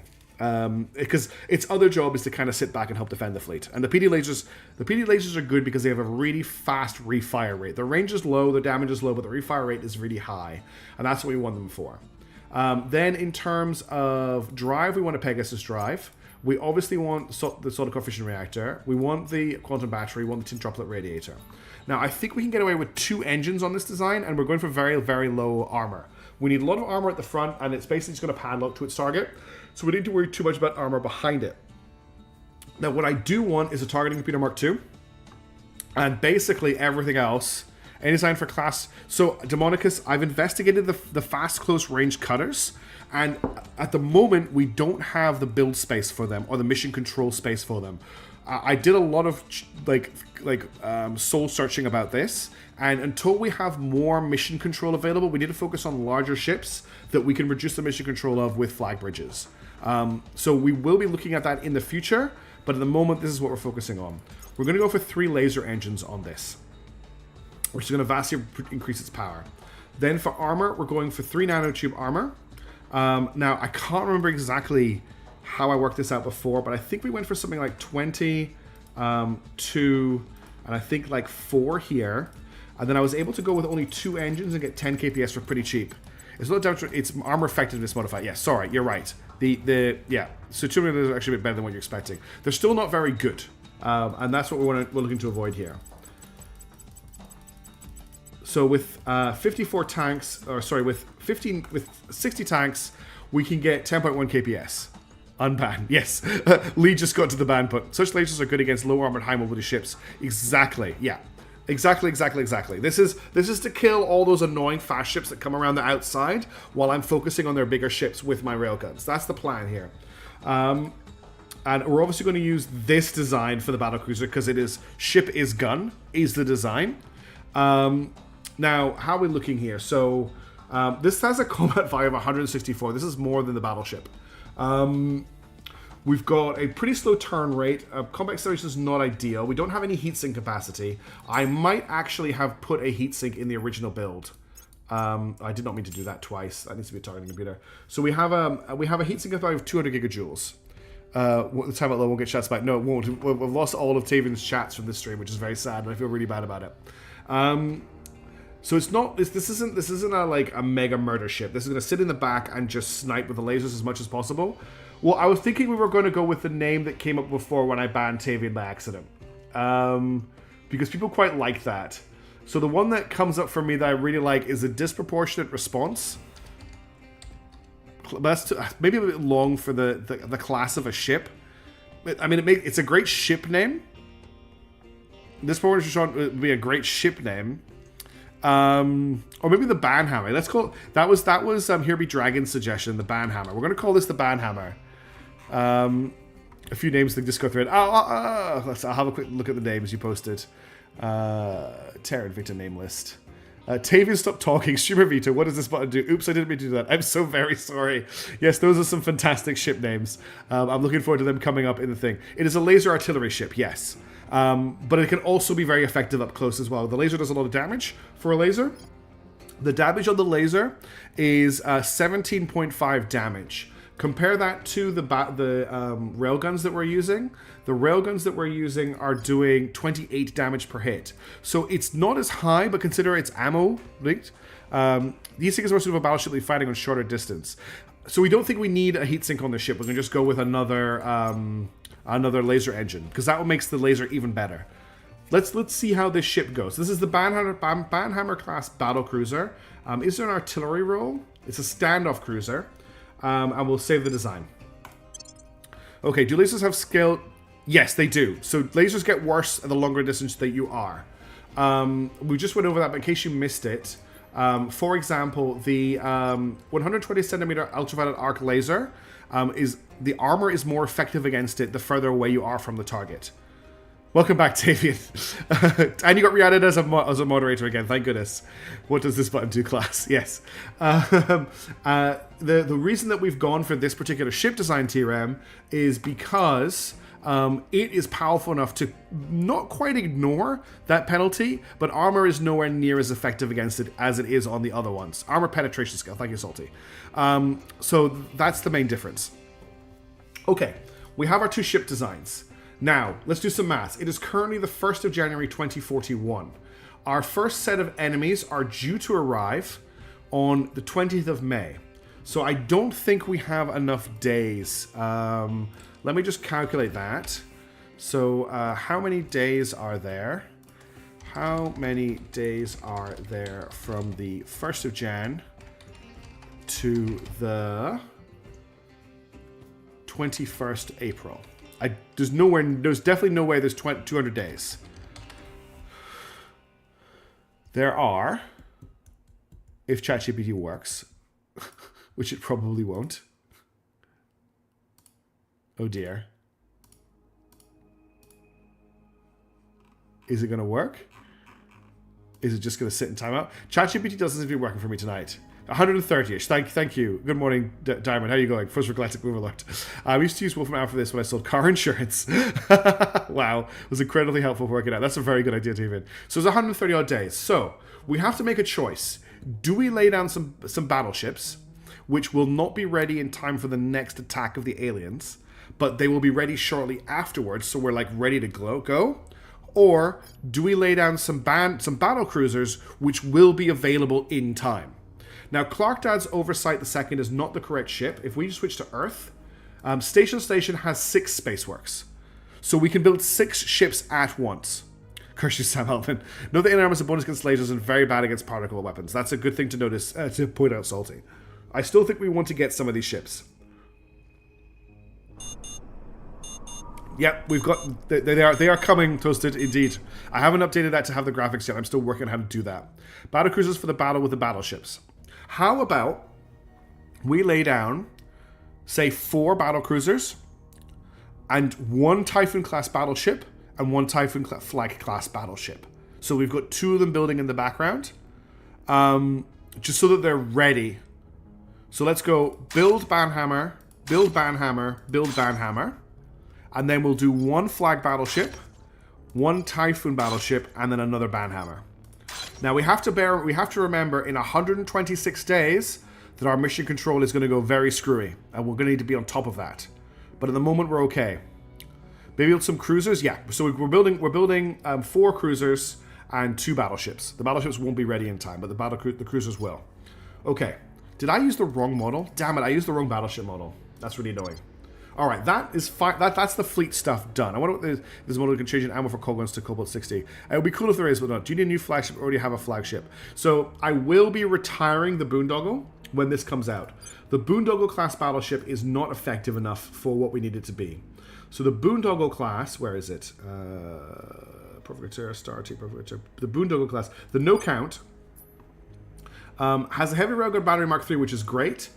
S1: Because its other job is to kind of sit back and help defend the fleet. And the PD lasers are good because they have a really fast refire rate. The range is low, the damage is low, but the refire rate is really high. And that's what we want them for. Then in terms of drive, we want a Pegasus drive. We obviously want the solid core fission reactor. We want the quantum battery. We want the tin droplet radiator. Now, I think we can get away with 2 engines on this design, and we're going for very, very low armor. We need a lot of armor at the front, and it's basically just going to padlock to its target. So we don't need to worry too much about armor behind it. Now, what I do want is a targeting computer Mark II, and basically everything else, any design for class. So, Demonicus, I've investigated the fast close range cutters, and at the moment, we don't have the build space for them, or the mission control space for them. I did a lot of soul searching about this, and until we have more mission control available, we need to focus on larger ships that we can reduce the mission control of with flag bridges. So we will be looking at that in the future, but at the moment, this is what we're focusing on. We're going to go for 3 laser engines on this, which is going to vastly increase its power. Then for armor, we're going for 3 nanotube armor. Now, I can't remember exactly how I worked this out before, but I think we went for something like 20, 2, and I think like 4 here. And then I was able to go with only 2 engines and get 10 KPS for pretty cheap. It's not down to its armor effectiveness modifier. Yeah, sorry, you're right. Yeah, so 2 million is actually a bit better than what you're expecting. They're still not very good, and that's what we're looking to avoid here. So with 54 tanks, or sorry, with 60 tanks, we can get 10.1 KPS. Unbanned, yes. Lee just got to the ban put. Such lasers are good against low armored, high mobility ships. Exactly, yeah. Exactly. This is to kill all those annoying fast ships that come around the outside while I'm focusing on their bigger ships with my railguns. That's the plan here. And we're obviously going to use this design for the battlecruiser because it is ship is gun is the design. Now, how are we looking here? So this has a combat value of 164. This is more than the battleship. We've got a pretty slow turn rate. Combat acceleration is not ideal. We don't have any heatsink capacity. I might actually have put a heatsink in the original build. I did not mean to do that twice. That needs to be a targeting computer. So we have a heatsink capacity of 200 gigajoules. The time out low won't get chats back. No, it won't. We've lost all of Tavian's chats from this stream, which is very sad, and I feel really bad about it. So it's not this isn't a mega murder ship. This is going to sit in the back and just snipe with the lasers as much as possible. Well, I was thinking we were going to go with the name that came up before when I banned Tavian by accident, because people quite like that. So the one that comes up for me that I really like is a disproportionate response. That's maybe a bit long for the class of a ship. I mean, it's a great ship name. Disproportionate response would be a great ship name. Or maybe the Banhammer. Let's call it, that was Here Be Dragon's suggestion, the Banhammer. We're going to call this the Banhammer. A few names in the Discord thread. I'll have a quick look at the names you posted. Terra Invicta name list. Tavian, stop talking. Streamer Vita, what does this button do? Oops, I didn't mean to do that. I'm so very sorry. Yes, those are some fantastic ship names. I'm looking forward to them coming up in the thing. It is a laser artillery ship, yes. But it can also be very effective up close as well. The laser does a lot of damage for a laser. The damage on the laser is 17.5 damage. Compare that to the railguns that we're using. The railguns that we're using are doing 28 damage per hit. So it's not as high, but consider it's ammo linked. These things are more suitable for battleship that fighting on shorter distance. So we don't think we need a heatsink on the ship. We're going to just go with another laser engine, because that makes the laser even better. Let's see how this ship goes. This is the Banhammer class battlecruiser. Is there an artillery role? It's a standoff cruiser. And we'll save the design. Okay, do lasers have skill? Yes, they do. So lasers get worse at the longer distance that you are. We just went over that, but in case you missed it, for example, the 120 centimeter ultraviolet arc laser the armor is more effective against it the further away you are from the target. Welcome back, Tavian. And you got re-added as a moderator again. Thank goodness. What does this button do, class? Yes. The reason that we've gone for this particular ship design TRM is because it is powerful enough to not quite ignore that penalty, but armor is nowhere near as effective against it as it is on the other ones. Armor penetration skill. Thank you, Salty. So that's the main difference. Okay, we have our 2 ship designs. Now, let's do some maths. It is currently the 1st of January 2041. Our first set of enemies are due to arrive on the 20th of May. So I don't think we have enough days. Let me just calculate that. So how many days are there? How many days are there from the 1st of Jan to the 21st April? There's definitely no way there's 200 days. There are, if ChatGPT works, which it probably won't. Oh dear. Is it going to work? Is it just going to sit in timeout? ChatGPT doesn't seem to be working for me tonight. 130-ish. Thank you. Good morning, Diamond. How are you going? First for Galactic Overlord. I used to use Wolfram Alpha for this when I sold car insurance. Wow. It was incredibly helpful for working out. That's a very good idea, David. So it's 130 odd days. So we have to make a choice. Do we lay down some battleships, which will not be ready in time for the next attack of the aliens, but they will be ready shortly afterwards, so we're like ready to go? Or do we lay down some battle cruisers, which will be available in time? Now, Clark Dad's Oversight II is not the correct ship. If we switch to Earth, Station has 6 spaceworks. So we can build 6 ships at once. Curse you, Sam Alvin. Note that inner armor is a bonus against lasers and very bad against particle weapons. That's a good thing to notice, to point out, Salty. I still think we want to get some of these ships. Yep, we've got... They are coming, Toasted, indeed. I haven't updated that to have the graphics yet. I'm still working on how to do that. Battle cruisers for the battle with the battleships. How about we lay down, say, 4 battle cruisers and 1 Typhoon-class battleship and 1 Typhoon flag-class battleship. So we've got 2 of them building in the background, just so that they're ready. So let's go build Banhammer, build Banhammer, build Banhammer, and then we'll do 1 flag battleship, 1 Typhoon battleship, and then another Banhammer. Now we have to remember in 126 days that our mission control is going to go very screwy, and we're going to need to be on top of that. But at the moment we're okay. Maybe build some cruisers, yeah. So we're building 4 cruisers and 2 battleships. The battleships won't be ready in time, but the cruisers will. Okay. Did I use the wrong model? Damn it! I used the wrong battleship model. That's really annoying. All right, that is fine. That's the fleet stuff done. I wonder what this model can change in ammo for Colguns to Cobalt 60. It would be cool if there is, but not. Do you need a new flagship? Or already have a flagship. So I will be retiring the Boondoggle when this comes out. The Boondoggle class battleship is not effective enough for what we need it to be. So the Boondoggle class, where is it? Provocateur, Star T, Provocateur. The Boondoggle class, the no count, has a heavy railgun battery Mark III, which is great.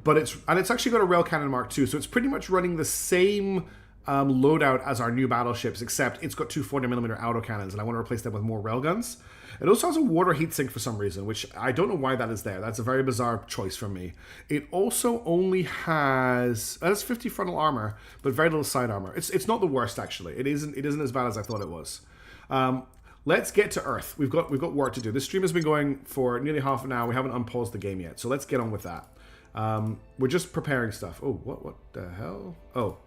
S1: But it's actually got a rail cannon Mark II, so it's pretty much running the same loadout as our new battleships, except it's got 2 40mm autocannons, and I want to replace them with more railguns. It also has a water heatsink for some reason, which I don't know why that is there. That's a very bizarre choice from me. It also only has 50 frontal armor, but very little side armor. It's not the worst actually. It isn't as bad as I thought it was. Let's get to Earth. We've got work to do. This stream has been going for nearly half an hour. We haven't unpaused the game yet, so let's get on with that. We're just preparing stuff. Oh, what the hell? Oh,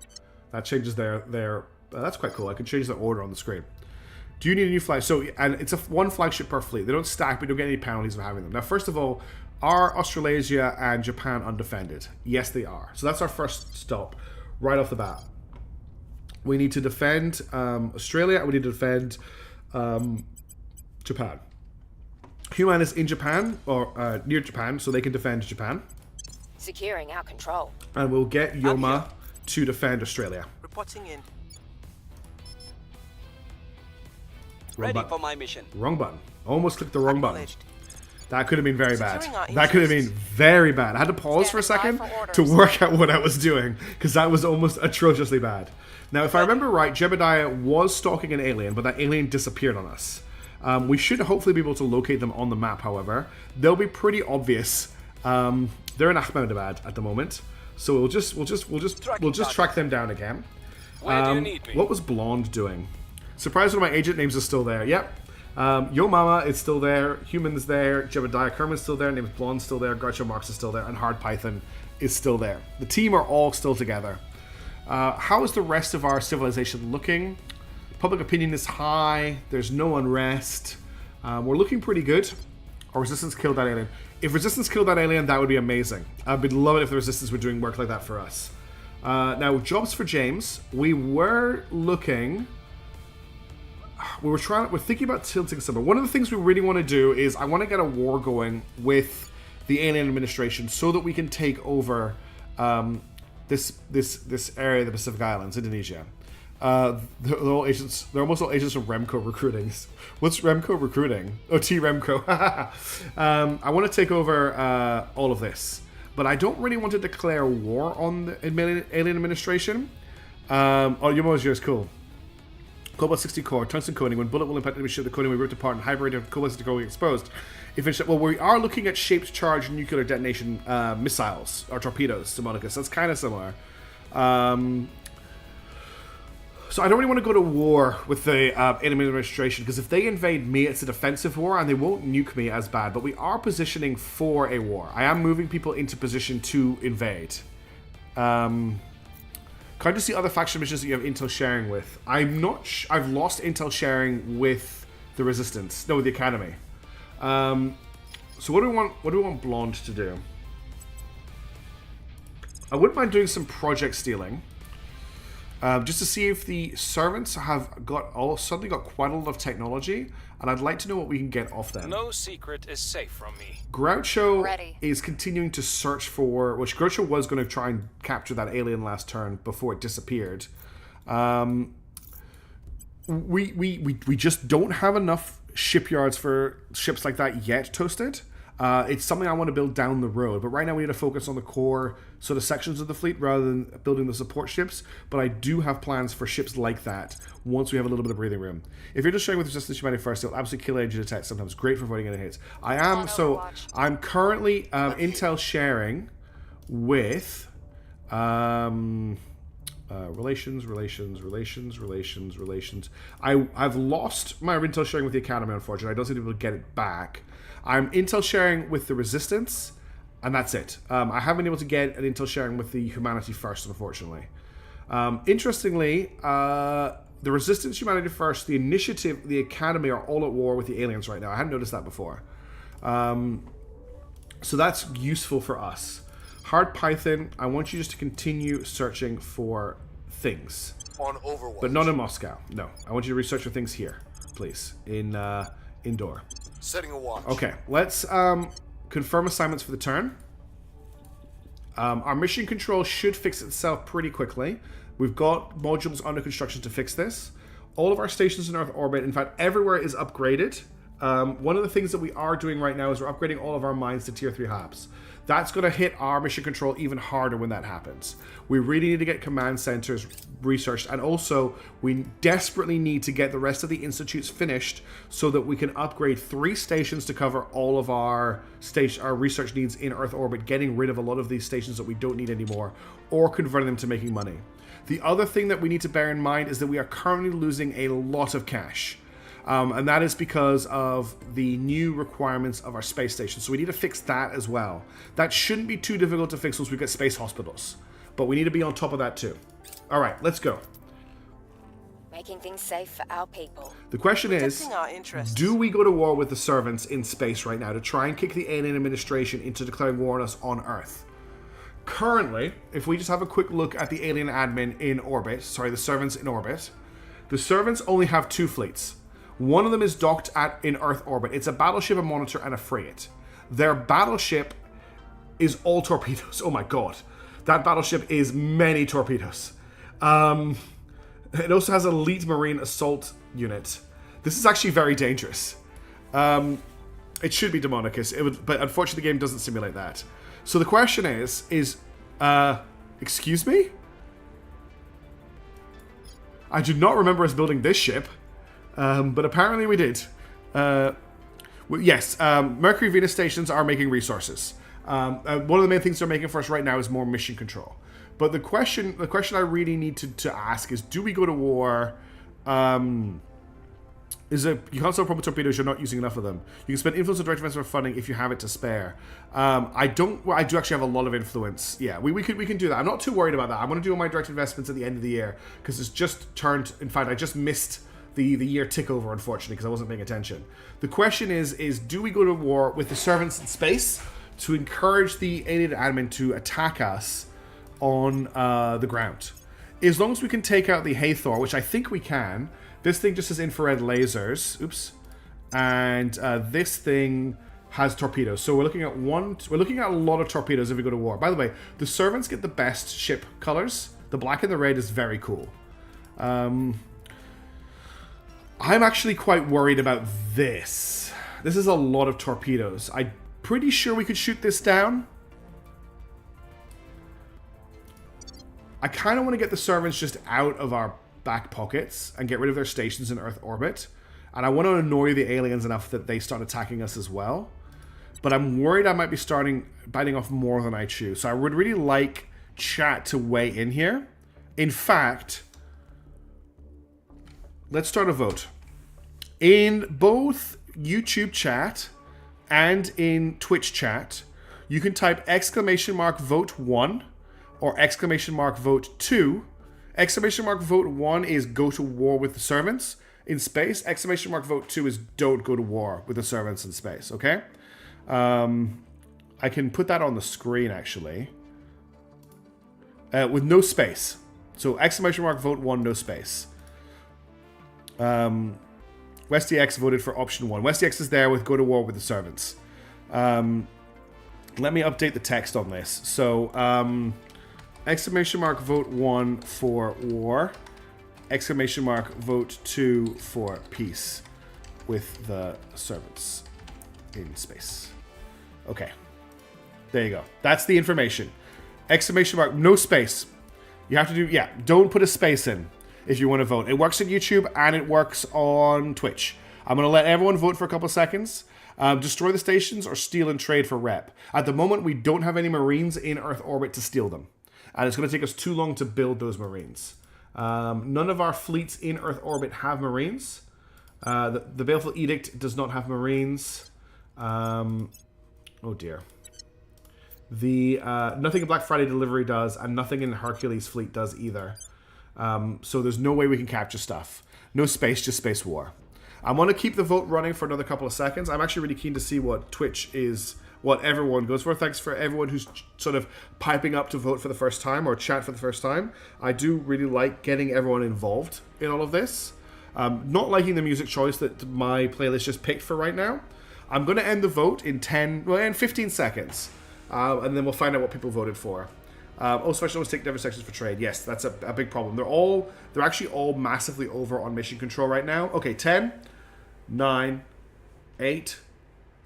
S1: that changes their that's quite cool. I can change the order on the screen. Do you need a new flag? So, and it's 1 flagship per fleet. They don't stack, but you don't get any penalties for having them. Now, first of all, are Australasia and Japan undefended? Yes, they are. So that's our first stop right off the bat. We need to defend Australia, and we need to defend Japan. Human is in Japan, or near Japan, so they can defend Japan.
S7: Securing our control.
S1: And we'll get Yoma to defend Australia.
S8: Reporting in.
S1: Wrong
S8: Ready
S1: button.
S8: for my mission.
S1: Wrong button. Almost clicked the wrong button. That could have been very bad.
S8: Securing our
S1: That could have been
S8: interests.
S1: very bad. I had to pause for a
S8: Standing
S1: second
S8: by for
S1: to
S8: orders.
S1: work out what I was doing, because that was almost atrociously bad. Now, if I remember right, Jebediah was stalking an alien, but that alien disappeared on us. We should hopefully be able to locate them on the map, however. They'll be pretty obvious. They're in Ahmedabad at the moment, so we'll just track them down again.
S9: Where do you need me?
S1: What was Blonde doing? Surprised one of my agent names is still there. Yep. Yo Mama is still there. Human's there. Jebediah Kerman's still there. Name's Blonde's still there. Groucho Marx is still there. And Hard Python is still there. The team are all still together. How is the rest of our civilization looking? Public opinion is high. There's no unrest. We're looking pretty good. Or Resistance killed that alien. If Resistance killed that alien, that would be amazing. I'd love it if the Resistance were doing work like that for us. Now, jobs for James. We're thinking about tilting somewhere. One of the things we really want to do is I want to get a war going with the alien administration so that we can take over this area of the Pacific Islands, Indonesia. They're almost all agents from Remco Recruiting. What's Remco Recruiting? Oh, T Remco. I want to take over all of this, but I don't really want to declare war on the alien administration. Oh, yours, cool. Cobalt 60 core, tungsten coating. When bullet will impact enemy ship, the coating will be ripped apart and hybrid Cobalt 60 core will be exposed. Well, we are looking at shaped charged nuclear detonation missiles or torpedoes to Monica, so that's kind of similar. So I don't really want to go to war with the enemy administration, because if they invade me, it's a defensive war and they won't nuke me as bad. But we are positioning for a war. I am moving people into position to invade. Can I just see other faction missions that you have intel sharing with? I'm not. I've lost intel sharing with the Resistance. No, with the Academy. So what do we want? What do we want Blonde to do? I wouldn't mind doing some project stealing, just to see if the servants have suddenly got quite a lot of technology, and I'd like to know what we can get off them.
S9: No secret is safe from me.
S1: Groucho
S7: Ready.
S1: is continuing to search for, which Groucho was going to try and capture that alien last turn before it disappeared. We just don't have enough shipyards for ships like that yet, Toasted. It's something I want to build down the road, but right now we need to focus on the core sort of sections of the fleet rather than building the support ships. But I do have plans for ships like that once we have a little bit of breathing room. If you're just sharing with Resistance Humanity first, it'll absolutely kill agent attacks sometimes. Great for avoiding any hits. I'm currently intel sharing with relations. I've lost my intel sharing with the Academy, unfortunately. I don't seem to be able to get it back. I'm intel sharing with the Resistance, and that's it. I haven't been able to get an intel sharing with the Humanity First, unfortunately. Interestingly, the Resistance, Humanity First, the Initiative, the Academy are all at war with the aliens right now. I hadn't noticed that before. So that's useful for us. Hard Python, I want you just to continue searching for things.
S10: On Overwatch.
S1: But not in Moscow. No. I want you to research for things here, please. Indoor.
S10: Setting a watch.
S1: Okay, let's confirm assignments for the turn. Our mission control should fix itself pretty quickly. We've got modules under construction to fix this. All of our stations in Earth orbit, in fact, everywhere is upgraded. One of the things that we are doing right now is we're upgrading all of our mines to tier 3 hubs. That's going to hit our mission control even harder when that happens. We really need to get command centers researched, and also we desperately need to get the rest of the institutes finished so that we can upgrade 3 stations to cover all of our research needs in Earth orbit, getting rid of a lot of these stations that we don't need anymore, or converting them to making money. The other thing that we need to bear in mind is that we are currently losing a lot of cash. And that is because of the new requirements of our space station. So we need to fix that as well. That shouldn't be too difficult to fix once we get space hospitals. But we need to be on top of that too. All right, let's go.
S7: Making things safe for our people.
S1: The question is,
S8: Protecting our interests.
S1: do we go to war with the servants in space right now to try and kick the alien administration into declaring war on us on Earth? Currently, if we just have a quick look at the alien admin in orbit, the servants in orbit, the servants only have 2 fleets. One of them is docked in Earth orbit. It's a battleship, a monitor, and a frigate. Their battleship is all torpedoes. Oh my god. That battleship is many torpedoes. It also has an elite marine assault unit. This is actually very dangerous. It should be Demonicus. But unfortunately, the game doesn't simulate that. So the question is, excuse me? I do not remember us building this ship, but apparently we did. Yes, Mercury Venus stations are making resources. One of the main things they're making for us right now is more mission control. But the question I really need to ask is, do we go to war? You can't solve problem torpedoes, you're not using enough of them. You can spend influence on direct defense for funding if you have it to spare. I do actually have a lot of influence. Yeah, we can do that. I'm not too worried about that. I'm going to do all my direct investments at the end of the year, because it's just turned, in fact, I just missed the year tick over, unfortunately, because I wasn't paying attention. The question is do we go to war with the servants in space to encourage the alien admin to attack us on the ground? As long as we can take out the Hathor, which I think we can. This thing just has infrared lasers. Oops. And this thing has torpedoes. So we're looking at a lot of torpedoes if we go to war. By the way, the servants get the best ship colors. The black and the red is very cool. I'm actually quite worried about this. This is a lot of torpedoes. I'm pretty sure we could shoot this down. I kind of want to get the servants just out of our back pockets and get rid of their stations in Earth orbit. And I want to annoy the aliens enough that they start attacking us as well. But I'm worried I might be biting off more than I chew. So I would really like chat to weigh in here. In fact, let's start a vote. In both YouTube chat and in Twitch chat, you can type !vote1 or !vote2. !vote 1 is go to war with the servants in space. !vote 2 is don't go to war with the servants in space, okay? I can put that on the screen, actually. With no space. So !vote 1, no space. WestDX voted for option 1. WestDX is there with go to war with the servants. Let me update the text on this. So, !vote 1 for war. !vote 2 for peace with the servants in space. Okay. There you go. That's the information. No space. You have to do, yeah, don't put a space in if you want to vote. It works on YouTube and it works on Twitch. I'm going to let everyone vote for a couple seconds. Destroy the stations or steal and trade for rep. At the moment, we don't have any Marines in Earth orbit to steal them. And it's going to take us too long to build those Marines. None of our fleets in Earth orbit have Marines. The Baleful Edict does not have Marines. Oh dear. Nothing in Black Friday Delivery does, and nothing in Hercules fleet does either. So there's no way we can capture stuff. No space, just space war. I want to keep the vote running for another couple of seconds. I'm actually really keen to see what Twitch is, what everyone goes for. Thanks for everyone who's sort of piping up to vote for the first time or chat for the first time. I do really like getting everyone involved in all of this. Not liking the music choice that my playlist just picked for right now. I'm going to end the vote in 15 seconds. And then we'll find out what people voted for. Special ones take different sections for trade. Yes, that's a big problem. They're actually all massively over on mission control right now. Okay, 10, 9, 8,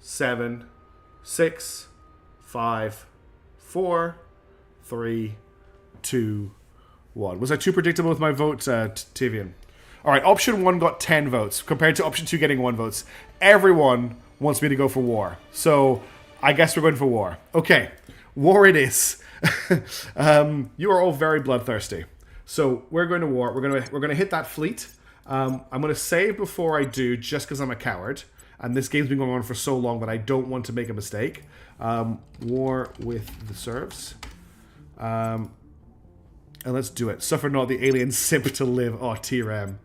S1: 7, 6, 5, 4, 3, 2, 1. Was I too predictable with my vote, Tivian? Alright, option 1 got 10 votes, compared to option 2 getting 1 vote. Everyone wants me to go for war. So, I guess we're going for war. Okay, war it is. You are all very bloodthirsty. So, we're going to war. We're going to hit that fleet. I'm going to save before I do, just because I'm a coward. And this game's been going on for so long that I don't want to make a mistake. War with the serfs. And let's do it. Suffer not the alien simp to live. Oh, TRM.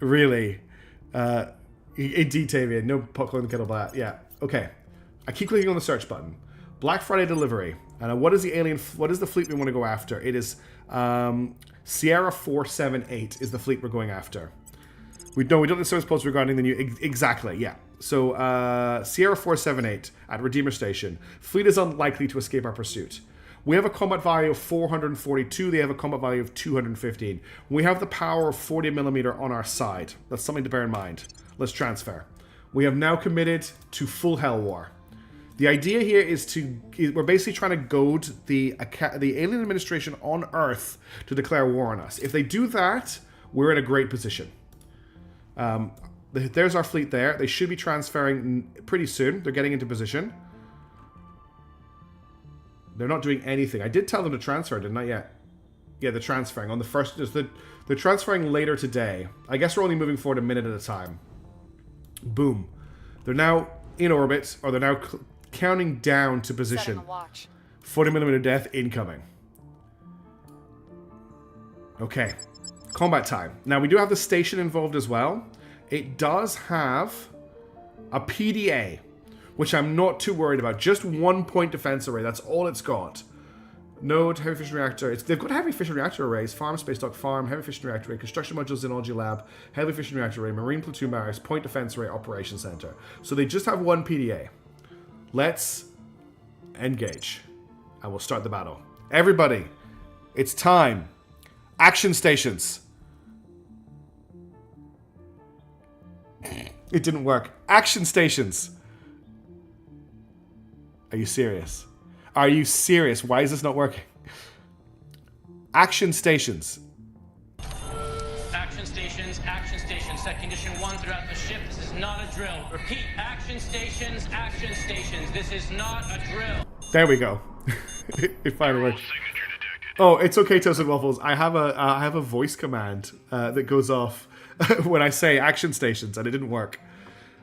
S1: Really? Indeed, Tavian. No pot calling the kettle black. Yeah. Okay. I keep clicking on the search button. Black Friday delivery. And what is the fleet we want to go after? It is Sierra 478 is the fleet we're going after. We don't have the service posts regarding the new... Exactly, yeah. So, Sierra 478 at Redeemer Station. Fleet is unlikely to escape our pursuit. We have a combat value of 442. They have a combat value of 215. We have the power of 40mm on our side. That's something to bear in mind. Let's transfer. We have now committed to full hell war. The idea here is we're basically trying to goad the alien administration on Earth to declare war on us. If they do that, we're in a great position. There's our fleet there. They should be transferring pretty soon. They're getting into position. They're not doing anything. I did tell them to transfer, didn't I? Yeah, they're transferring on the first. They're transferring later today. I guess we're only moving forward a minute at a time. Boom. They're now in orbit, or they're now counting down to position. 40mm death incoming. Okay. Combat time. Now, we do have the station involved as well. It does have a PDA, which I'm not too worried about. Just 1 point defense array. That's all it's got. Node, heavy fission reactor. They've got heavy fission reactor arrays. Farm, space dock, farm, heavy fission reactor array, construction modules, xenology lab, heavy fission reactor array, marine platoon barracks, point defense array, operation center. So they just have one PDA. Let's engage. And we'll start the battle. Everybody, it's time. Action stations. It didn't work. Action stations. Are you serious? Are you serious? Why is this not working? Action stations.
S6: Action stations, set condition 1 throughout the ship. This is not a drill. Repeat, action stations, this is not a drill.
S1: There we go. It finally worked. Oh, it's okay, Toasted Waffles. I have a voice command that goes off when I say action stations, and it didn't work.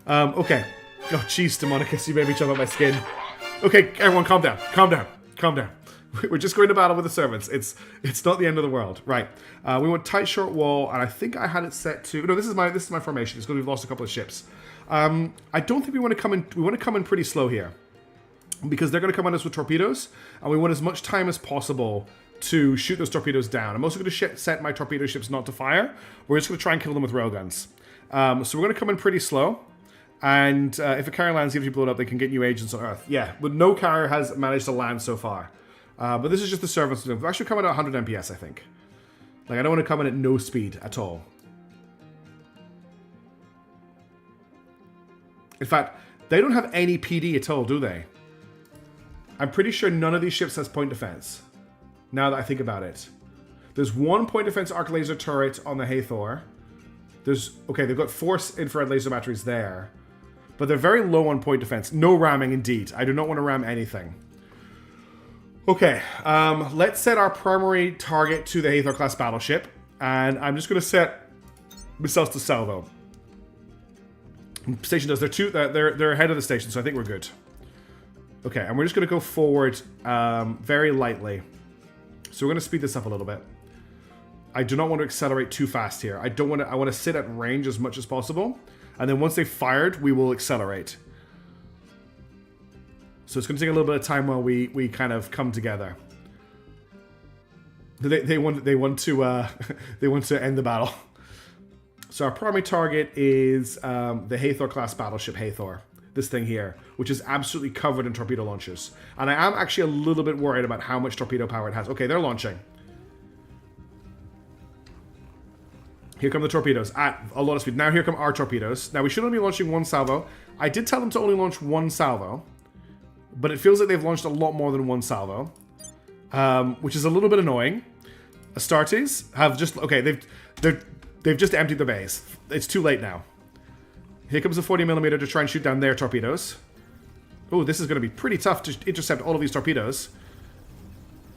S1: Okay. Oh, jeez, Demonicus, you made me jump out my skin. Okay, everyone, calm down. Calm down. Calm down. We're just going to battle with the servants. It's not the end of the world. Right. We want tight, short wall, and I think I had it set to... No, this is my formation. It's because we've lost a couple of ships. I don't think we want to come in... We want to come in pretty slow here. Because they're going to come at us with torpedoes, and we want as much time as possible to shoot those torpedoes down. I'm also going to set my torpedo ships not to fire. We're just going to try and kill them with railguns. So we're going to come in pretty slow. And if a carrier lands, even if you blow it up, they can get new agents on Earth. Yeah, but no carrier has managed to land so far. But this is just the servants. We've actually come in at 100 MPS, I think. Like, I don't want to come in at no speed at all. In fact, they don't have any PD at all, do they? I'm pretty sure none of these ships has point defense. Now that I think about it. There's 1 point defense arc laser turret on the Hathor. Okay, they've got 4 infrared laser batteries there. But they're very low on point defense. No ramming, indeed. I do not want to ram anything. Okay, let's set our primary target to the Hathor class battleship. And I'm just going to set missiles to salvo. Station does. They're ahead of the station, so I think we're good. Okay, and we're just going to go forward very lightly. So we're going to speed this up a little bit. I do not want to accelerate too fast here. I want to sit at range as much as possible. And then once they've fired, we will accelerate. So it's going to take a little bit of time while we kind of come together. They want to end the battle. So our primary target is the Hathor class battleship Hathor. This thing here, which is absolutely covered in torpedo launchers. And I am actually a little bit worried about how much torpedo power it has. Okay, they're launching. Here come the torpedoes at a lot of speed. Now here come our torpedoes. Now we should only be launching 1 salvo. I did tell them to only launch 1 salvo. But it feels like they've launched a lot more than 1 salvo. Which is a little bit annoying. Astartes have just... Okay, they've just emptied the base. It's too late now. Here comes a 40mm to try and shoot down their torpedoes. Oh, this is going to be pretty tough to intercept all of these torpedoes.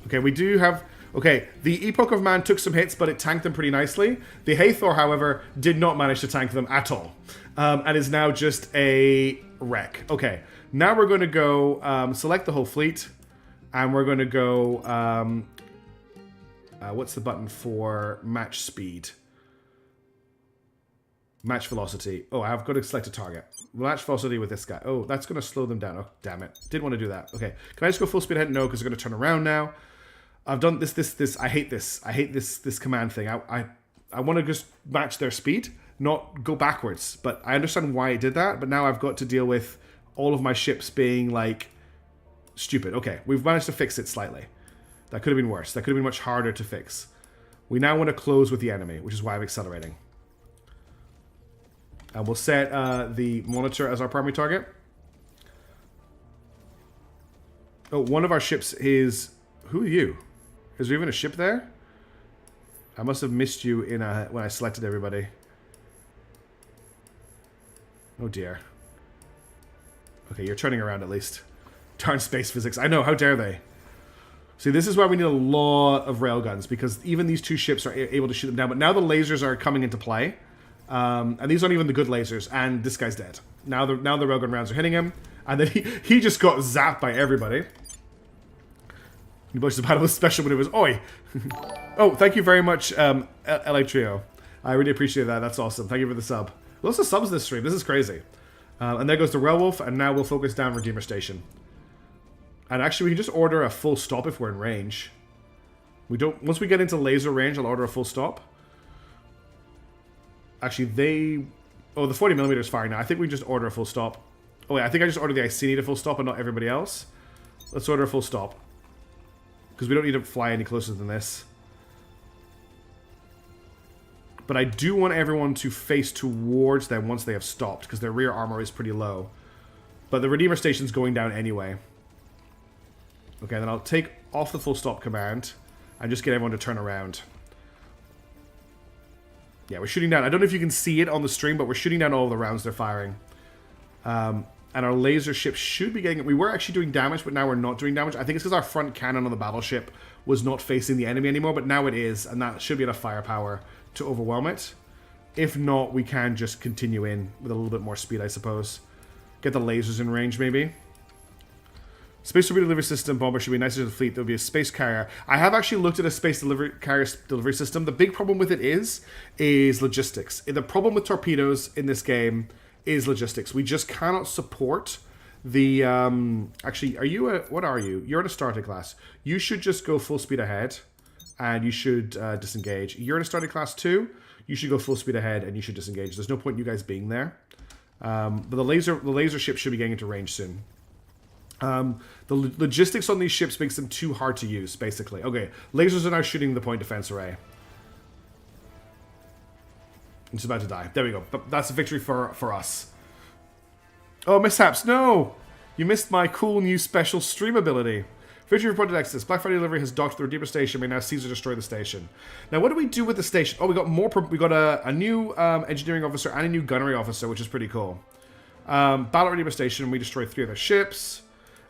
S1: Okay, we do have... Okay, the Epoch of Man took some hits, but it tanked them pretty nicely. The Hathor, however, did not manage to tank them at all. And is now just a wreck. Okay, now we're going to go select the whole fleet. And we're going to go... what's the button for match speed? Match velocity. Oh, I've got to select a target. Match velocity with this guy. Oh, that's going to slow them down. Oh, damn it. Didn't want to do that. Okay. Can I just go full speed ahead? No, because they're going to turn around now. I've done this. I hate this. I hate this command thing. I want to just match their speed, not go backwards. But I understand why it did that. But now I've got to deal with all of my ships being, like, stupid. Okay. We've managed to fix it slightly. That could have been worse. That could have been much harder to fix. We now want to close with the enemy, which is why I'm accelerating. And we'll set the monitor as our primary target. Oh, one of our ships is... Who are you? Is there even a ship there? I must have missed you in when I selected everybody. Oh dear. Okay, you're turning around at least. Darn space physics. I know, how dare they? See, this is why we need a lot of railguns, because even these two ships are able to shoot them down. But now the lasers are coming into play. And these aren't even the good lasers, and this guy's dead. Now the railgun rounds are hitting him, and then he just got zapped by everybody. He pushed the battle with special maneuvers. Oi! Oh, thank you very much, LA Trio. I really appreciate that. That's awesome. Thank you for the sub. Lots of subs this stream. This is crazy. And there goes the Railwolf, and now we'll focus down Redeemer Station. And actually, we can just order a full stop if we're in range. We don't... Once we get into laser range, I'll order a full stop. Actually, they... Oh, the 40mm is firing now. I think we just order a full stop. Oh, wait, I think I just ordered the Iceni to full stop and not everybody else. Let's order a full stop. Because we don't need to fly any closer than this. But I do want everyone to face towards them once they have stopped, because their rear armor is pretty low. But the Redeemer Station's going down anyway. Okay, then I'll take off the full stop command and just get everyone to turn around. Yeah, we're shooting down. I don't know if you can see it on the stream, but we're shooting down all of the rounds they're firing. And our laser ship should be getting... We were actually doing damage, but now we're not doing damage. I think it's because our front cannon on the battleship was not facing the enemy anymore, but now it is, and that should be enough firepower to overwhelm it. If not, we can just continue in with a little bit more speed, I suppose. Get the lasers in range, maybe. Space delivery system bomber should be nicer to the fleet. There'll be a space carrier. I have actually looked at a space carrier delivery system. The big problem with it is logistics. The problem with torpedoes in this game is logistics. We just cannot support the... actually, are you a... What are you? You're in a starter class. You should just go full speed ahead, and you should disengage. You're in a starter class too. You should go full speed ahead, and you should disengage. There's no point in you guys being there. But the laser ship should be getting into range soon. The logistics on these ships makes them too hard to use, basically. Okay, lasers are now shooting the point defense array. It's about to die. There we go. But that's a victory for us. Oh, mishaps. No! You missed my cool new special stream ability. Victory reported Exodus. Black Friday delivery has docked the Redeemer Station. May now seize or destroy the station. Now, what do we do with the station? Oh, we got more. We got a new engineering officer and a new gunnery officer, which is pretty cool. Battle Redeemer Station. We destroy 3 other ships.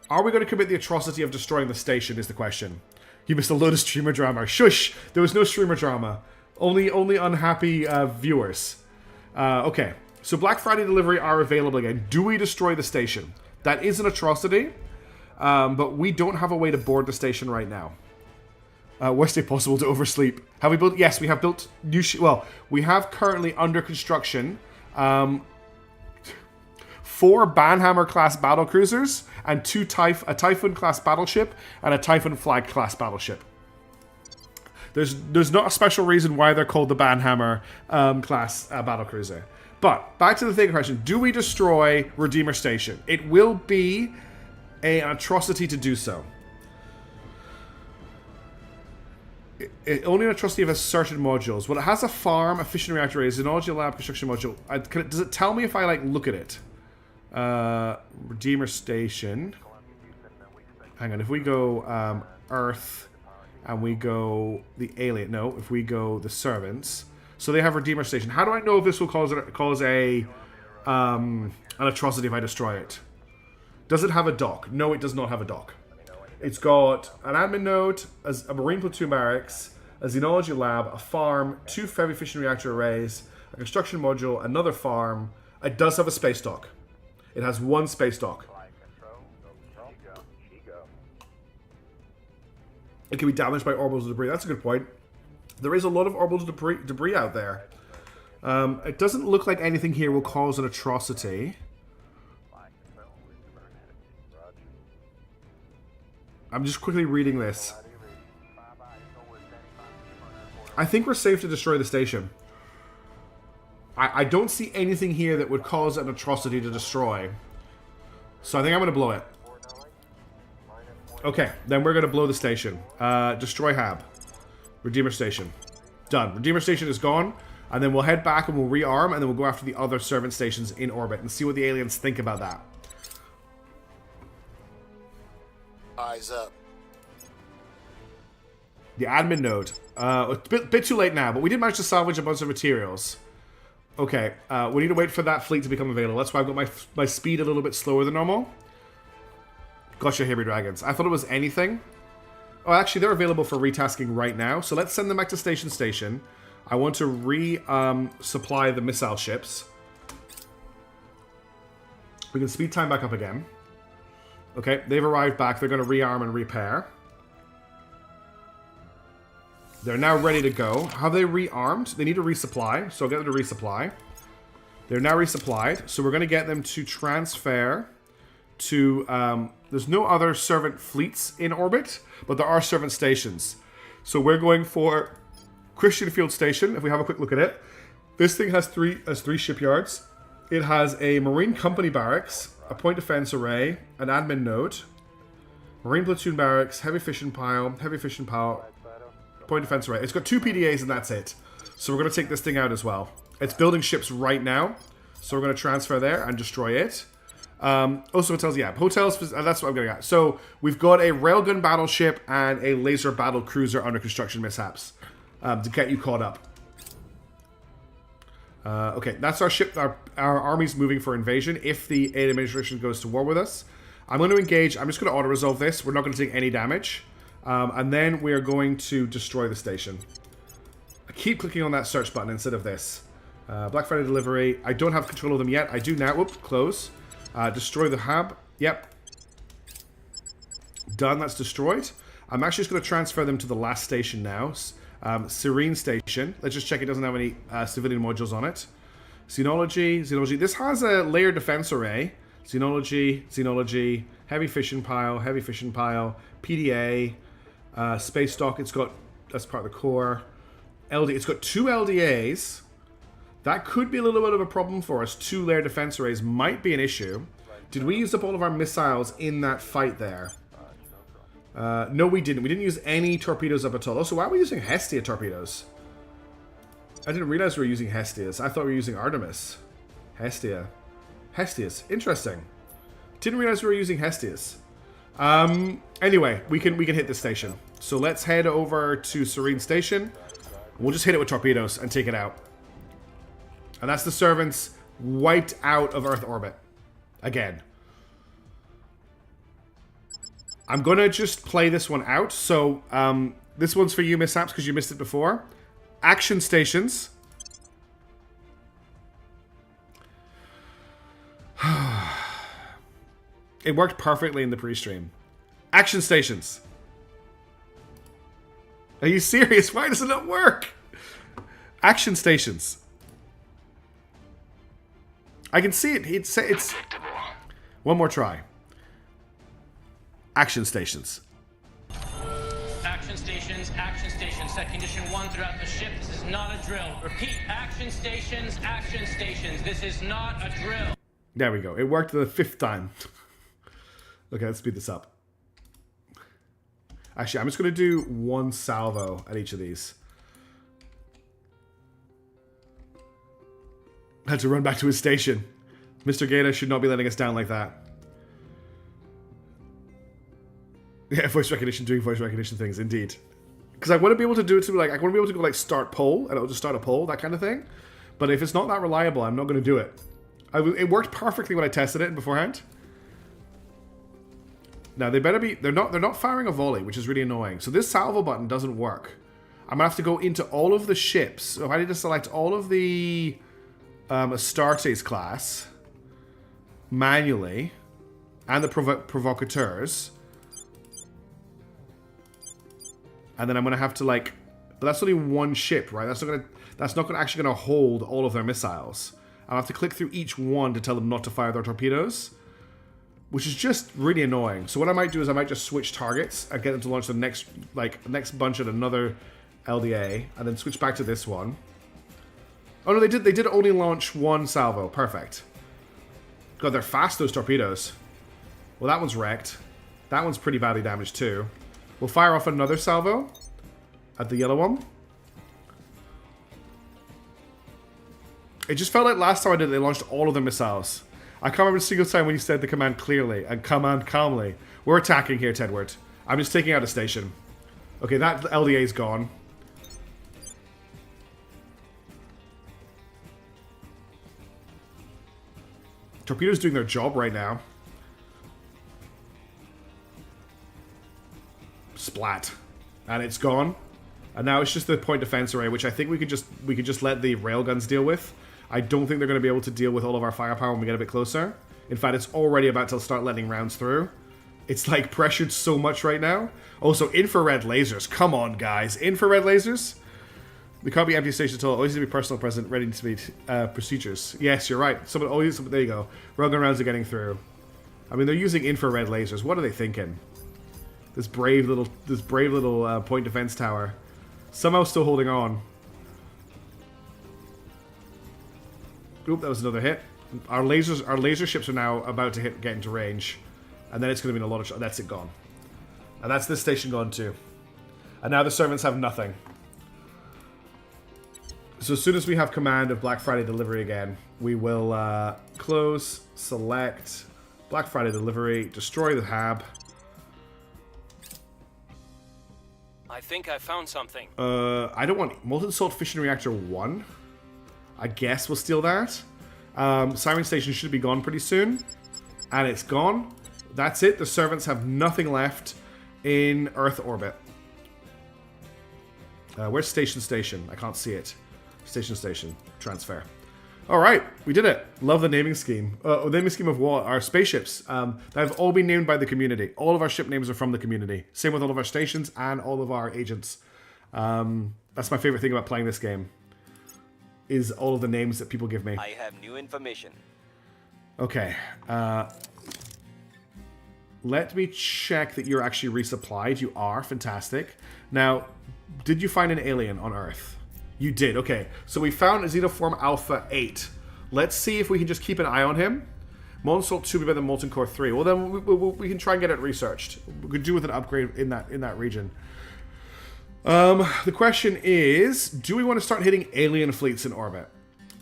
S1: Are we going to commit the atrocity of destroying the station? Is the question. You missed a load of streamer drama. Shush! There was no streamer drama. Only unhappy viewers. Okay, so Black Friday delivery are available again. Do we destroy the station? That is an atrocity, but we don't have a way to board the station right now. Worst day possible to oversleep. Have we built? Yes, we have built new. Well, we have currently under construction 4 Banhammer class battle cruisers and a Typhoon class battleship and a Typhoon flag class battleship. There's not a special reason why they're called the Banhammer class battlecruiser. But, back to the thing question. Do we destroy Redeemer Station? It will be an atrocity to do so. Only an atrocity of certain modules. Well, it has a farm, a fission reactor array, xenology lab, construction module. Does it tell me if I, look at it? Redeemer Station. Hang on, if we go Earth... And we go the alien. No, if we go the servants. So they have Redeemer Station. How do I know if this will cause an atrocity if I destroy it? Does it have a dock? No, it does not have a dock. It's got an admin node, a marine platoon barracks, a xenology lab, a farm, 2 heavy fission reactor arrays, a construction module, another farm. It does have a space dock. It has 1 space dock. It can be damaged by orbital debris. That's a good point. There is a lot of orbital debris out there. It doesn't look like anything here will cause an atrocity. I'm just quickly reading this. I think we're safe to destroy the station. I don't see anything here that would cause an atrocity to destroy. So I think I'm going to blow it. Okay, then we're going to blow the station. Destroy Hab. Redeemer Station. Done. Redeemer Station is gone. And then we'll head back and we'll rearm, and then we'll go after the other servant stations in orbit and see what the aliens think about that.
S8: Eyes up.
S1: The admin node. A bit too late now, but we did manage to salvage a bunch of materials. Okay, we need to wait for that fleet to become available. That's why I've got my speed a little bit slower than normal. Gotcha, Heavy Dragons. I thought it was anything. Oh, actually, they're available for retasking right now. So let's send them back to Station. I want to supply the missile ships. We can speed time back up again. Okay, they've arrived back. They're going to rearm and repair. They're now ready to go. Have they rearmed? They need to resupply, so I'll get them to resupply. They're now resupplied, so we're going to get them to transfer to... there's no other servant fleets in orbit, but there are servant stations. So we're going for Christian Field Station, if we have a quick look at it. This thing has three shipyards. It has a Marine Company Barracks, a Point Defense Array, an Admin Node, Marine Platoon Barracks, Heavy Fission Pile, Point Defense Array. It's got 2 PDAs and that's it. So we're going to take this thing out as well. It's building ships right now. So we're going to transfer there and destroy it. Also hotels, yeah. Hotels, that's what I'm getting at. So we've got a railgun battleship and a laser battle cruiser under construction mishaps. To get you caught up. Okay, that's our ship. Our army's moving for invasion if the aid administration goes to war with us. I'm going to engage. I'm just going to auto-resolve this. We're not going to take any damage. And then we are going to destroy the station. I keep clicking on that search button instead of this. Black Friday delivery. I don't have control of them yet. I do now. Whoop, close. Destroy the hub. Yep. Done. That's destroyed. I'm actually just going to transfer them to the last station now. Serene Station. Let's just check it doesn't have any civilian modules on it. Xenology. This has a layer defense array. Xenology. Heavy fission pile. PDA. Space dock. That's part of the core. It's got 2 LDAs. That could be a little bit of a problem for us. 2 layer defense arrays might be an issue. Did we use up all of our missiles in that fight there? No, we didn't. We didn't use any torpedoes up at all. Also, why are we using Hestia torpedoes? I didn't realize we were using Hestias. I thought we were using Artemis. Hestias. Interesting. Didn't realize we were using Hestias. Anyway, we can hit this station. So let's head over to Serene Station. We'll just hit it with torpedoes and take it out. And that's the servants wiped out of Earth orbit. Again. I'm going to just play this one out. So, this one's for you, Mishaps, because you missed it before. Action stations. It worked perfectly in the pre-stream. Action stations. Are you serious? Why does it not work? Action stations. I can see it. It's... One more try. Action stations.
S6: Action stations, set condition 1 throughout the ship. This is not a drill. Repeat, action stations, this is not a drill.
S1: There we go. It worked the 5th time. Okay, let's speed this up. Actually, I'm just going to do 1 salvo at each of these. Had to run back to his station. Mr. Gator should not be letting us down like that. Yeah, voice recognition, doing voice recognition things, indeed. Because I want to be able to do it to, like, I want to be able to go, like, start poll, and it'll just start a poll, that kind of thing. But if it's not that reliable, I'm not going to do it. It worked perfectly when I tested it beforehand. Now, they better be... They're not firing a volley, which is really annoying. So this salvo button doesn't work. I'm going to have to go into all of the ships. So I need to select all of the Astartes class manually, and the provocateurs. And then I'm gonna have to, like, but that's only 1 ship, right? That's not actually gonna hold all of their missiles. I'll have to click through each one to tell them not to fire their torpedoes, which is just really annoying. So what I might do is I might just switch targets and get them to launch the next bunch at another LDA, and then switch back to this one. Oh no, they did only launch 1 salvo. Perfect. God, they're fast, those torpedoes. Well, that one's wrecked. That one's pretty badly damaged too. We'll fire off another salvo at the yellow one. It just felt like last time I did it, they launched all of the missiles. I can't remember a single time when you said the command clearly and command calmly. We're attacking here, Tedward. I'm just taking out a station. Okay, that LDA's gone. Torpedo's doing their job right now. Splat. And it's gone. And now it's just the point defense array, which I think we could just let the railguns deal with. I don't think they're going to be able to deal with all of our firepower when we get a bit closer. In fact, it's already about to start letting rounds through. It's like pressured so much right now. Also, infrared lasers. Come on, guys. Infrared lasers? We can't be empty stations at all. Always need to be personal present, ready to meet procedures. Yes, you're right. Someone always. There you go. Railgun rounds are getting through. I mean, they're using infrared lasers. What are they thinking? This brave little point defense tower. Somehow still holding on. Oop, that was another hit. Our laser ships are now about to get into range. And then it's going to be a lot of... That's it gone. And that's this station gone too. And now the servants have nothing. So as soon as we have command of Black Friday delivery again, we will close, select, Black Friday delivery, destroy the hab.
S9: I think I found something.
S1: I don't want Molten Salt Fission Reactor 1. I guess we'll steal that. Siren Station should be gone pretty soon. And it's gone. That's it. The servants have nothing left in Earth orbit. Where's Station? I can't see it. Station. Transfer. Alright, we did it. Love the naming scheme. The naming scheme of what? Our spaceships. That have all been named by the community. All of our ship names are from the community. Same with all of our stations and all of our agents. That's my favorite thing about playing this game. Is all of the names that people give me.
S10: I have new information.
S1: Okay. Let me check that you're actually resupplied. You are. Fantastic. Now, did you find an alien on Earth? You did. Okay. So we found a Xenoform Alpha 8. Let's see if we can just keep an eye on him. Molten Salt 2 will be better than Molten Core 3. Well, then we can try and get it researched. We could do with an upgrade in that region. The question is, do we want to start hitting alien fleets in orbit?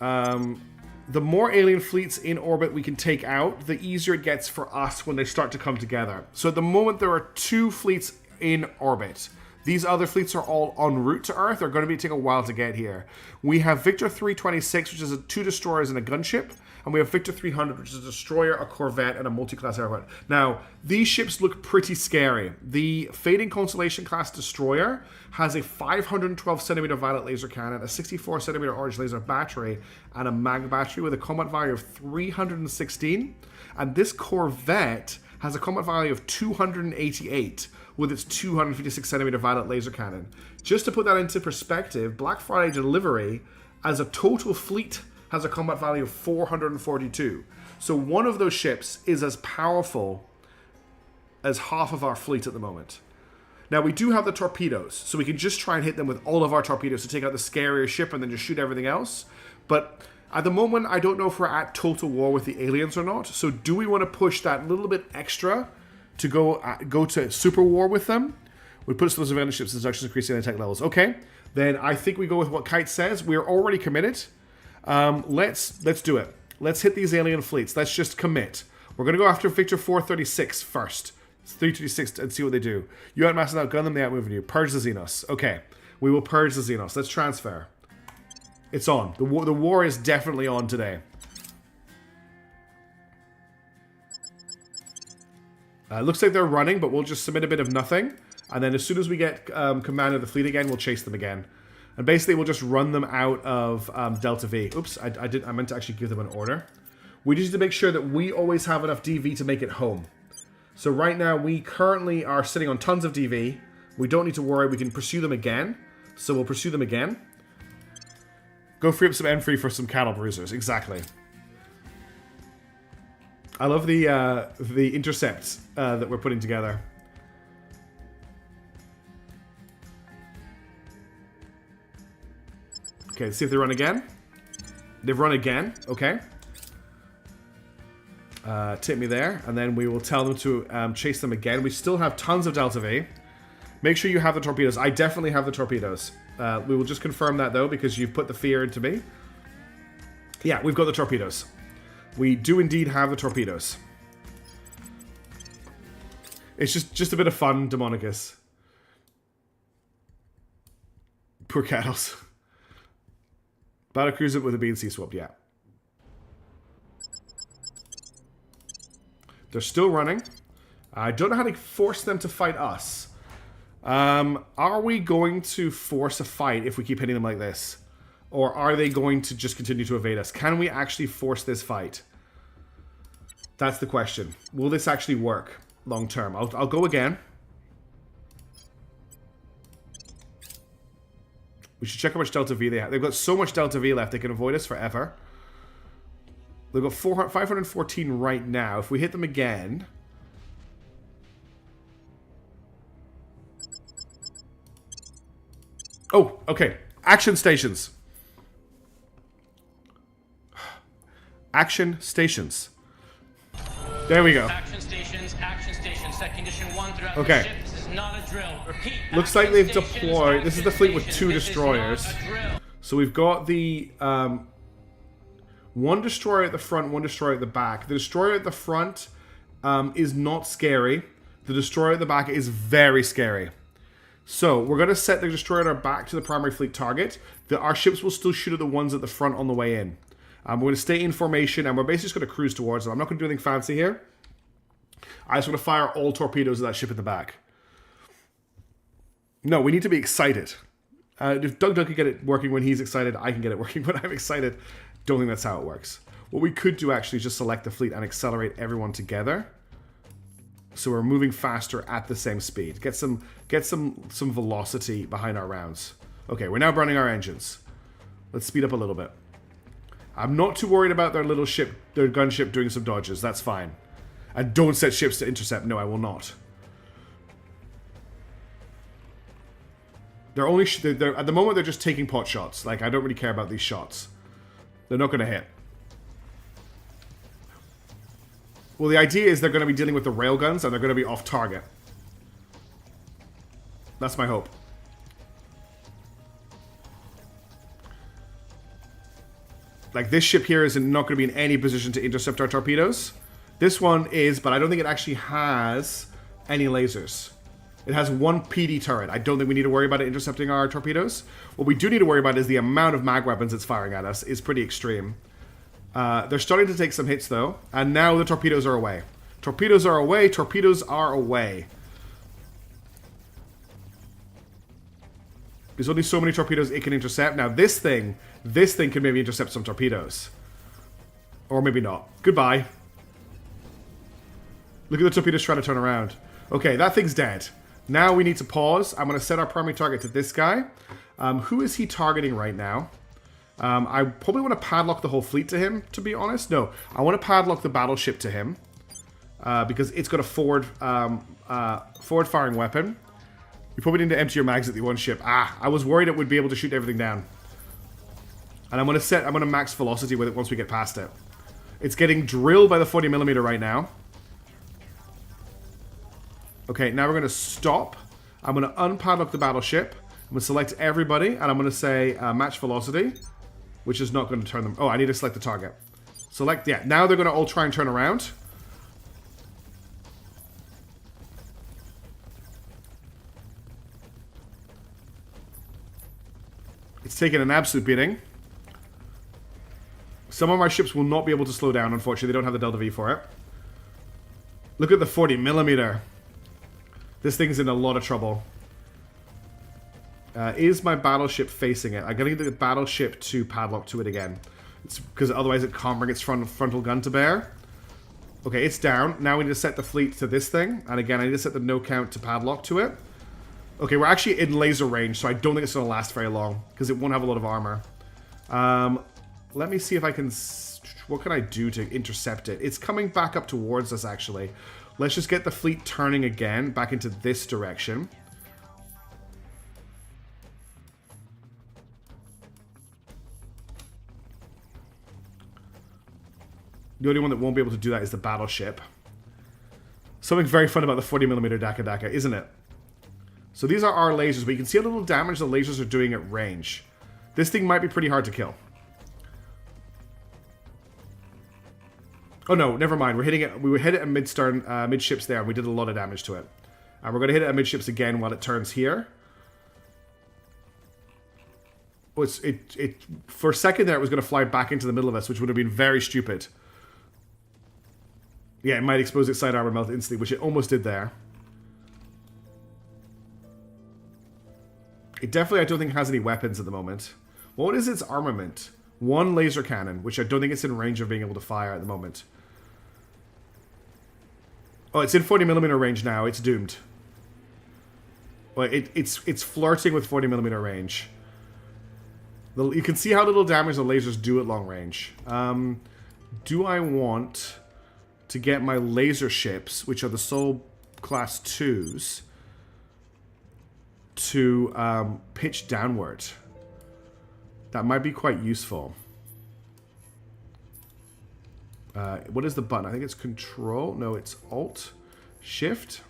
S1: The more alien fleets in orbit we can take out, the easier it gets for us when they start to come together. So at the moment, there are 2 fleets in orbit. These other fleets are all en route to Earth. They're going to take a while to get here. We have Victor 326, which is 2 destroyers and a gunship. And we have Victor 300, which is a destroyer, a corvette, and a multi-class aircraft. Now, these ships look pretty scary. The Fading Constellation class destroyer has a 512 centimeter violet laser cannon, a 64 centimeter orange laser battery, and a mag battery with a combat value of 316. And this corvette has a combat value of 288 with its 256 centimeter violet laser cannon. Just to put that into perspective, Black Friday delivery as a total fleet has a combat value of 442. So one of those ships is as powerful as half of our fleet at the moment. Now, we do have the torpedoes, so we can just try and hit them with all of our torpedoes to take out the scarier ship and then just shoot everything else. But at the moment, I don't know if we're at total war with the aliens or not. So do we want to push that little bit extra to go to super war with them? We put those advantage ships instructions increasing attack levels. Okay, then I think we go with what Kite says. We're already committed. Let's do it. Let's hit these alien fleets. Let's just commit. We're going to go after Victor 436 first. It's 326 and see what they do. You outmass and outgun them, they outmove you. Purge the Xenos. Okay. We will purge the Xenos. Let's transfer. It's on. The war is definitely on today. Looks like they're running, but we'll just submit a bit of nothing. And then as soon as we get command of the fleet again, we'll chase them again. And basically, we'll just run them out of Delta V. Oops, I meant to actually give them an order. We just need to make sure that we always have enough DV to make it home. So right now, we currently are sitting on tons of DV. We don't need to worry. We can pursue them again. So we'll pursue them again. Go free up some M3 for some cattle bruisers. Exactly. I love the intercepts that we're putting together. Okay, let's see if they run again. They've run again. Okay. Tip me there, and then we will tell them to chase them again. We still have tons of Delta V. Make sure you have the torpedoes. I definitely have the torpedoes. We will just confirm that, though, because you've put the fear into me. Yeah, we've got the torpedoes. We do indeed have the torpedoes. It's just a bit of fun, Demonicus. Poor Cattles. Battlecruiser with a B&C swap, yeah. They're still running. I don't know how to force them to fight us. Are we going to force a fight if we keep hitting them like this? Or are they going to just continue to evade us? Can we actually force this fight? That's the question. Will this actually work long term? I'll go again. We should check how much Delta V they have. They've got so much Delta V left, they can avoid us forever. They've got 514 right now. If we hit them again... Oh, okay. Action stations. Action stations. There we go.
S6: Action stations, set condition 1 throughout
S1: okay.
S6: the ship. This is not a drill. Repeat.
S1: Looks like they've deployed. This is the fleet with 2 destroyers. So we've got the one destroyer at the front, one destroyer at the back. The destroyer at the front is not scary. The destroyer at the back is very scary. So we're going to set the destroyer at our back to the primary fleet target. Our ships will still shoot at the ones at the front on the way in. We're going to stay in formation, and we're basically just going to cruise towards them. I'm not going to do anything fancy here. I just want to fire all torpedoes at that ship at the back. No, we need to be excited. If Doug can get it working when he's excited, I can get it working when I'm excited. Don't think that's how it works. What we could do actually is just select the fleet and accelerate everyone together. So we're moving faster at the same speed. Get some velocity behind our rounds. Okay, we're now burning our engines. Let's speed up a little bit. I'm not too worried about their little ship, their gunship doing some dodges. That's fine. And don't set ships to intercept. No, I will not. They're only they're at the moment they're just taking pot shots. Like, I don't really care about these shots. They're not going to hit. Well, the idea is they're going to be dealing with the railguns and they're going to be off target. That's my hope. Like, this ship here is not going to be in any position to intercept our torpedoes. This one is, but I don't think it actually has any lasers. It has one PD turret. I don't think we need to worry about it intercepting our torpedoes. What we do need to worry about is the amount of mag weapons it's firing at us is pretty extreme. They're starting to take some hits, though. And now the torpedoes are away. Torpedoes are away. Torpedoes are away. There's only so many torpedoes it can intercept. Now, this thing can maybe intercept some torpedoes. Or maybe not. Goodbye. Look at the torpedoes trying to turn around. Okay, that thing's dead. Now we need to pause. I'm going to set our primary target to this guy. Who is he targeting right now? I probably want to padlock the whole fleet to him, to be honest. No, I want to padlock the battleship to him. Because it's got a forward-firing weapon. You probably need to empty your mags at the one ship. I was worried it would be able to shoot everything down. And I'm going to max velocity with it once we get past it. It's getting drilled by the 40mm right now. Okay, now we're going to stop. I'm going to unpadlock the battleship. I'm going to select everybody, and I'm going to say match velocity, which is not going to turn them... Oh, I need to select the target. Select, yeah. Now they're going to all try and turn around. It's taken an absolute beating. Some of our ships will not be able to slow down, unfortunately. They don't have the Delta V for it. Look at the 40mm. This thing's in a lot of trouble. Is my battleship facing it? I'm going to get the battleship to padlock to it again. It's because otherwise it can't bring its frontal gun to bear. Okay, it's down. Now we need to set the fleet to this thing. And again, I need to set the no count to padlock to it. Okay, we're actually in laser range, so I don't think it's going to last very long. Because it won't have a lot of armor. Let me see if I can... What can I do to intercept it? It's coming back up towards us, actually. Let's just get the fleet turning again, back into this direction. The only one that won't be able to do that is the battleship. Something very fun about the 40mm Daka Daka, isn't it? So these are our lasers, but you can see how little damage the lasers are doing at range. This thing might be pretty hard to kill. Oh no, never mind. We're hitting it. We were hit it at midships there, and we did a lot of damage to it. And we're going to hit it at midships again while it turns here. Oh, for a second there, it was going to fly back into the middle of us, which would have been very stupid. Yeah, it might expose its side armor melt instantly, which it almost did there. It definitely, I don't think, has any weapons at the moment. What is its armament? 1 laser cannon, which I don't think it's in range of being able to fire at the moment. Oh, it's in 40mm range now. It's doomed. Well, it's flirting with 40mm range. You can see how little damage the lasers do at long range. Do I want to get my laser ships, which are the Soul Class 2s, to pitch downward? That might be quite useful. What is the button? I think it's Control. No, it's Alt. Shift.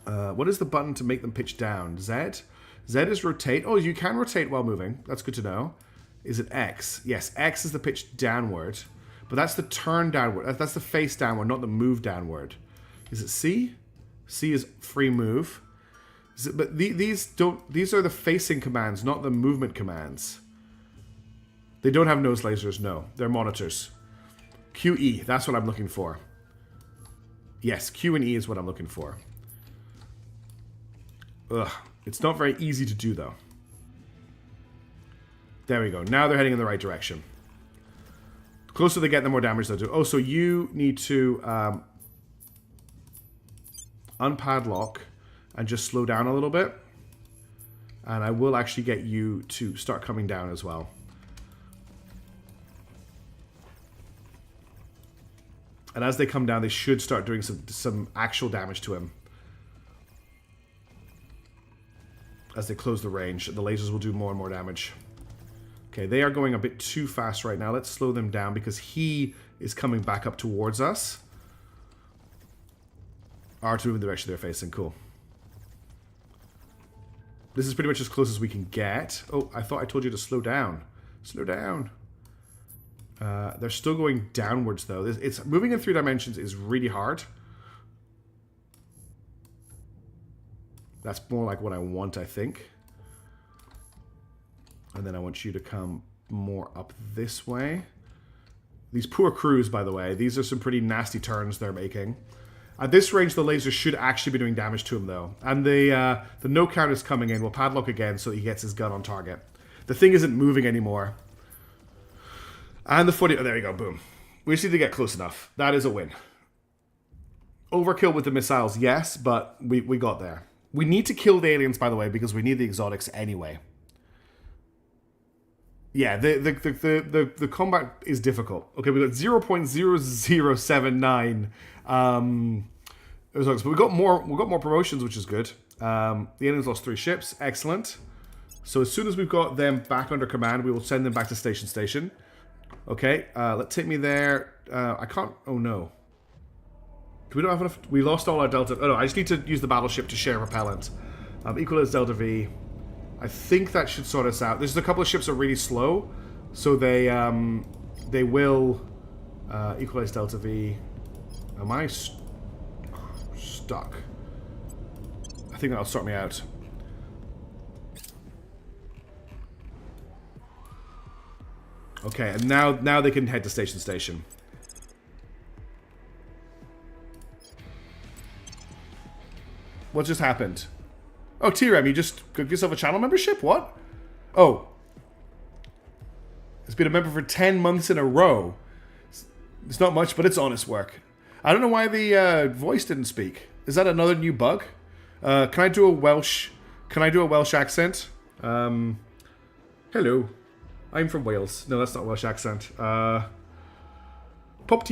S1: What is the button to make them pitch down? Z? Z is rotate. Oh, you can rotate while moving. That's good to know. Is it X? Yes, X is the pitch downward. But that's the turn downward. That's the face downward, not the move downward. Is it C? C is free move. But these are the facing commands, not the movement commands. They don't have nose lasers, no. They're monitors. QE, that's what I'm looking for. Yes, Q and E is what I'm looking for. Ugh. It's not very easy to do, though. There we go. Now they're heading in the right direction. The closer they get, the more damage they'll do. Oh, so you need to unpadlock and just slow down a little bit. And I will actually get you to start coming down as well. And as they come down, they should start doing some actual damage to him. As they close the range, the lasers will do more and more damage. Okay, they are going a bit too fast right now. Let's slow them down because he is coming back up towards us. R to move in the direction they're facing. Cool. This is pretty much as close as we can get. Oh, I thought I told you to slow down. Slow down. They're still going downwards, though. It's moving in 3 dimensions is really hard. That's more like what I want, I think. And then I want you to come more up this way. These poor crews, by the way. These are some pretty nasty turns they're making. At this range, the laser should actually be doing damage to him, though. And the no count is coming in. We'll padlock again so he gets his gun on target. The thing isn't moving anymore. And the 40... Oh, there you go. Boom. We just need to get close enough. That is a win. Overkill with the missiles, yes, but we got there. We need to kill the aliens, by the way, because we need the exotics anyway. Yeah, the combat is difficult. Okay, we got 0.0079 exotics, but we got more promotions, which is good. The aliens lost 3 ships, excellent. So as soon as we've got them back under command, we will send them back to station. Okay, let's take me there. I can't. Oh no. We don't have enough. We lost all our Delta. Oh no, I just need to use the battleship to share repellent. Equal as Delta V. I think that should sort us out. There's a couple of ships that are really slow, so they will equalize Delta V. Am I stuck? I think that'll sort me out. Okay, and now they can head to station. What just happened? Oh, T-Rem, you just got yourself a channel membership? What? Oh. It's been a member for 10 months in a row. It's not much, but it's honest work. I don't know why the voice didn't speak. Is that another new bug? Can I do a Welsh accent? Hello. I'm from Wales. No, that's not a Welsh accent. Popty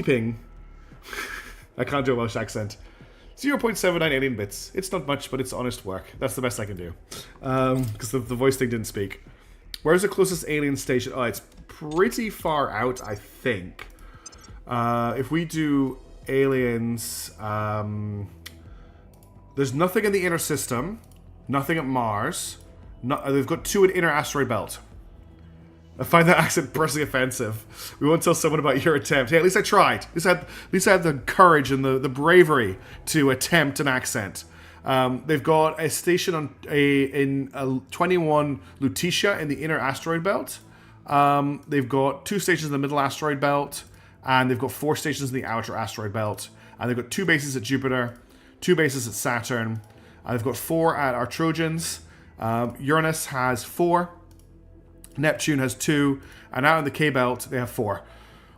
S1: ping. I can't do a Welsh accent. 0.79 alien bits. It's not much, but it's honest work. That's the best I can do. Because the voice thing didn't speak. Where's the closest alien station? Oh, it's pretty far out, I think. If we do aliens... there's nothing in the inner system. Nothing at Mars. They've got 2 in inner asteroid belt. I find that accent personally offensive. We won't tell someone about your attempt. Hey, at least I tried. At least I had the courage and the bravery to attempt an accent. They've got a station in 21 Lutetia in the inner asteroid belt. They've got 2 stations in the middle asteroid belt, and they've got 4 stations in the outer asteroid belt. And they've got 2 bases at Jupiter, 2 bases at Saturn. They've got 4 at our Trojans. Uranus has 4. Neptune has 2, and out in the K-belt, they have 4.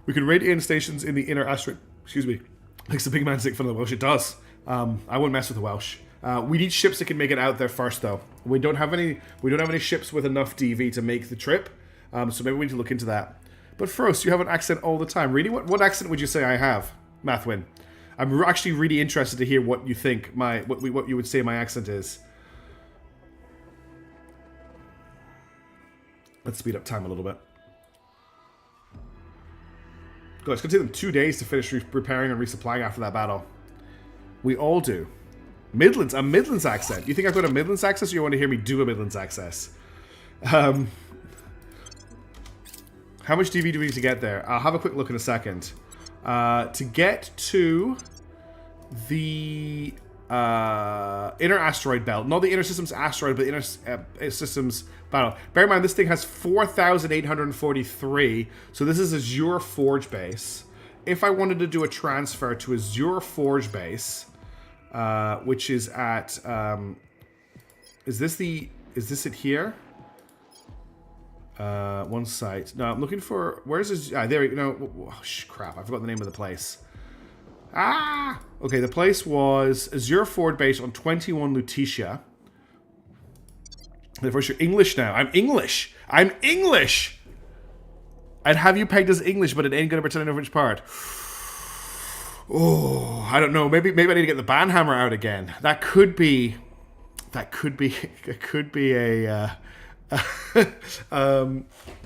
S1: We can radiate stations in the inner asteroid... Excuse me. Makes the big man sick fun of the Welsh. It does. I won't mess with the Welsh. We need ships that can make it out there first, though. We don't have any ships with enough DV to make the trip, so maybe we need to look into that. But first, you have an accent all the time. Really? What accent would you say I have, Mathwin? I'm actually really interested to hear what you think what you would say my accent is. Let's speed up time a little bit. God, it's going to take them 2 days to finish repairing and resupplying after that battle. We all do. Midlands, a Midlands accent. You think I've got a Midlands accent, or you want to hear me do a Midlands accent? How much DV do we need to get there? I'll have a quick look in a second. To get to the inner asteroid belt, not the inner systems asteroid, but the inner systems battle. Bear in mind, this thing has 4,843, so this is Azure Forge base. If I wanted to do a transfer to Azure Forge base, which is at, is this it here? One site. No, I'm looking for, where's this? There we go. No, oh, crap, I forgot the name of the place. Okay, the place was Azure Forge base on 21 Lutetia. Of course, you're English now. I'm English. I'd have you pegged as English, but it ain't gonna pretend I know which part. Oh, I don't know. Maybe I need to get the banhammer out again. That could be a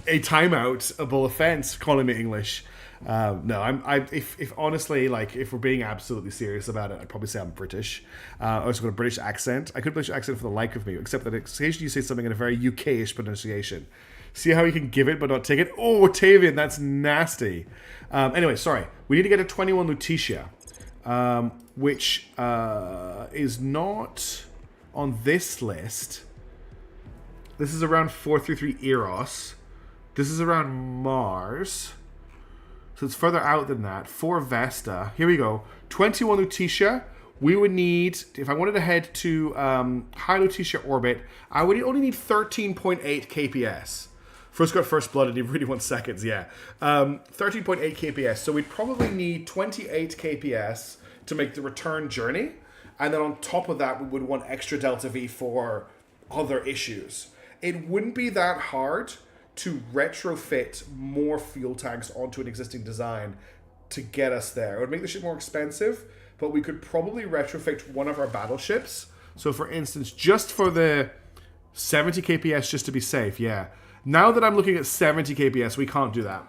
S1: timeoutable offense calling me English. No, if honestly, like, if we're being absolutely serious about it, I'd probably say I'm British. I also got a British accent. I could British accent for the like of me, except that occasionally you say something in a very UK-ish pronunciation. See how you can give it but not take it? Oh, Tavian, that's nasty. Anyway, sorry. We need to get to 21 Lutetia, which is not on this list. This is around 433 Eros. This is around Mars. So it's further out than that. 4 Vesta. Here we go. 21 Lutetia. We would need, if I wanted to head to high Lutetia orbit, I would only need 13.8 KPS. First got first blood, and you really want seconds, yeah. 13.8 KPS. So we'd probably need 28 KPS to make the return journey. And then on top of that, we would want extra Delta V for other issues. It wouldn't be that hard to retrofit more fuel tanks onto an existing design to get us there. It would make the ship more expensive, but we could probably retrofit one of our battleships. So for instance, just for the 70 KPS, just to be safe, yeah. Now that I'm looking at 70 KPS, we can't do that.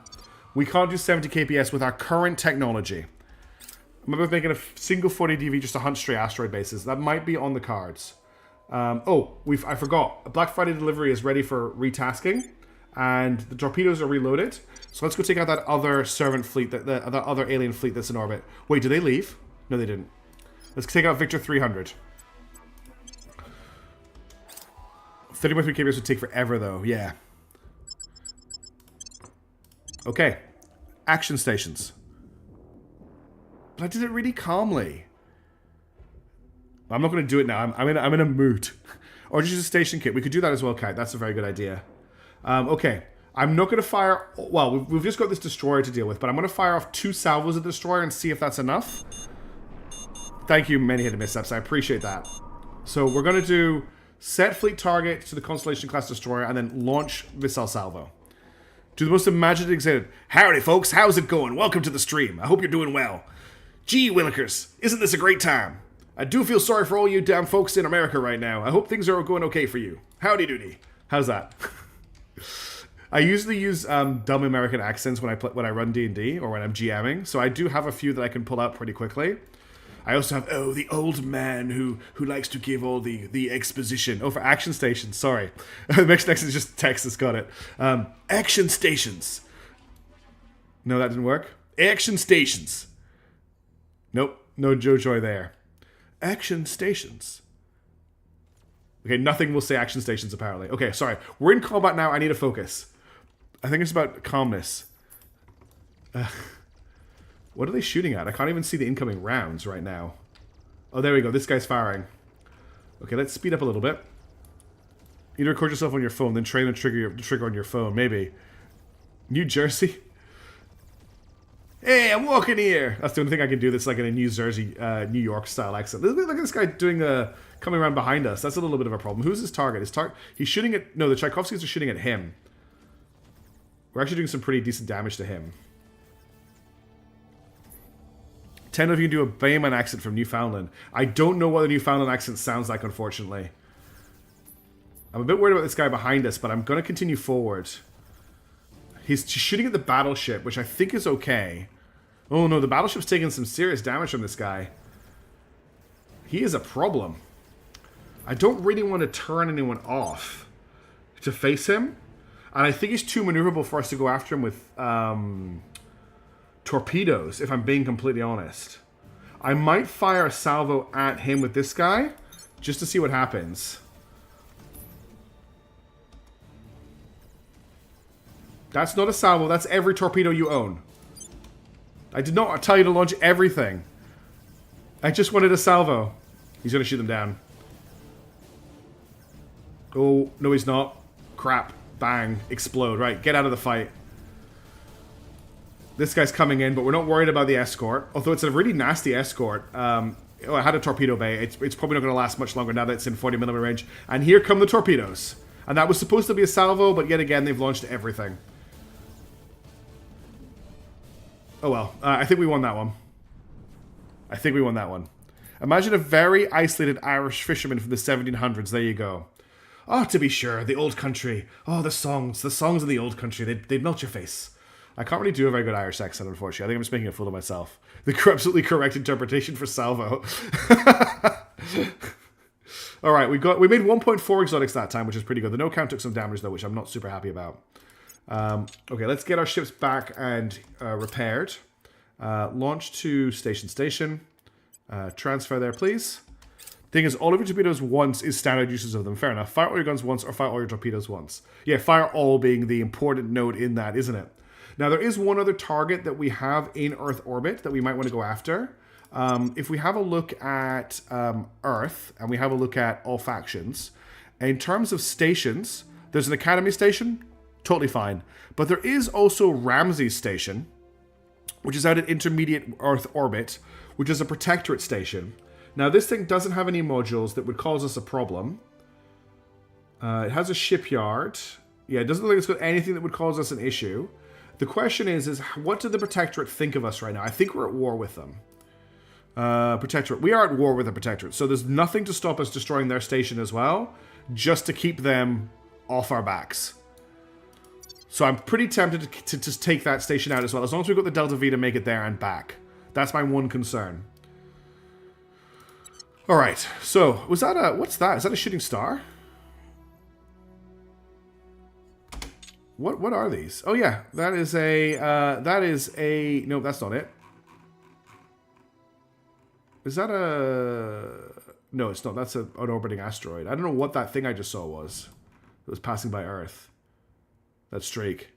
S1: We can't do 70 KPS with our current technology. I'm about making a single 40 DV just to hunt stray asteroid bases. That might be on the cards. I forgot. Black Friday delivery is ready for retasking, and the torpedoes are reloaded. So let's go take out that other servant fleet, that other alien fleet that's in orbit. Wait, did they leave? No, they didn't. Let's take out Victor 300. 30.3 KPS would take forever, though. Yeah. Okay. Action stations. But I did it really calmly. I'm not going to do it now. I'm in a mood. Or just use a station kit. We could do that as well, Kite. That's a very good idea. Okay. I'm not going to fire... Well, we've just got this destroyer to deal with, but I'm going to fire off 2 salvos of the destroyer and see if that's enough. Thank you, many-headed missteps. I appreciate that. So we're going to do set fleet target to the Constellation-class destroyer and then launch missile salvo. To the most imaginative excited. Howdy, folks. How's it going? Welcome to the stream. I hope you're doing well. Gee, Willikers. Isn't this a great time? I do feel sorry for all you damn folks in America right now. I hope things are going okay for you. Howdy doody. How's that? I usually use dumb American accents when I run D&D or when I'm GMing, so I do have a few that I can pull out pretty quickly. I also have, oh, the old man who likes to give all the exposition. Oh, for action stations, sorry. The next is just text that's got it. Action stations. No, that didn't work. Action stations. Nope, no Joy there. Action stations. Okay, nothing will say action stations, apparently. Okay, sorry. We're in combat now. I need to focus. I think it's about calmness. What are they shooting at? I can't even see the incoming rounds right now. Oh, there we go. This guy's firing. Okay, let's speed up a little bit. You need to record yourself on your phone, then train the trigger on your phone. Maybe. New Jersey? Hey, I'm walking here! That's the only thing I can do that's like in a New Jersey, New York style accent. Look at this guy doing coming around behind us. That's a little bit of a problem. Who's his target? He's shooting at... No, the Tchaikovskys are shooting at him. We're actually doing some pretty decent damage to him. 10 of you can do a Bayman accent from Newfoundland. I don't know what the Newfoundland accent sounds like, unfortunately. I'm a bit worried about this guy behind us, but I'm going to continue forward. He's shooting at the battleship, which I think is okay. Oh no, the battleship's taking some serious damage from this guy. He is a problem. I don't really want to turn anyone off to face him. And I think he's too maneuverable for us to go after him with torpedoes, if I'm being completely honest. I might fire a salvo at him with this guy, just to see what happens. That's not a salvo, that's every torpedo you own. I did not tell you to launch everything. I just wanted a salvo. He's going to shoot them down. Oh, no he's not. Crap. Bang. Explode. Right, get out of the fight. This guy's coming in, but we're not worried about the escort. Although it's a really nasty escort. I had a torpedo bay. It's probably not going to last much longer now that it's in 40mm range. And here come the torpedoes. And that was supposed to be a salvo, but yet again, they've launched everything. Oh well, I think we won that one. I think we won that one. Imagine a very isolated Irish fisherman from the 1700s. There you go. Oh, to be sure, the old country. Oh, the songs of the old country. They'd melt your face. I can't really do a very good Irish accent, unfortunately. I think I'm just making a fool of myself. The absolutely correct interpretation for salvo. All right, we made 1.4 exotics that time, which is pretty good. The no count took some damage though, which I'm not super happy about. Okay, let's get our ships back and repaired. Launch to station. Transfer there, please. Thing is, all of your torpedoes once is standard uses of them. Fair enough. Fire all your guns once or fire all your torpedoes once. Yeah, fire all being the important note in that, isn't it? Now, there is one other target that we have in Earth orbit that we might want to go after. If we have a look at Earth, and we have a look at all factions, in terms of stations, there's an Academy station, totally fine. But there is also Ramses Station, which is out at intermediate Earth orbit, which is a Protectorate station. Now, this thing doesn't have any modules that would cause us a problem. It has a shipyard. Yeah, it doesn't look like it's got anything that would cause us an issue. The question is what do the Protectorate think of us right now? I think we're at war with them. Protectorate. We are at war with the Protectorate, so there's nothing to stop us destroying their station as well, just to keep them off our backs. So I'm pretty tempted to just take that station out as well, as long as we've got the Delta V to make it there and back. That's my one concern. Alright, so, was that a... What's that? Is that a shooting star? What are these? Oh yeah, that is a... No, that's not it. Is that a... No, it's not. That's an orbiting asteroid. I don't know what that thing I just saw was. It was passing by Earth. That streak.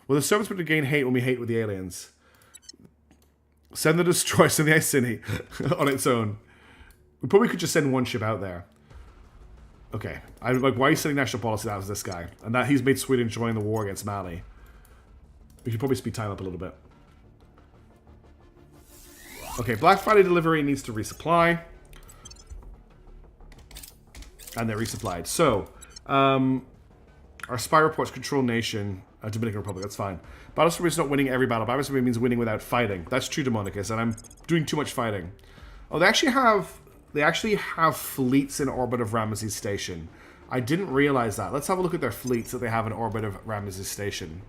S1: Well, the service would gain hate when we hate with the aliens. Send the destroyer, send the Iceni on its own. We probably could just send one ship out there. Okay. I'm like, why are you setting national policy? That was this guy. And that he's made Sweden join the war against Mali. We should probably speed time up a little bit. Okay, Black Friday delivery needs to resupply. And they're resupplied. So, our spy reports control nation, Dominican Republic, that's fine. Battleship is not winning every battle. Battleship means winning without fighting. That's true, Demonicus, and I'm doing too much fighting. Oh, they actually have fleets in orbit of Ramesses Station. I didn't realize that. Let's have a look at their fleets that they have in orbit of Ramesses Station.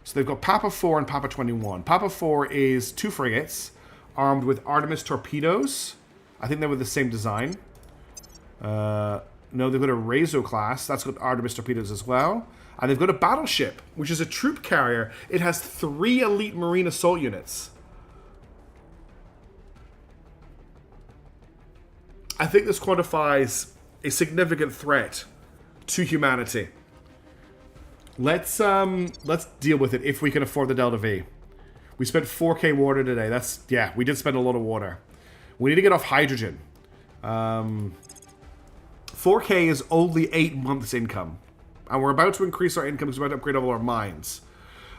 S1: So they've got Papa 4 and Papa 21. Papa 4 is 2 frigates, armed with Artemis torpedoes. I think they were the same design. No, they've got a Razor class. That's got Artemis torpedoes as well. And they've got a battleship, which is a troop carrier. It has 3 elite marine assault units. I think this quantifies a significant threat to humanity. Let's deal with it if we can afford the Delta V. We spent 4K water today. Yeah, we did spend a lot of water. We need to get off hydrogen. 4K is only 8 months income. And we're about to increase our income because we're about to upgrade all our mines.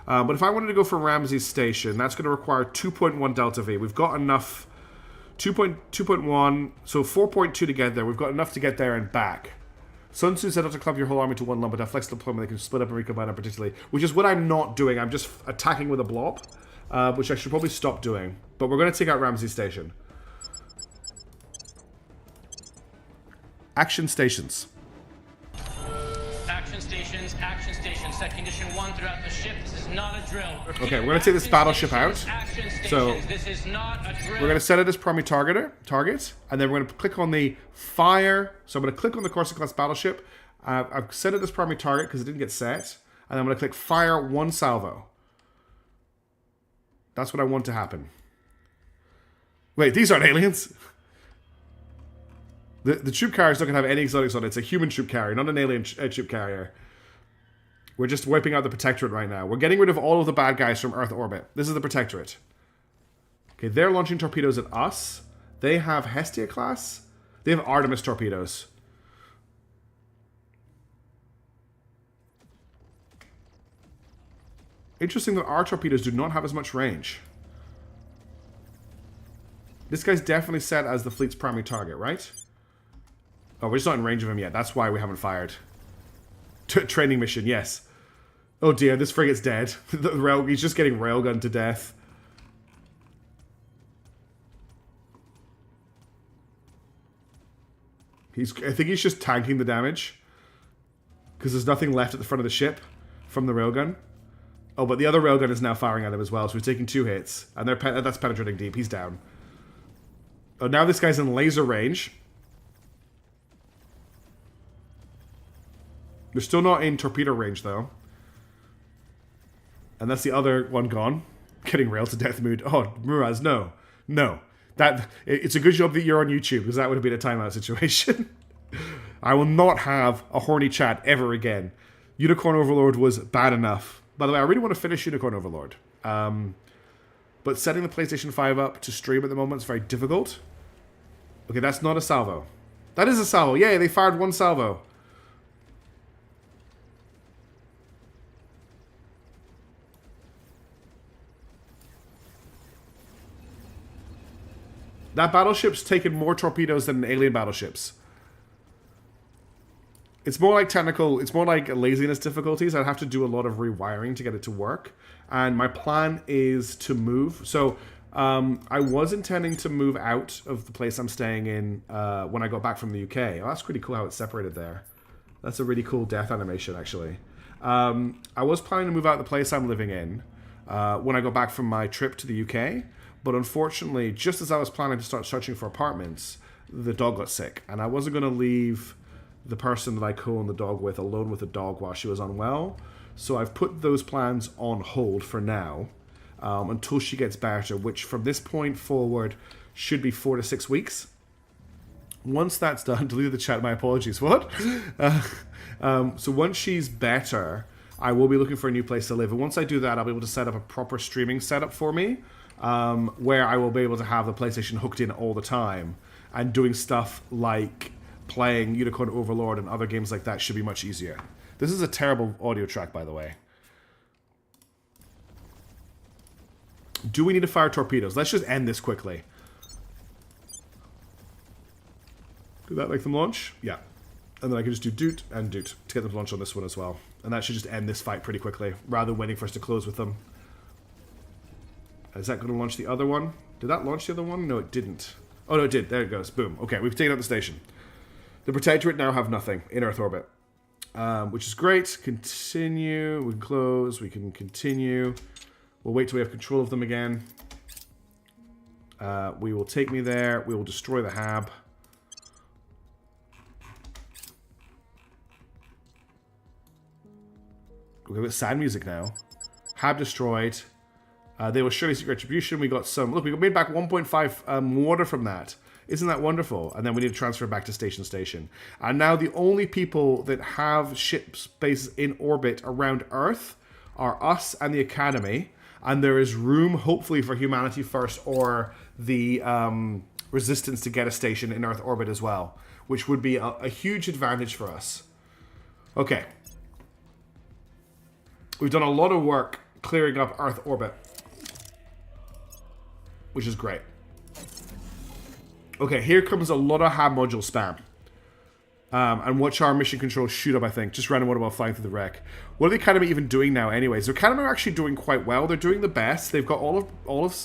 S1: But if I wanted to go for Ramsey's Station, that's going to require 2.1 Delta V. We've got enough. 2.1, so 4.2 to get there. We've got enough to get there and back. Sun Tzu said not to clump your whole army to one lump, but have flexible deployment they can split up and recombine particularly. Which is what I'm not doing. I'm just attacking with a blob. Which I should probably stop doing. But we're going to take out Ramsey Station. Action stations.
S6: Action stations, set condition 1 throughout the ship. This is not a drill. Repeat,
S1: Okay, we're going to take this battleship out. So,
S6: this is not a drill.
S1: We're going to set it as primary target, and then we're going to click on the fire. So I'm going to click on the Corsa class battleship. I've set it as primary target because it didn't get set. And I'm going to click fire 1 salvo. That's what I want to happen. Wait, these aren't aliens. The troop carrier is not going to have any exotics on it. It's a human troop carrier, not an alien troop carrier. We're just wiping out the Protectorate right now. We're getting rid of all of the bad guys from Earth orbit. This is the Protectorate. Okay, they're launching torpedoes at us. They have Hestia class. They have Artemis torpedoes. Interesting that our torpedoes do not have as much range. This guy's definitely set as the fleet's primary target, right? Oh, we're just not in range of him yet. That's why we haven't fired. Training mission, yes. Oh dear, this frigate's dead. He's just getting railgunned to death. I think he's just tanking the damage. Because there's nothing left at the front of the ship from the railgun. Oh, but the other railgun is now firing at him as well, so he's taking 2 hits. And that's penetrating deep. He's down. Oh, now this guy's in laser range. They're still not in torpedo range, though. And that's the other one gone. Getting railed to death mood. Oh, Muraz, no. No. It's a good job that you're on YouTube, because that would have been a timeout situation. I will not have a horny chat ever again. Unicorn Overlord was bad enough. By the way, I really want to finish Unicorn Overlord. But setting the PlayStation 5 up to stream at the moment is very difficult. Okay, that's not a salvo. That is a salvo. Yay, they fired 1 salvo. That battleship's taken more torpedoes than alien battleships. It's more like technical, it's more like laziness difficulties. I'd have to do a lot of rewiring to get it to work. And my plan is to move. So I was intending to move out of the place I'm staying in when I got back from the UK. Oh, that's pretty cool how it's separated there. That's a really cool death animation, actually. I was planning to move out of the place I'm living in when I got back from my trip to the UK. But unfortunately, just as I was planning to start searching for apartments, the dog got sick. And I wasn't going to leave the person that I co-owned the dog with alone with the dog while she was unwell. So I've put those plans on hold for now until she gets better, which from this point forward should be 4 to 6 weeks. Once that's done, deleted the chat, my apologies. What? So once she's better, I will be looking for a new place to live. And once I do that, I'll be able to set up a proper streaming setup for me. Where I will be able to have the PlayStation hooked in all the time, and doing stuff like playing Unicorn Overlord and other games like that should be much easier. This is a terrible audio track, by the way. Do we need to fire torpedoes? Let's just end this quickly. Did that make them launch? Yeah. And then I can just do doot and doot to get them to launch on this one as well. And that should just end this fight pretty quickly, rather than waiting for us to close with them. Is that going to launch the other one? Did that launch the other one? No, it didn't. Oh, no, it did. There it goes. Boom. Okay, we've taken out the station. The Protectorate now have nothing in Earth orbit, which is great. Continue. We can close. We can continue. We'll wait till we have control of them again. We will take me there. We will destroy the hab. We've got sad music now. Hab destroyed. They will surely seek retribution. We got some... Look, we made back 1.5 water from that. Isn't that wonderful? And then we need to transfer back to Station. And now the only people that have ship bases in orbit around Earth are us and the Academy. And there is room, hopefully, for Humanity First or the Resistance to get a station in Earth orbit as well. Which would be a huge advantage for us. Okay. We've done a lot of work clearing up Earth orbit. Which is great. Okay, here comes a lot of hab module spam. And watch our mission control shoot up, I think. Just random water while flying through the wreck. What are the Academy even doing now anyways? The Academy are actually doing quite well. They're doing the best. They've got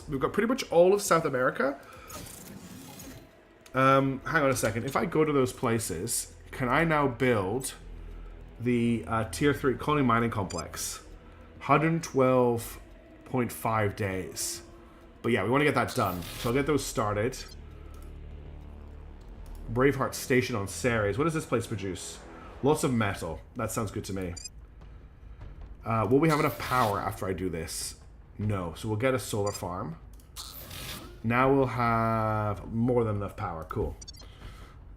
S1: we've got pretty much all of South America. Hang on a second. If I go to those places, can I now build the Tier 3 Colony Mining Complex? 112.5 days. But yeah, we want to get that done. So I'll get those started. Braveheart Station on Ceres. What does this place produce? Lots of metal. That sounds good to me. Will we have enough power after I do this? No. So we'll get a solar farm. Now we'll have more than enough power. Cool.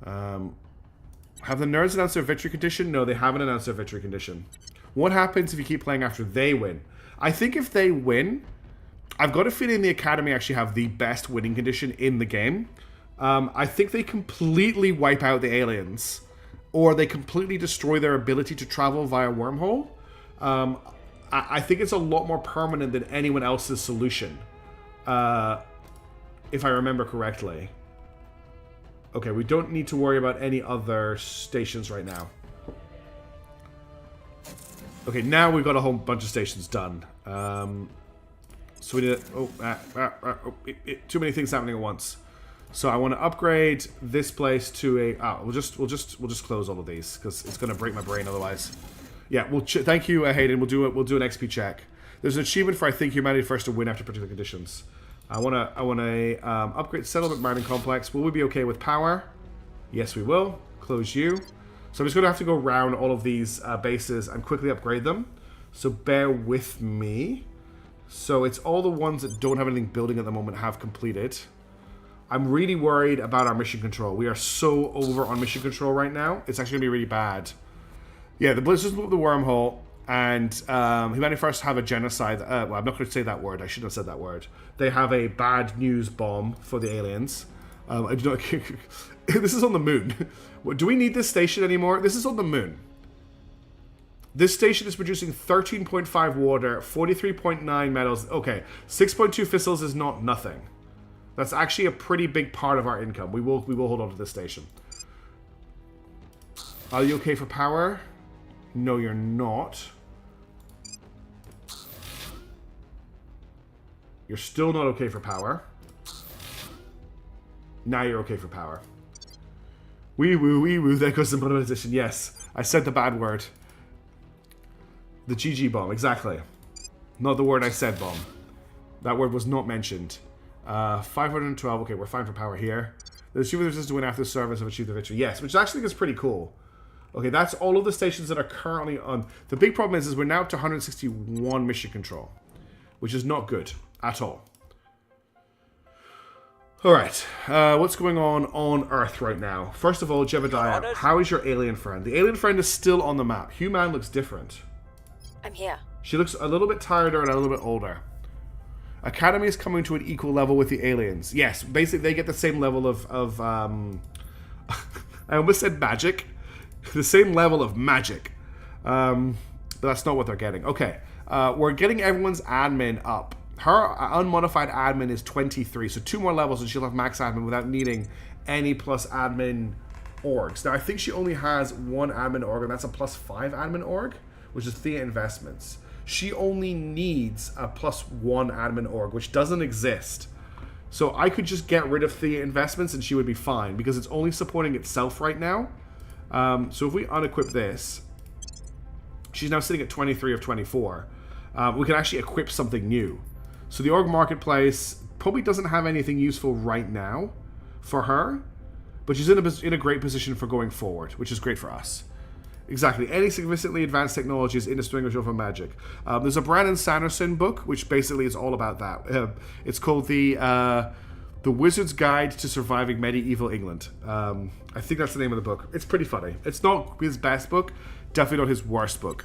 S1: Have the nerds announced their victory condition? No, they haven't announced their victory condition. What happens if you keep playing after they win? I think if they win... I've got a feeling the Academy actually have the best winning condition in the game. I think they completely wipe out the aliens. Or they completely destroy their ability to travel via wormhole. I think it's a lot more permanent than anyone else's solution. If I remember correctly. Okay, we don't need to worry about any other stations right now. Okay, now we've got a whole bunch of stations done. So we did... too many things happening at once. So I want to upgrade this place to a... we'll just close all of these because it's going to break my brain otherwise. Yeah, thank you, Hayden. We'll do an XP check. There's an achievement for I think Humanity First to win after particular conditions. I want to upgrade Settlement Mining Complex. Will we be okay with power? Yes, we will. Close you. So I'm just going to have to go around all of these bases and quickly upgrade them. So bear with me. So it's all the ones that don't have anything building at the moment have completed. I'm really worried about our mission control. We are so over on mission control right now. It's actually going to be really bad. Yeah, the Blizzards blew up the wormhole. And Humanity First have a genocide. Well, I'm not going to say that word. I shouldn't have said that word. They have a bad news bomb for the aliens. I do not... This is on the moon. Do we need this station anymore? This is on the moon. This station is producing 13.5 water, 43.9 metals. Okay, 6.2 fissils is not nothing. That's actually a pretty big part of our income. We will hold on to this station. Are you okay for power? No, you're not. You're still not okay for power. Now you're okay for power. Wee woo, there goes the monetization. Yes, I said the bad word. The GG bomb, exactly. Not the word I said, bomb. That word was not mentioned. 512, okay, we're fine for power here. The achievement resistance to win after the service have achieved the victory. Yes, which actually is pretty cool. Okay, that's all of the stations that are currently on. The big problem is we're now up to 161 mission control, which is not good at all. All right, what's going on Earth right now? First of all, Jebediah, how is your alien friend? The alien friend is still on the map. Human looks different.
S7: I'm here.
S1: She looks a little bit tireder and a little bit older. Academy is coming to an equal level with the aliens. Yes, basically they get the same level of I almost said magic. The same level of magic. But that's not what they're getting. Okay, we're getting everyone's admin up. Her unmodified admin is 23, so 2 more levels and she'll have max admin without needing any plus admin orgs. Now, I think she only has 1 admin org, and that's a +5 admin org, which is Thea Investments. She only needs a +1 admin org, which doesn't exist. So I could just get rid of Thea Investments and she would be fine, because it's only supporting itself right now. So if we unequip this, she's now sitting at 23 of 24. We can actually equip something new. So the org marketplace, probably doesn't have anything useful right now for her, but she's in a great position for going forward, which is great for us. Exactly. Any significantly advanced technology is indistinguishable from magic. There's a Brandon Sanderson book, which basically is all about that. It's called The Wizard's Guide to Surviving Medieval England. I think that's the name of the book. It's pretty funny. It's not his best book. Definitely not his worst book.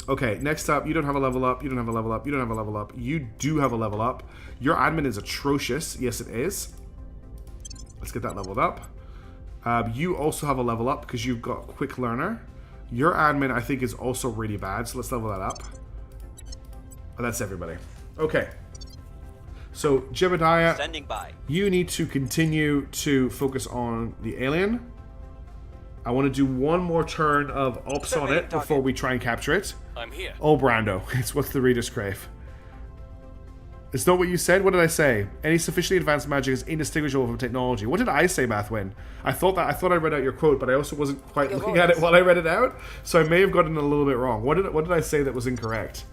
S1: Okay, next up, you don't have a level up. You don't have a level up. You don't have a level up. You do have a level up. Your admin is atrocious. Yes, it is. Let's get that leveled up. You also have a level up because you've got Quick Learner. Your admin, I think, is also really bad, so let's level that up. Oh, that's everybody. Okay. So, Jebediah,
S10: standing by.
S1: You need to continue to focus on the alien. I want to do one more turn of ops on it before we try and capture it.
S9: I'm here.
S1: Oh, Brando. It's what's the reader's crave. It's not what you said? What did I say? Any sufficiently advanced magic is indistinguishable from technology. What did I say, Mathwin? I thought I read out your quote, but I also wasn't quite looking at it while I read it out, so I may have gotten it a little bit wrong. What did I say that was incorrect?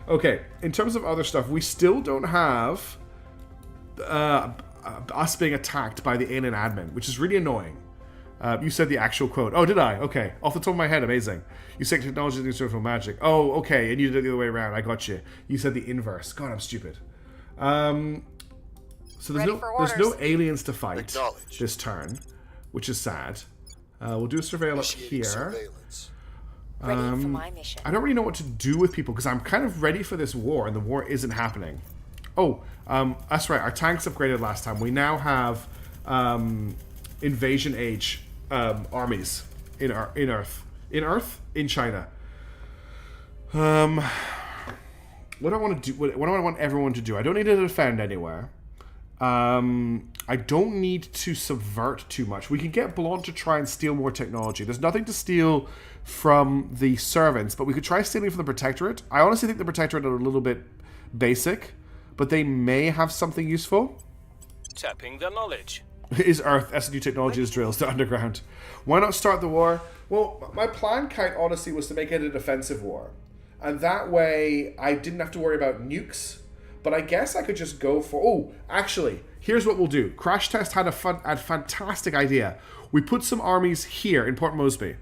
S1: Okay, in terms of other stuff, we still don't have us being attacked by the alien admin, which is really annoying. You said the actual quote. Oh, did I? Okay. Off the top of my head, amazing. You said technology is indistinguishable from magic. Oh, okay, and you did it the other way around. I got you. You said the inverse. God, I'm stupid. So there's no aliens to fight this turn, which is sad. We'll do a surveillance here.
S7: Ready for my mission.
S1: I don't really know what to do with people because I'm kind of ready for this war, and the war isn't happening. Oh, that's right. Our tanks upgraded last time. We now have invasion age armies in China. What do I want to do? What do I want everyone to do? I don't need to defend anywhere. I don't need to subvert too much. We can get Blonde to try and steal more technology. There's nothing to steal from the servants, but we could try stealing from the Protectorate. I honestly think the Protectorate are a little bit basic, but they may have something useful.
S9: Tapping their knowledge.
S1: Is Earth, SNU technology is drills to underground. Why not start the war? Well, my plan, quite honestly, was to make it a defensive war. And that way, I didn't have to worry about nukes. But I guess I could just go for... Oh, actually, here's what we'll do. Crash Test had a fantastic idea. We put some armies here in Port Moresby.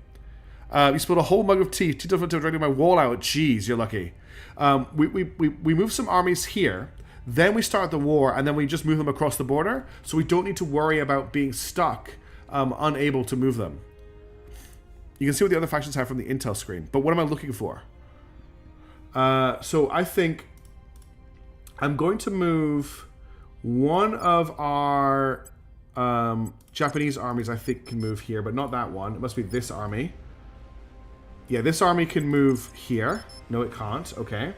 S1: You spilled a whole mug of tea. Too tough to dragging my wall out. Jeez, you're lucky. We move some armies here. Then we start the war, and then we just move them across the border. So we don't need to worry about being stuck, unable to move them. You can see what the other factions have from the intel screen. But what am I looking for? So I think I'm going to move one of our Japanese armies. I think can move here, but not that one. It must be this army. Yeah, this army can move here. No, it can't. Okay.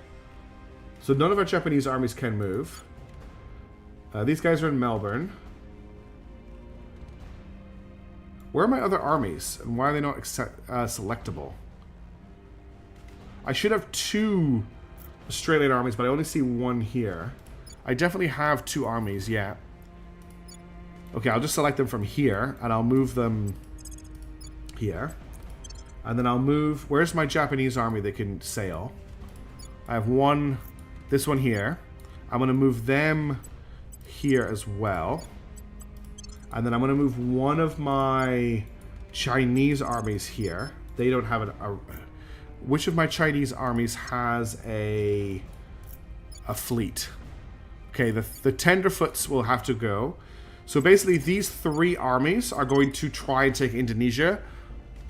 S1: So none of our Japanese armies can move. These guys are in Melbourne. Where are my other armies? And why are they not selectable? I should have 2 Australian armies, but I only see 1 here. I definitely have 2 armies, yeah. Okay, I'll just select them from here, and I'll move them here. And then I'll move... Where's my Japanese army that can sail? I have one... This one here. I'm going to move them here as well. And then I'm going to move one of my Chinese armies here. They don't have which of my Chinese armies has a fleet? Okay, the Tenderfoots will have to go. So basically these 3 armies are going to try and take Indonesia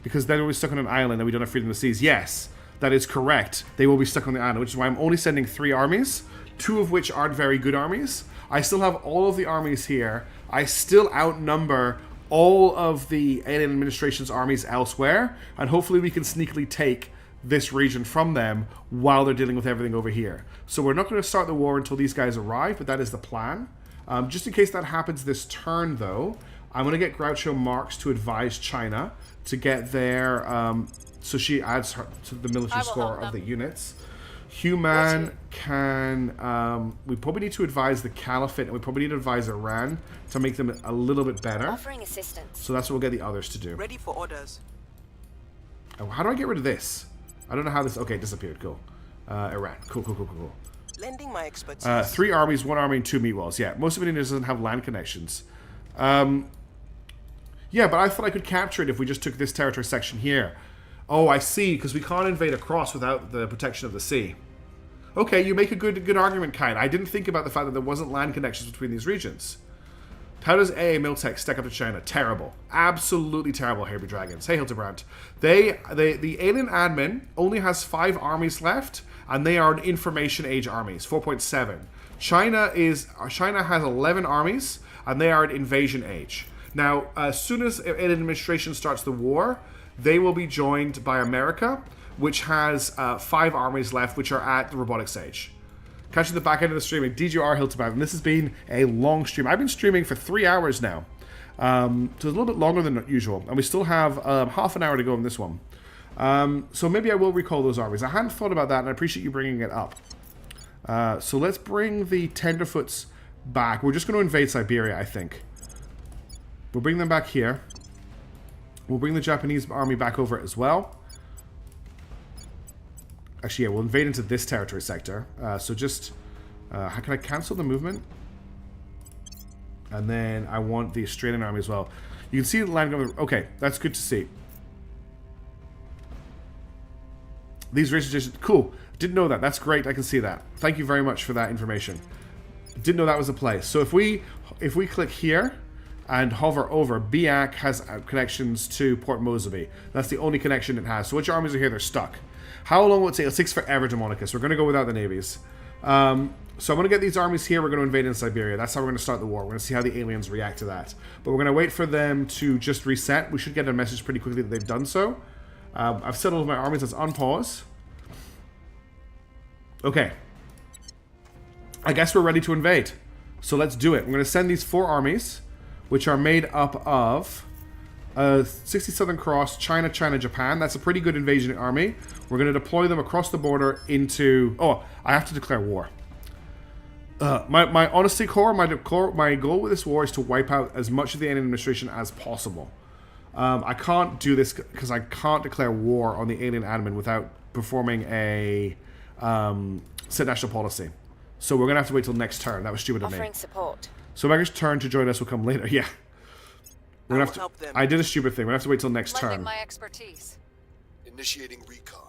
S1: because then we'll be stuck on an island and we don't have freedom of the seas. Yes, that is correct. They will be stuck on the island, which is why I'm only sending 3 armies, 2 of which aren't very good armies. I still have all of the armies here. I still outnumber all of the alien administration's armies elsewhere, and hopefully we can sneakily take this region from them while they're dealing with everything over here. So we're not going to start the war until these guys arrive, but that is the plan. Just in case that happens this turn, though, I'm going to get Groucho Marx to advise China to get their... so she adds her to the military score of the units. Human can... we probably need to advise the Caliphate, and we probably need to advise Iran to make them a little bit better.
S7: Offering assistance.
S1: So that's what we'll get the others to do.
S10: Ready for orders.
S1: Oh, how do I get rid of this? I don't know how this... Okay, it disappeared. Cool. Iran. Cool.
S10: lending my expertise.
S1: 3 armies, 1 army, and 2 meat walls. Yeah, most of India doesn't have land connections. Yeah, but I thought I could capture it if we just took this territory section here. Oh, I see, because we can't invade across without the protection of the sea. Okay, you make a good argument, Kine. I didn't think about the fact that there wasn't land connections between these regions. How does AA Miltech stack up to China? Terrible. Absolutely terrible, Herbie Dragons. Hey, Hildebrand. The alien admin only has 5 armies left, and they are information age armies, 4.7. China has 11 armies, and they are an invasion age. Now, as soon as an administration starts the war, they will be joined by America, which has 5 armies left, which are at the robotics age. Catching the back end of the streaming, DGR Hildebrand, and this has been a long stream. I've been streaming for 3 hours now, so it's a little bit longer than usual, and we still have half an hour to go in this one. So maybe I will recall those armies. I hadn't thought about that, and I appreciate you bringing it up. So let's bring the Tenderfoots back. We're just going to invade Siberia, I think. We'll bring them back here. We'll bring the Japanese army back over as well. Actually, yeah, we'll invade into this territory sector. So just... can I cancel the movement? And then I want the Australian army as well. You can see the line going... Okay, that's good to see. These races... Cool. Didn't know that. That's great. I can see that. Thank you very much for that information. Didn't know that was a place. So if we click here and hover over, BIAC has connections to Port Moresby. That's the only connection it has. So which armies are here? They're stuck. How long will it take? It takes forever, Demonicus. We're going to go without the navies. So I'm going to get these armies here. We're going to invade in Siberia. That's how we're going to start the war. We're going to see how the aliens react to that. But we're going to wait for them to just reset. We should get a message pretty quickly that they've done so. I've set all of my armies. Let's unpause. Okay. I guess we're ready to invade. So let's do it. We're going to send these 4 armies, which are made up of 60 Southern Cross, China, Japan. That's a pretty good invasion army. We're going to deploy them across the border into... Oh, I have to declare war. My honesty core, my goal with this war is to wipe out as much of the alien administration as possible. I can't do this because I can't declare war on the alien admin without performing a set national policy. So we're going to have to wait till next turn. That was stupid of me.
S7: Offering support.
S1: So Mega's turn to join us will come later. Yeah. We're gonna have to, I did a stupid thing. We're going to have to wait till next turn.
S7: My expertise.
S8: Initiating recon.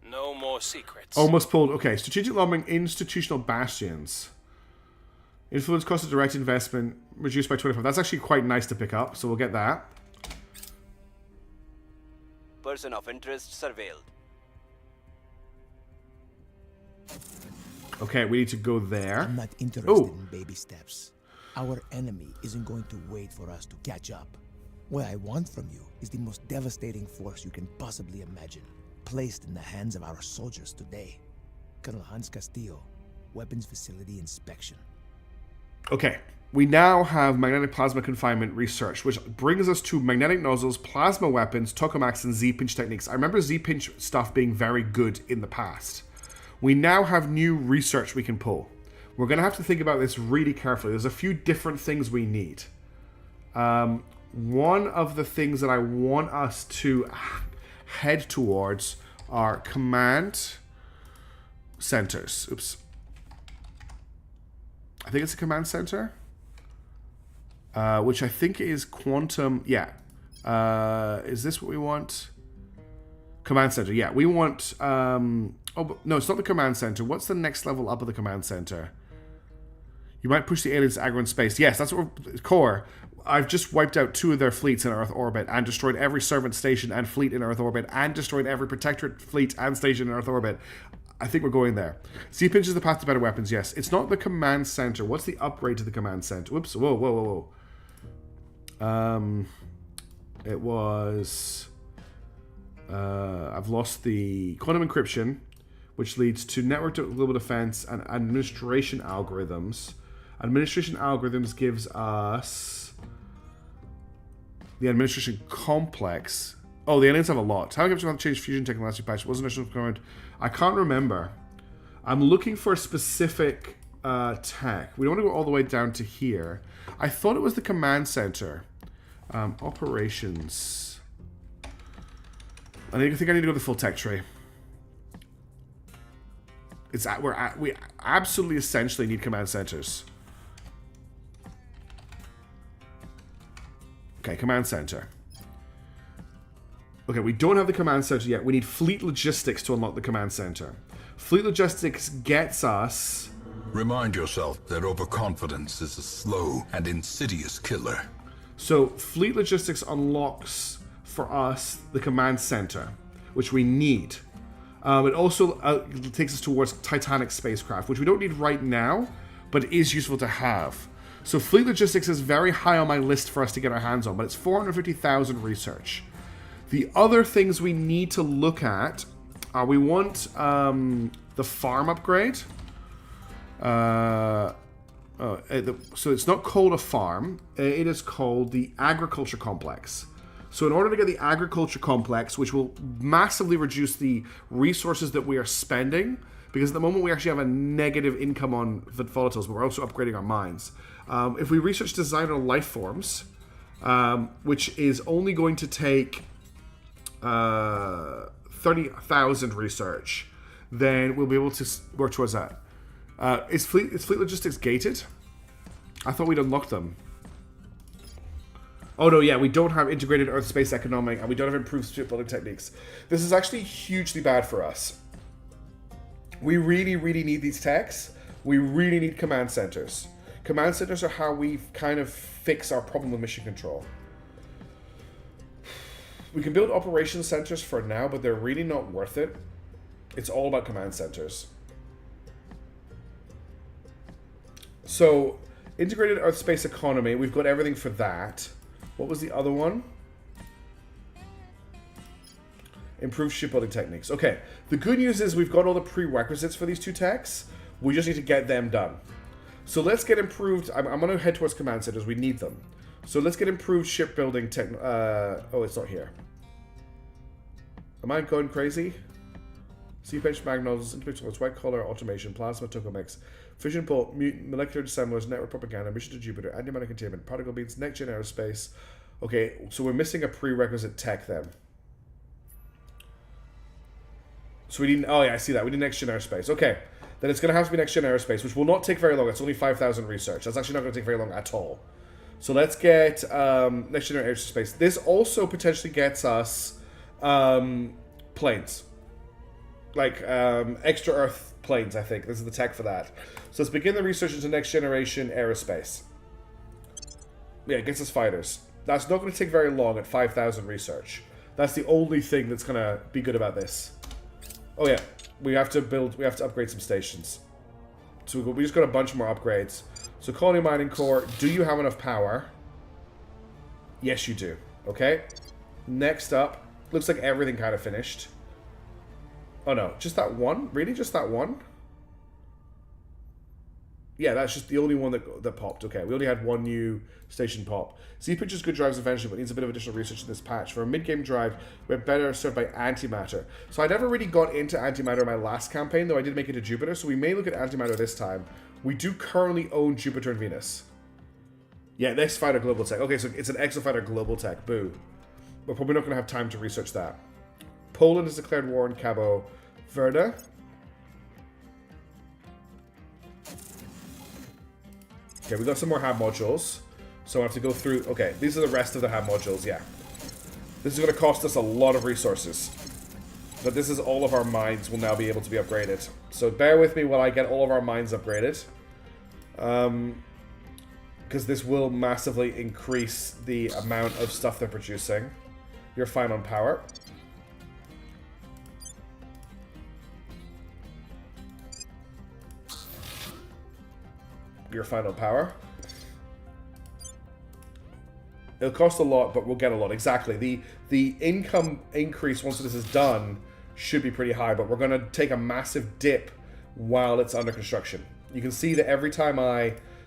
S9: No more secrets.
S1: Almost pulled. Okay, strategic lobbing, institutional bastions. Influence cost of direct investment reduced by 25. That's actually quite nice to pick up, so we'll get that.
S10: Person of interest surveilled.
S1: Okay, we need to go there.
S11: I'm not interested in baby steps. Our enemy isn't going to wait for us to catch up. What I want from you is the most devastating force you can possibly imagine, placed in the hands of our soldiers today. Colonel Hans Castillo, Weapons Facility Inspection. Okay, we now have magnetic plasma confinement research, which brings us to magnetic nozzles, plasma weapons, tokamaks, and Z-pinch techniques. I remember Z-pinch stuff being very good in the past. We now have new research we can pull. We're going to have to think about this really carefully. There's a few different things we need. One of the things that I want us to head towards are command centers. Oops. I think it's a command center. Which I think is quantum. Yeah. Is this what we want? Command center. Yeah, we want... oh, no, it's not the command center. What's the next level up of the command center? You might push the aliens to aggro in space. Yes, that's what we're... Core. I've just wiped out 2 of their fleets in Earth orbit and destroyed every servant station and fleet in Earth orbit and destroyed every protectorate fleet and station in Earth orbit. I think we're going there. Z-pinch is the path to better weapons, yes. It's not the command center. What's the upgrade to the command center? Whoops. Whoa. It was... I've lost the quantum encryption, which leads to network global defense and administration algorithms. Administration algorithms gives us the administration complex. Oh, the aliens have a lot. How can I change fusion technology patch? Wasn't initial current? I can't remember. I'm looking for a specific tech. We don't want to go all the way down to here. I thought it was the command center.
S1: Operations. I think I need to go to the full tech tree. We absolutely essentially need command centers. Okay, command center. Okay, we don't have the command center yet. We need fleet logistics to unlock the command center. Fleet logistics gets us...
S12: Remind yourself that overconfidence is a slow and insidious killer.
S1: So, fleet logistics unlocks for us the command center, which we need. It also takes us towards Titanic spacecraft, which we don't need right now, but it is useful to have. So fleet logistics is very high on my list for us to get our hands on, but it's 450,000 research. The other things we need to look at are we want the farm upgrade. So it's not called a farm, it is called the agriculture complex. So in order to get the agriculture complex, which will massively reduce the resources that we are spending, because at the moment we actually have a negative income on the volatiles, but we're also upgrading our mines. If we research design on life forms, which is only going to take 30,000 research, then we'll be able to work towards that. Is fleet logistics gated? I thought we'd unlocked them. Oh no, yeah, we don't have integrated Earth-space economic, and we don't have improved shipbuilding techniques. This is actually hugely bad for us. We really, really need these techs. We really need command centers. Command centers are how we kind of fix our problem with mission control. We can build operation centers for now, but they're really not worth it. It's all about command centers. So, integrated Earth-space economy, we've got everything for that. What was the other one? Improved shipbuilding techniques. Okay, the good news is we've got all the prerequisites for these two techs. We just need to get them done. So let's get improved. I'm going to head towards command centers. We need them. So let's get improved shipbuilding tech. Oh, it's not here. Am I going crazy? Sea bench magnals, individuals, white collar automation, plasma tokamix, fission pulp, mutant, molecular dissemblers, network propaganda, mission to Jupiter, antimatter containment, particle beams, next gen aerospace. Okay, so we're missing a prerequisite tech then. So we need, oh yeah, I see that. We need next gen aerospace. Okay, then it's going to have to be next gen aerospace, which will not take very long. It's only 5,000 research. That's actually not going to take very long at all. So let's get next gen aerospace. This also potentially gets us planes. Like extra Earth planes, I think. This is the tech for that. So let's begin the research into next generation aerospace. Yeah, it gets us fighters. That's not going to take very long at 5,000 research. That's the only thing that's going to be good about this. Oh yeah, we have to upgrade some stations. So we just got a bunch more upgrades. So colony mining core, do you have enough power? Yes, you do. Okay. Next up, looks like everything kind of finished. Oh no, just that one? Really? Just that one? Yeah, that's just the only one that popped. Okay, we only had one new station pop. See pictures good drives eventually, but needs a bit of additional research in this patch. For a mid-game drive, we're better served by antimatter. So I never really got into antimatter in my last campaign, though I did make it to Jupiter, so we may look at antimatter this time. We do currently own Jupiter and Venus. Yeah, the X-Fighter Global Tech. Okay, so it's an Exofighter Global Tech. Boo. We're probably not going to have time to research that. Poland has declared war on Cabo Verde. Okay, we got some more hab modules. So I have to go through... Okay, these are the rest of the hab modules, yeah. This is going to cost us a lot of resources. But this is all of our mines will now be able to be upgraded. So bear with me while I get all of our mines upgraded. Because this will massively increase the amount of stuff they're producing. You're fine on power. Your final power. It'll cost a lot, but we'll get a lot. Exactly. The income increase once this is done should be pretty high, but we're going to take a massive dip while it's under construction. You can see that every time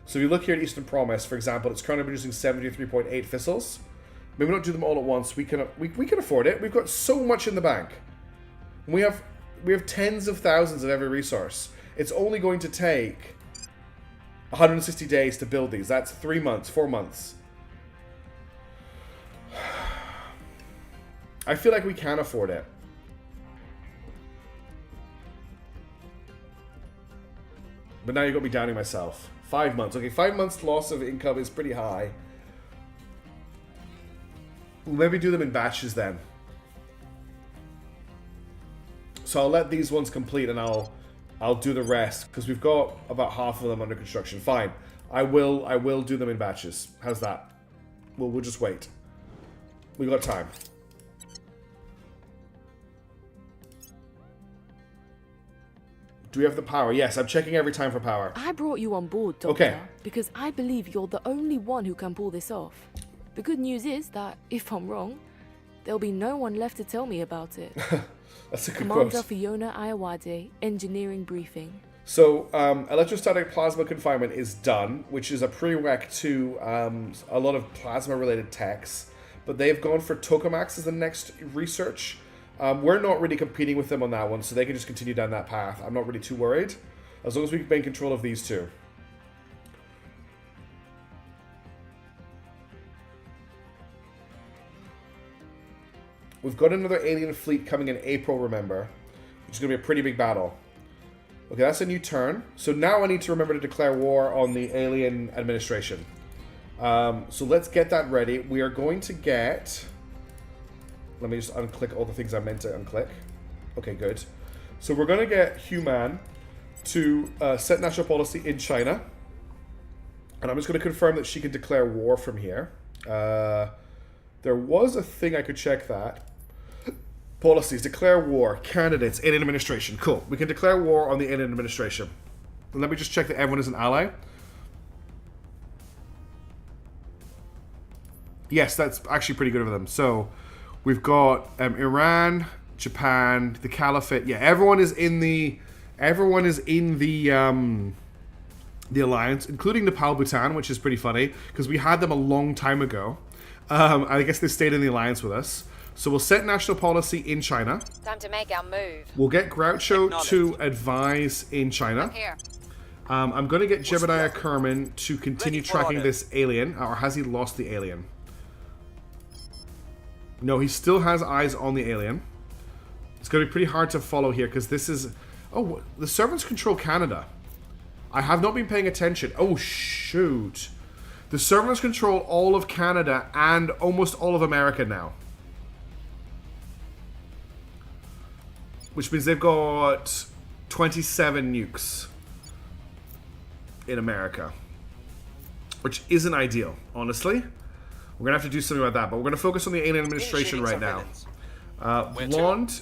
S1: so if you look here at Eastern Promise, for example, it's currently producing 73.8 fissils. Maybe not do them all at once. We can afford it. We've got so much in the bank. We have tens of thousands of every resource. It's only going to take 160 days to build these. That's 3 months, 4 months. I feel like we can afford it. But now you got me doubting myself. 5 months. Okay, 5 months loss of income is pretty high. We'll maybe do them in batches then. So I'll let these ones complete and I'll do the rest because we've got about half of them under construction. Fine. I will do them in batches. How's that? We'll just wait. We got time. Do we have the power? Yes, I'm checking every time for power.
S13: I brought you on board, Doctor,
S1: okay,
S13: because I believe you're the only one who can pull this off. The good news is that, if I'm wrong, there'll be no one left to tell me about it.
S1: That's a good
S13: Commander
S1: quote.
S13: Fiona Iwade, engineering briefing.
S1: So, electrostatic plasma confinement is done, which is a prereq to a lot of plasma-related techs. But they've gone for tokamaks as the next research. We're not really competing with them on that one, so they can just continue down that path. I'm not really too worried, as long as we can maintain control of these two. We've got another alien fleet coming in April, remember, which is going to be a pretty big battle. Okay, that's a new turn. So now I need to remember to declare war on the alien administration. So let's get that ready. We are going to get... Let me just unclick all the things I meant to unclick. Okay, good. So we're going to get Human to set national policy in China. And I'm just going to confirm that she can declare war from here. There was a thing I could check that. Policies, declare war, candidates, alien administration. Cool. We can declare war on the alien administration. And let me just check that everyone is an ally. Yes, that's actually pretty good of them. So we've got Iran, Japan, the Caliphate. Yeah, everyone is in the alliance, including Nepal, Bhutan, which is pretty funny because we had them a long time ago. I guess they stayed in the alliance with us. So we'll set national policy in China.
S7: Time to make our move.
S1: We'll get Groucho to advise in China.
S7: I'm here.
S1: I'm going to get Jebediah Kerman to continue tracking this alien. Or has he lost the alien? No, he still has eyes on the alien. It's going to be pretty hard to follow here because this is... Oh, the servants control Canada. I have not been paying attention. Oh, shoot. The servants control all of Canada and almost all of America now. Which means they've got 27 nukes in America. Which isn't ideal, honestly. We're going to have to do something about that. But we're going to focus on the alien administration right now. Blonde,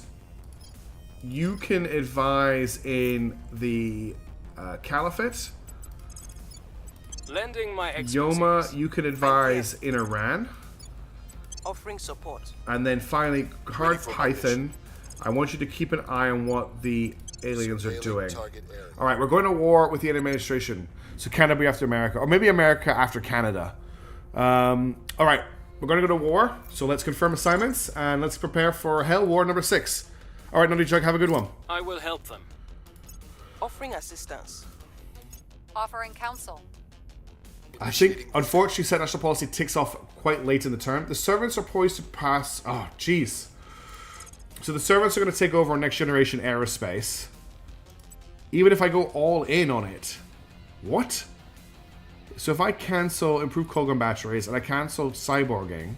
S1: you can advise in the Caliphate.
S9: Lending my
S1: Yoma, you can advise in Iran.
S10: Offering support.
S1: And then finally, Hard Python, I want you to keep an eye on what the aliens are doing. Alright, we're going to war with the administration. So Canada be after America. Or maybe America after Canada. Alright, we're going to go to war. So let's confirm assignments. And let's prepare for Hell War number 6. Alright, Nutty Jug, have a good one.
S9: I will help them.
S10: Offering assistance.
S7: Offering counsel.
S1: I think, unfortunately, set national policy ticks off quite late in the term. The servants are poised to pass... Oh, jeez. So the servants are going to take over next generation aerospace. Even if I go all in on it. What? So if I cancel improved Colgan batteries and I cancel cyborging...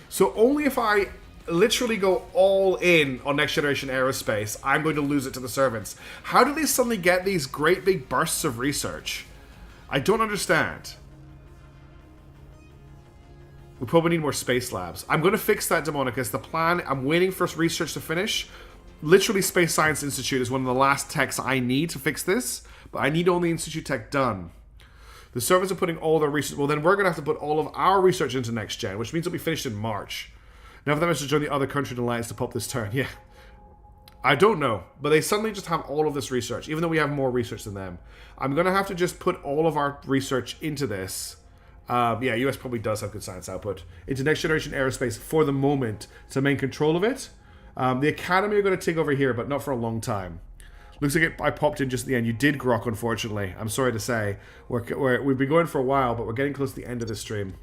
S1: So only if I literally go all in on next generation aerospace, I'm going to lose it to the servants. How do they suddenly get these great big bursts of research? I don't understand. We probably need more space labs. I'm going to fix that, Demonicus. The plan, I'm waiting for research to finish. Literally, Space Science Institute is one of the last techs I need to fix this, but I need all the Institute tech done. The servants are putting all their research... Well, then we're going to have to put all of our research into next gen, which means it'll be finished in March. Now, if they manage to join the other country in alliance to pop this turn, yeah. I don't know, but they suddenly just have all of this research, even though we have more research than them. I'm going to have to just put all of our research into this. Yeah, US probably does have good science output. Into next generation aerospace for the moment to maintain control of it. The Academy are going to take over here, but not for a long time. Looks like I popped in just at the end. You did grok, unfortunately. I'm sorry to say. We've been going for a while, but we're getting close to the end of this stream.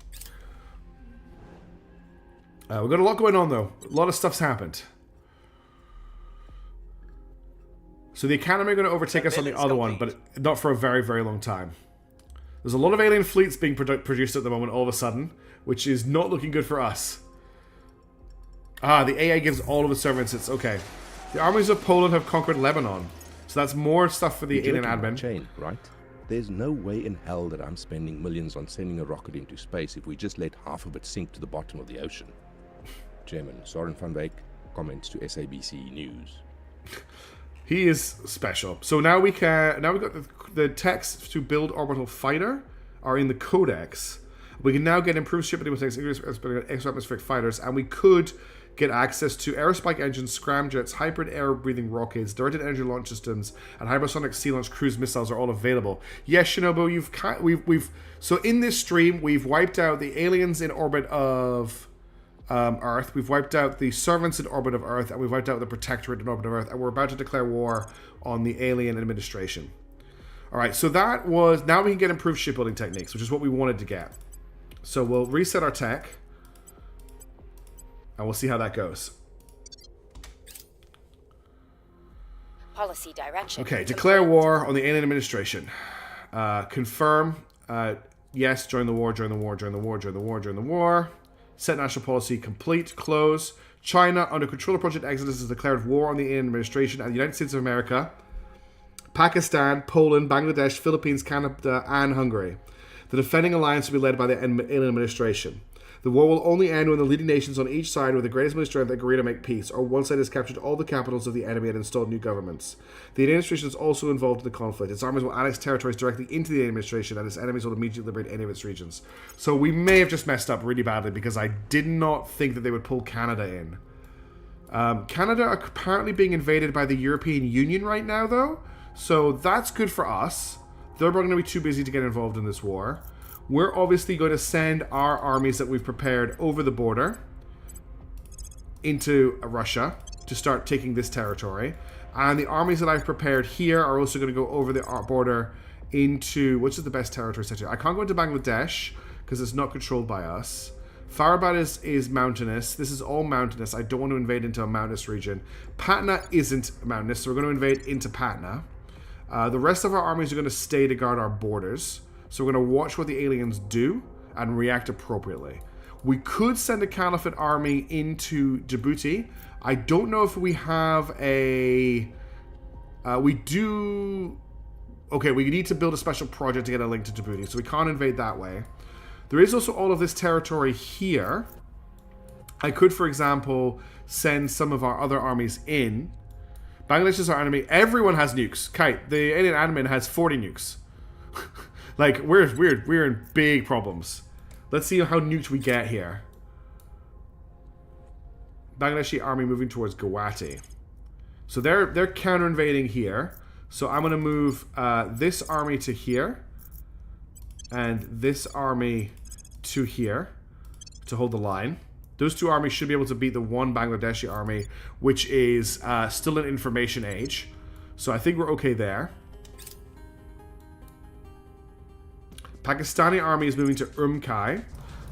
S1: We've got a lot going on, though. A lot of stuff's happened. So the Academy are going to overtake us on the other one, but not for a very, very long time. There's a lot of alien fleets being produced at the moment all of a sudden, which is not looking good for us. Ah, the AI gives all of its servants. It's okay. The armies of Poland have conquered Lebanon. So that's more stuff for the alien admin.
S14: Chain, right? There's no way in hell that I'm spending millions on sending a rocket into space if we just let half of it sink to the bottom of the ocean. Chairman Soren van Wyk comments to SABC News.
S1: He is special. So now we've got the texts to build orbital fighter are in the codex. We can now get improved ship with extra-atmospheric fighters, and we could get access to aerospike engines, scramjets, hybrid air-breathing rockets, directed energy launch systems, and hypersonic sea-launched cruise missiles are all available. Yes, Shinobu, we've so in this stream we've wiped out the aliens in orbit of Earth, we've wiped out the servants in orbit of Earth, and we've wiped out the protectorate in orbit of Earth, and we're about to declare war on the alien administration. Alright, so that was... Now we can get improved shipbuilding techniques, which is what we wanted to get. So we'll reset our tech, and we'll see how that goes.
S7: Policy direction.
S1: Okay, declare war on the alien administration. Confirm. Yes, join the war, join the war, join the war, join the war, join the war. Set national policy complete. Close. China, under control of Project Exodus, has declared war on the alien administration, and the United States of America, Pakistan, Poland, Bangladesh, Philippines, Canada, and Hungary. The defending alliance will be led by the alien administration. The war will only end when the leading nations on each side with the greatest military strength agree to make peace, or one side has captured all the capitals of the enemy and installed new governments. The administration is also involved in the conflict. Its armies will annex territories directly into the administration, and its enemies will immediately liberate any of its regions. So we may have just messed up really badly, because I did not think that they would pull Canada in. Canada are apparently being invaded by the European Union right now, though, so that's good for us. They're going to be too busy to get involved in this war. We're obviously going to send our armies that we've prepared over the border into Russia to start taking this territory. And the armies that I've prepared here are also going to go over the border into... Which is the best territory sector? I can't go into Bangladesh because it's not controlled by us. Farabad is mountainous. This is all mountainous. I don't want to invade into a mountainous region. Patna isn't mountainous, so we're going to invade into Patna. The rest of our armies are going to stay to guard our borders. So we're going to watch what the aliens do and react appropriately. We could send a Caliphate army into Djibouti. I don't know if we have a... we do... Okay, we need to build a special project to get a link to Djibouti, so we can't invade that way. There is also all of this territory here. I could, for example, send some of our other armies in. Bangladesh is our enemy. Everyone has nukes. Kite, the alien admin has 40 nukes. Like, we're in big problems. Let's see how nuked we get here. Bangladeshi army moving towards Guwahati. So they're counter-invading here. So I'm going to move this army to here. And this army to here. To hold the line. Those two armies should be able to beat the one Bangladeshi army, which is still in information age. So I think we're okay there. Pakistani army is moving to Umkai.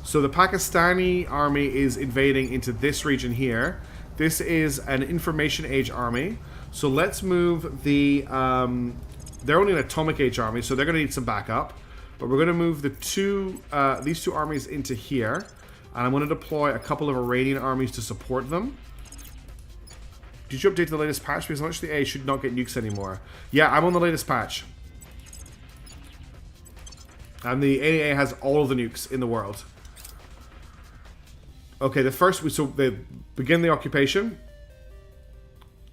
S1: So the Pakistani army is invading into this region here. This is an information age army. So let's move the... they're only an atomic age army, so they're going to need some backup. But we're going to move these two armies into here. And I'm going to deploy a couple of Iranian armies to support them. Did you update the latest patch? Because much the A should not get nukes anymore. Yeah, I'm on the latest patch. And the AA has all of the nukes in the world. Okay, so they begin the occupation.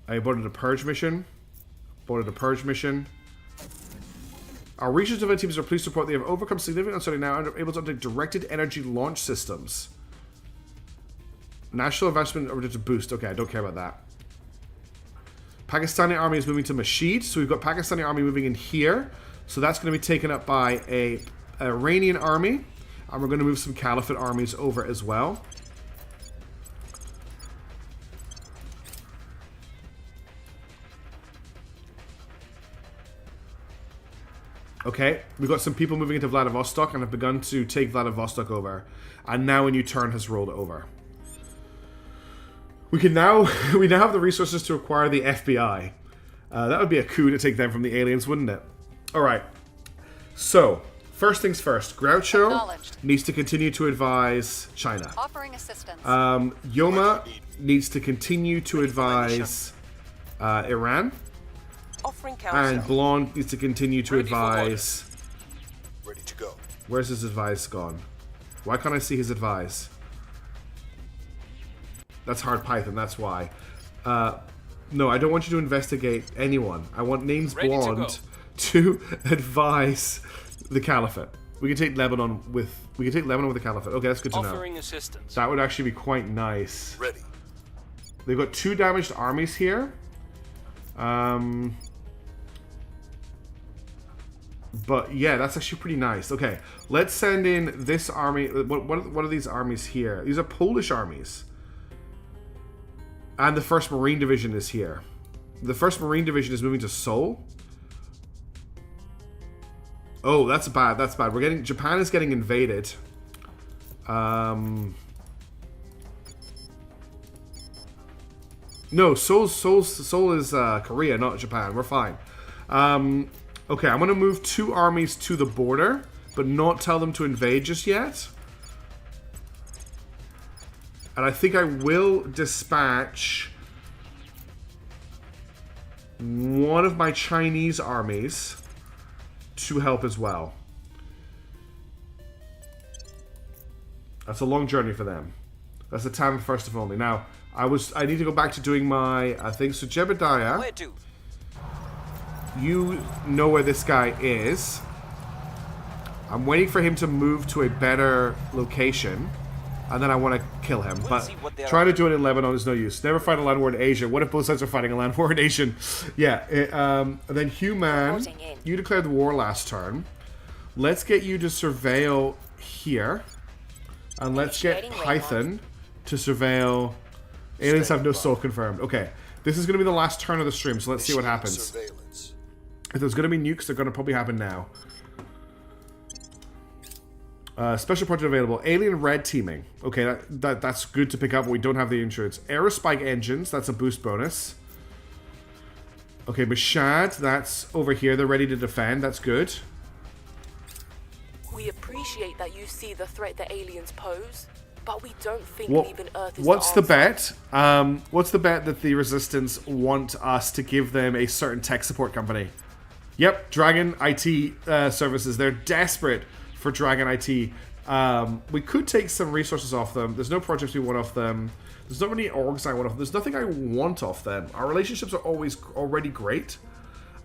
S1: I aborted a purge mission. Our regional defense teams are pleased to report they have overcome significant uncertainty now and are able to update directed energy launch systems. National investment order to boost. Okay, I don't care about that. Pakistani army is moving to Mashid. So we've got Pakistani army moving in here. So that's going to be taken up by a Iranian army. And we're going to move some Caliphate armies over as well. Okay, we've got some people moving into Vladivostok and have begun to take Vladivostok over. And now a new turn has rolled over. We now have the resources to acquire the FBI. That would be a coup to take them from the aliens, wouldn't it? Alright. So, first things first. Groucho needs to continue to advise China.
S15: Offering assistance.
S1: Yoma needs to continue to advise Iran.
S10: Offering counsel.
S1: And Blonde needs to continue to advise...
S8: Ready to go.
S1: Where's his advice gone? Why can't I see his advice? That's Hard Python, that's why. No, I don't want you to investigate anyone. I want Names Blonde to advise the Caliphate. We can take Lebanon with the Caliphate. Okay, that's good to know.
S9: Offering assistance.
S1: That would actually be quite nice.
S8: Ready.
S1: They've got 2 damaged armies here. But yeah, that's actually pretty nice. Okay, let's send in this army. What are these armies here? These are Polish armies. And the 1st Marine Division is here. The 1st Marine Division is moving to Seoul. Oh, that's bad. That's bad. Japan is getting invaded. No, Seoul is Korea, not Japan. We're fine. Okay, I'm going to move 2 armies to the border, but not tell them to invade just yet. And I think I will dispatch one of my Chinese armies to help as well. That's a long journey for them. That's the time first of only. Now, I need to go back to doing my thing. So Jebediah, you know where this guy is. I'm waiting for him to move to a better location. And then I want to kill him. But trying to do it in Lebanon is no use. Never fight a land war in Asia. What if both sides are fighting a land war in Asia? Yeah. Then Human, you declared the war last turn. Let's get you to surveil here. And let's get Python to surveil. Aliens have no soul confirmed. Okay. This is going to be the last turn of the stream, so let's see what happens. If there's going to be nukes, they're going to probably happen now. Special project available. Alien red teaming. Okay, that's good to pick up, but we don't have the insurance. Aerospike engines, that's a boost bonus. Okay, Mashad, that's over here. They're ready to defend. That's good.
S13: We appreciate that you see the threat the aliens pose, but we don't think leaving Earth is
S1: what's the bet? What's the bet that the Resistance want us to give them a certain tech support company? Yep, Dragon IT services. They're desperate for Dragon IT. We could take some resources off them. There's no projects we want off them. There's not many orgs I want off them. There's nothing I want off them. Our relationships are already great.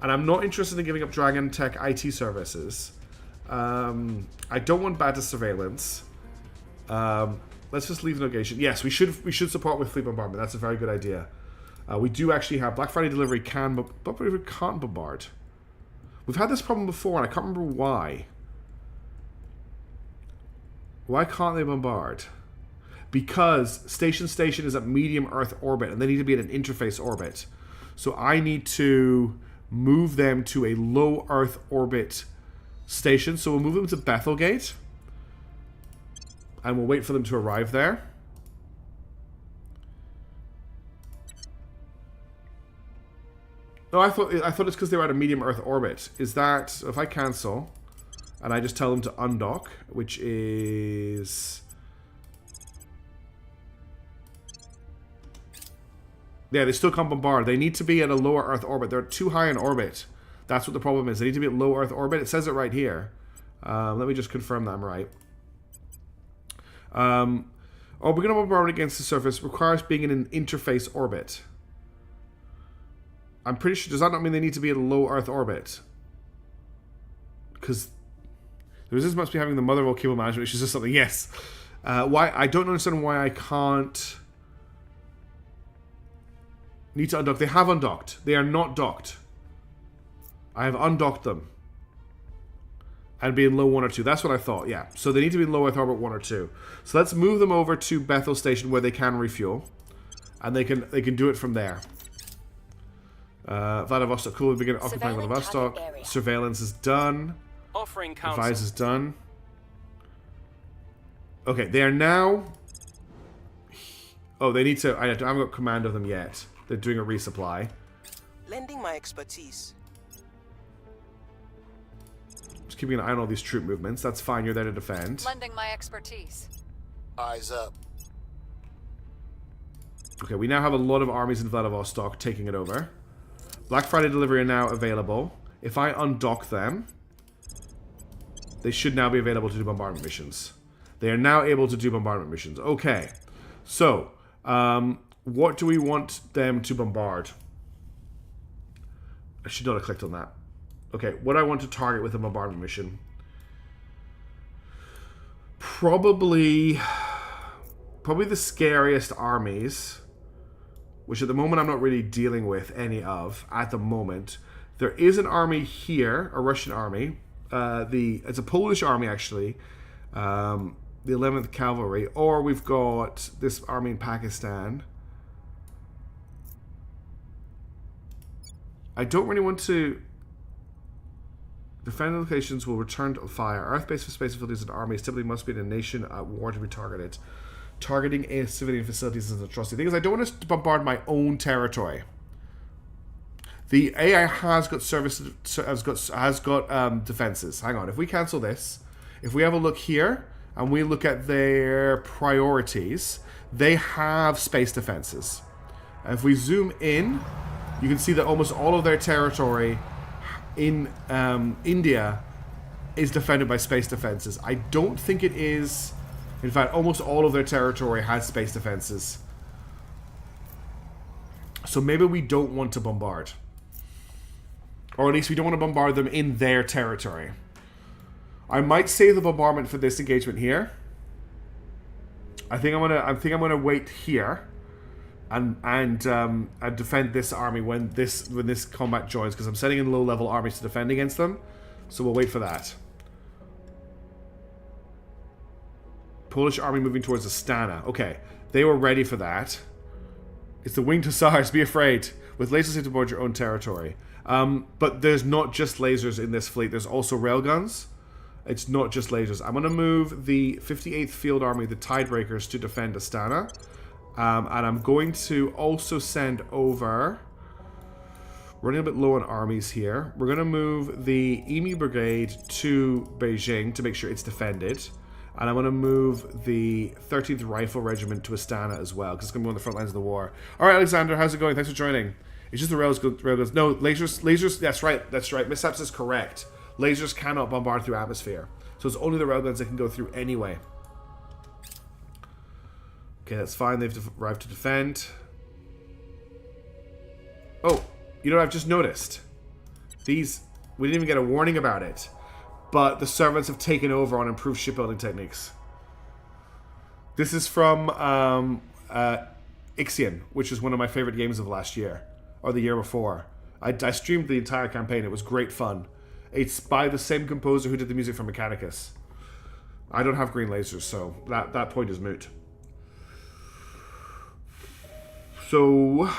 S1: And I'm not interested in giving up Dragon Tech IT services. I don't want bad surveillance. Let's just leave negation. Yes, we should support with fleet bombardment. That's a very good idea. We do actually have Black Friday delivery can't bombard. We've had this problem before and I can't remember why. Why can't they bombard? Because Station is at medium Earth orbit and they need to be at an interface orbit. So I need to move them to a low Earth orbit station. So we'll move them to Bethelgate. And we'll wait for them to arrive there. No, I thought it's because they were at a medium Earth orbit. Is that... If I cancel... And I just tell them to undock, which is... Yeah, they still can't bombard. They need to be at a lower Earth orbit. They're too high in orbit. That's what the problem is. They need to be at low Earth orbit. It says it right here. Let me just confirm that I'm right. Oh, we're going to bombard against the surface. Requires being in an interface orbit. I'm pretty sure... Does that not mean they need to be at a low Earth orbit? Because... The Resistance must be having the mother of all cable management issues or something. Yes. Why? I don't understand why I can't... Need to undock. They have undocked. They are not docked. I have undocked them. And be in low 1 or 2. That's what I thought, yeah. So they need to be in low Earth orbit 1 or 2. So let's move them over to Bethel Station where they can refuel. And they can do it from there. Vladivostok, cool. We begin occupying Vladivostok. Surveillance is done.
S9: Offering counsel.
S1: Advise is done. Okay, they are now... Oh, they need to... I haven't got command of them yet. They're doing a resupply.
S10: Lending my expertise.
S1: Just keeping an eye on all these troop movements. That's fine, you're there to defend.
S15: Lending my expertise.
S8: Eyes up.
S1: Okay, we now have a lot of armies in Vladivostok taking it over. Black Friday delivery are now available. If I undock them, they should now be available to do bombardment missions. They are now able to do bombardment missions. Okay, so what do we want them to bombard? I should not have clicked on that. Okay, what do I want to target with a bombardment mission? Probably the scariest armies, which at the moment I'm not really dealing with any of at the moment. There is an army here, a Russian army. It's a Polish army actually, the 11th Cavalry, or we've got this army in Pakistan. I don't really want to... Defend locations will return to fire. Earth-based space facilities and armies typically must be in a nation at war to be targeted. Targeting a civilian facilities is an atrocity. The thing is, I don't want to bombard my own territory. The AI has got defenses. Hang on. If we cancel this, if we have a look here and we look at their priorities, they have space defenses. And if we zoom in, you can see that almost all of their territory in India is defended by space defenses. I don't think it is. In fact, almost all of their territory has space defenses. So maybe we don't want to bombard. Or at least we don't want to bombard them in their territory. I might save the bombardment for this engagement here. I think I'm gonna wait here and defend this army when this combat joins, because I'm setting in low-level armies to defend against them. So we'll wait for that. Polish army moving towards Astana. Okay, they were ready for that. It's the winged hussars. Be afraid. With lasers to board your own territory. But there's not just lasers in this fleet. There's also railguns. It's not just lasers. I'm going to move the 58th Field Army, the Tidebreakers, to defend Astana. And I'm going to also send over... Running a bit low on armies here. We're going to move the Emu Brigade to Beijing to make sure it's defended. And I'm going to move the 13th Rifle Regiment to Astana as well, because it's going to be on the front lines of the war. All right, Alexander, how's it going? Thanks for joining. It's just the railguns. No, lasers, that's right. Mishaps is correct. Lasers cannot bombard through atmosphere. So it's only the railguns that can go through anyway. Okay, that's fine. They've arrived to defend. Oh, you know what I've just noticed? These, we didn't even get a warning about it. But the servants have taken over on improved shipbuilding techniques. This is from Ixion, which is one of my favorite games of last year. Or the year before. I streamed the entire campaign. It was great fun. It's by the same composer who did the music for Mechanicus. I don't have green lasers, so that point is moot. So,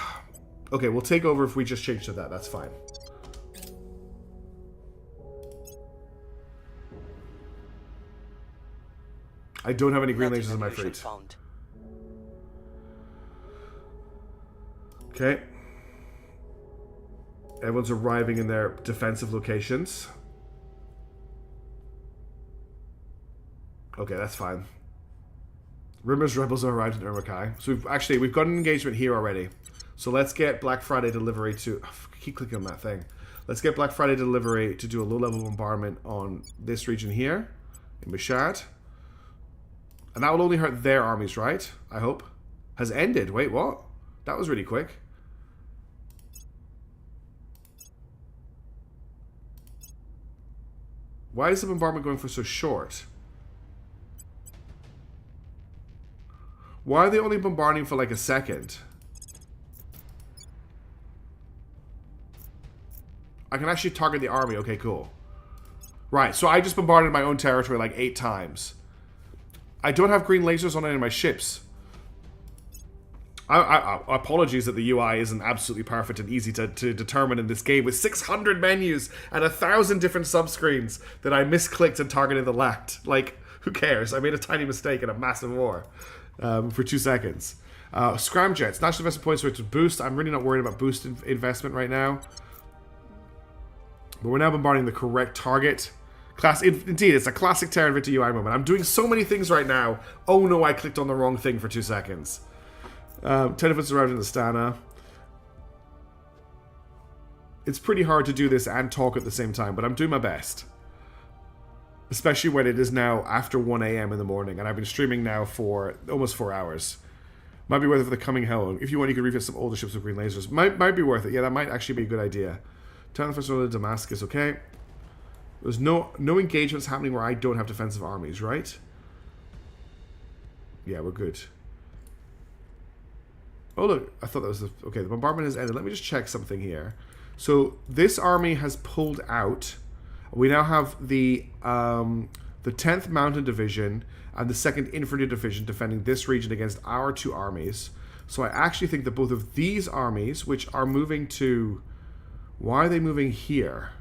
S1: okay, we'll take over if we just change to that. That's fine. I don't have any green lasers in my fleet. Okay. Everyone's arriving in their defensive locations. Okay, that's fine. Rimmer's rebels are arrived in Urmakai. So we've got an engagement here already. So let's get Black Friday delivery to... I keep clicking on that thing. Let's get Black Friday delivery to do a low-level bombardment on this region here, in Mashhad. And that will only hurt their armies, right? I hope. Has ended. Wait, what? That was really quick. Why is the bombardment going for so short? Why are they only bombarding for like a second? I can actually target the army. Okay, cool. Right, so I just bombarded my own territory like 8 times. I don't have green lasers on any of my ships. Apologies that the UI isn't absolutely perfect and easy to determine in this game with 600 menus and 1,000 different subscreens that I misclicked and targeted the left. Like, who cares? I made a tiny mistake in a massive war for 2 seconds. Scramjets, national investment points for it to boost. I'm really not worried about boost investment right now. But we're now bombarding the correct target. Indeed, it's a classic Terra Invicta UI moment. I'm doing so many things right now. Oh no, I clicked on the wrong thing for 2 seconds. Tenderfoot's arrived in the Stana. It's pretty hard to do this and talk at the same time, but I'm doing my best. Especially when it is now after 1 a.m. in the morning, and I've been streaming now for almost 4 hours. Might be worth it for the coming hell. If you want, you could refit some older ships with green lasers. Might be worth it. Yeah, that might actually be a good idea. Tenderfoot's arrived in Damascus, okay. There's no engagements happening where I don't have defensive armies, right? Yeah, we're good. Oh look, I thought that was okay, the bombardment has ended. Let me just check something here. So this army has pulled out. We now have the 10th Mountain Division and the 2nd Infantry Division defending this region against our 2 armies. So I actually think that both of these armies, which are moving to... Why are they moving here?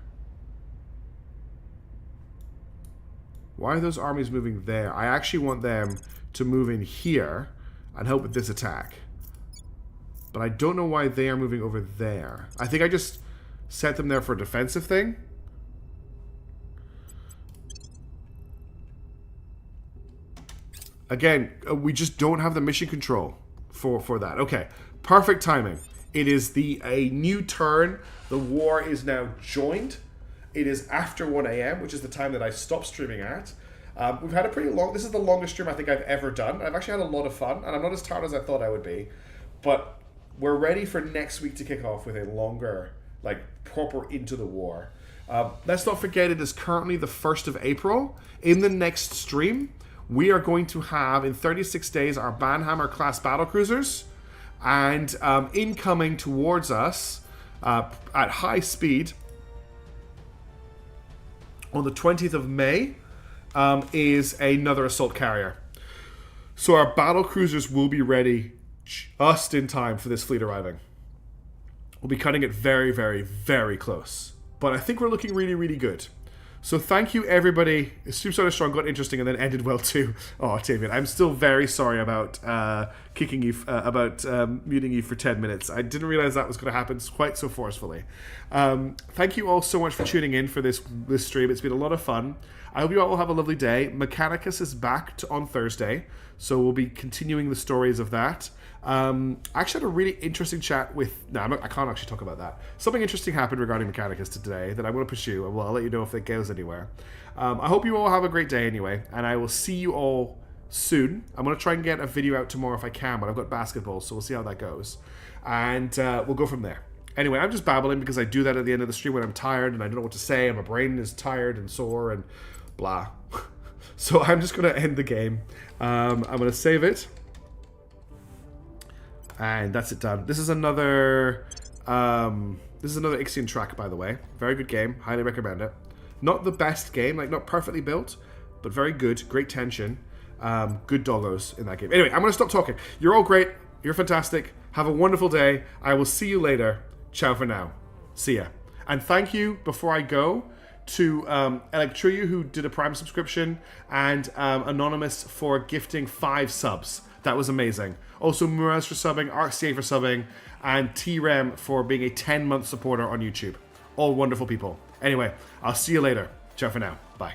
S1: Why are those armies moving there? I actually want them to move in here and help with this attack. But I don't know why they are moving over there. I think I just set them there for a defensive thing. Again, we just don't have the mission control for that. Okay, perfect timing. It is a new turn. The war is now joined. It is after 1 a.m., which is the time that I stopped streaming at. We've had a pretty long... This is the longest stream I think I've ever done. I've actually had a lot of fun, and I'm not as tired as I thought I would be. But we're ready for next week to kick off with a longer, like, proper into the war. Let's not forget it is currently the 1st of April. In the next stream, we are going to have, in 36 days, our Banhammer class battlecruisers. And incoming towards us at high speed on the 20th of May is another assault carrier. So our battlecruisers will be ready just in time for this fleet arriving. We'll be cutting it very, very, very close. But I think we're looking really, really good. So thank you, everybody. Stream started strong, got interesting, and then ended well too. Oh, Tavian, I'm still very sorry about kicking you, muting you for 10 minutes. I didn't realize that was going to happen quite so forcefully. Thank you all so much for tuning in for this stream. It's been a lot of fun. I hope you all will have a lovely day. Mechanicus is back on Thursday, so we'll be continuing the stories of that. I actually had a really interesting chat with... No, I can't actually talk about that. Something interesting happened regarding Mechanicus today that I want to pursue, and I'll let you know if it goes anywhere. I hope you all have a great day anyway, and I will see you all soon. I'm going to try and get a video out tomorrow if I can, but I've got basketball, so we'll see how that goes. And we'll go from there. Anyway, I'm just babbling because I do that at the end of the stream when I'm tired and I don't know what to say, and my brain is tired and sore and blah. So I'm just going to end the game. I'm going to save it. And that's it done. This is another Ixion track, by the way. Very good game. Highly recommend it. Not the best game, like not perfectly built, but very good. Great tension. Good doggos in that game. Anyway, I'm going to stop talking. You're all great. You're fantastic. Have a wonderful day. I will see you later. Ciao for now. See ya. And thank you, before I go, to Electruyu, who did a Prime subscription, and Anonymous for gifting 5 subs. That was amazing. Also, Muraz for subbing, RCA for subbing, and T-Rem for being a 10-month supporter on YouTube. All wonderful people. Anyway, I'll see you later. Ciao for now. Bye.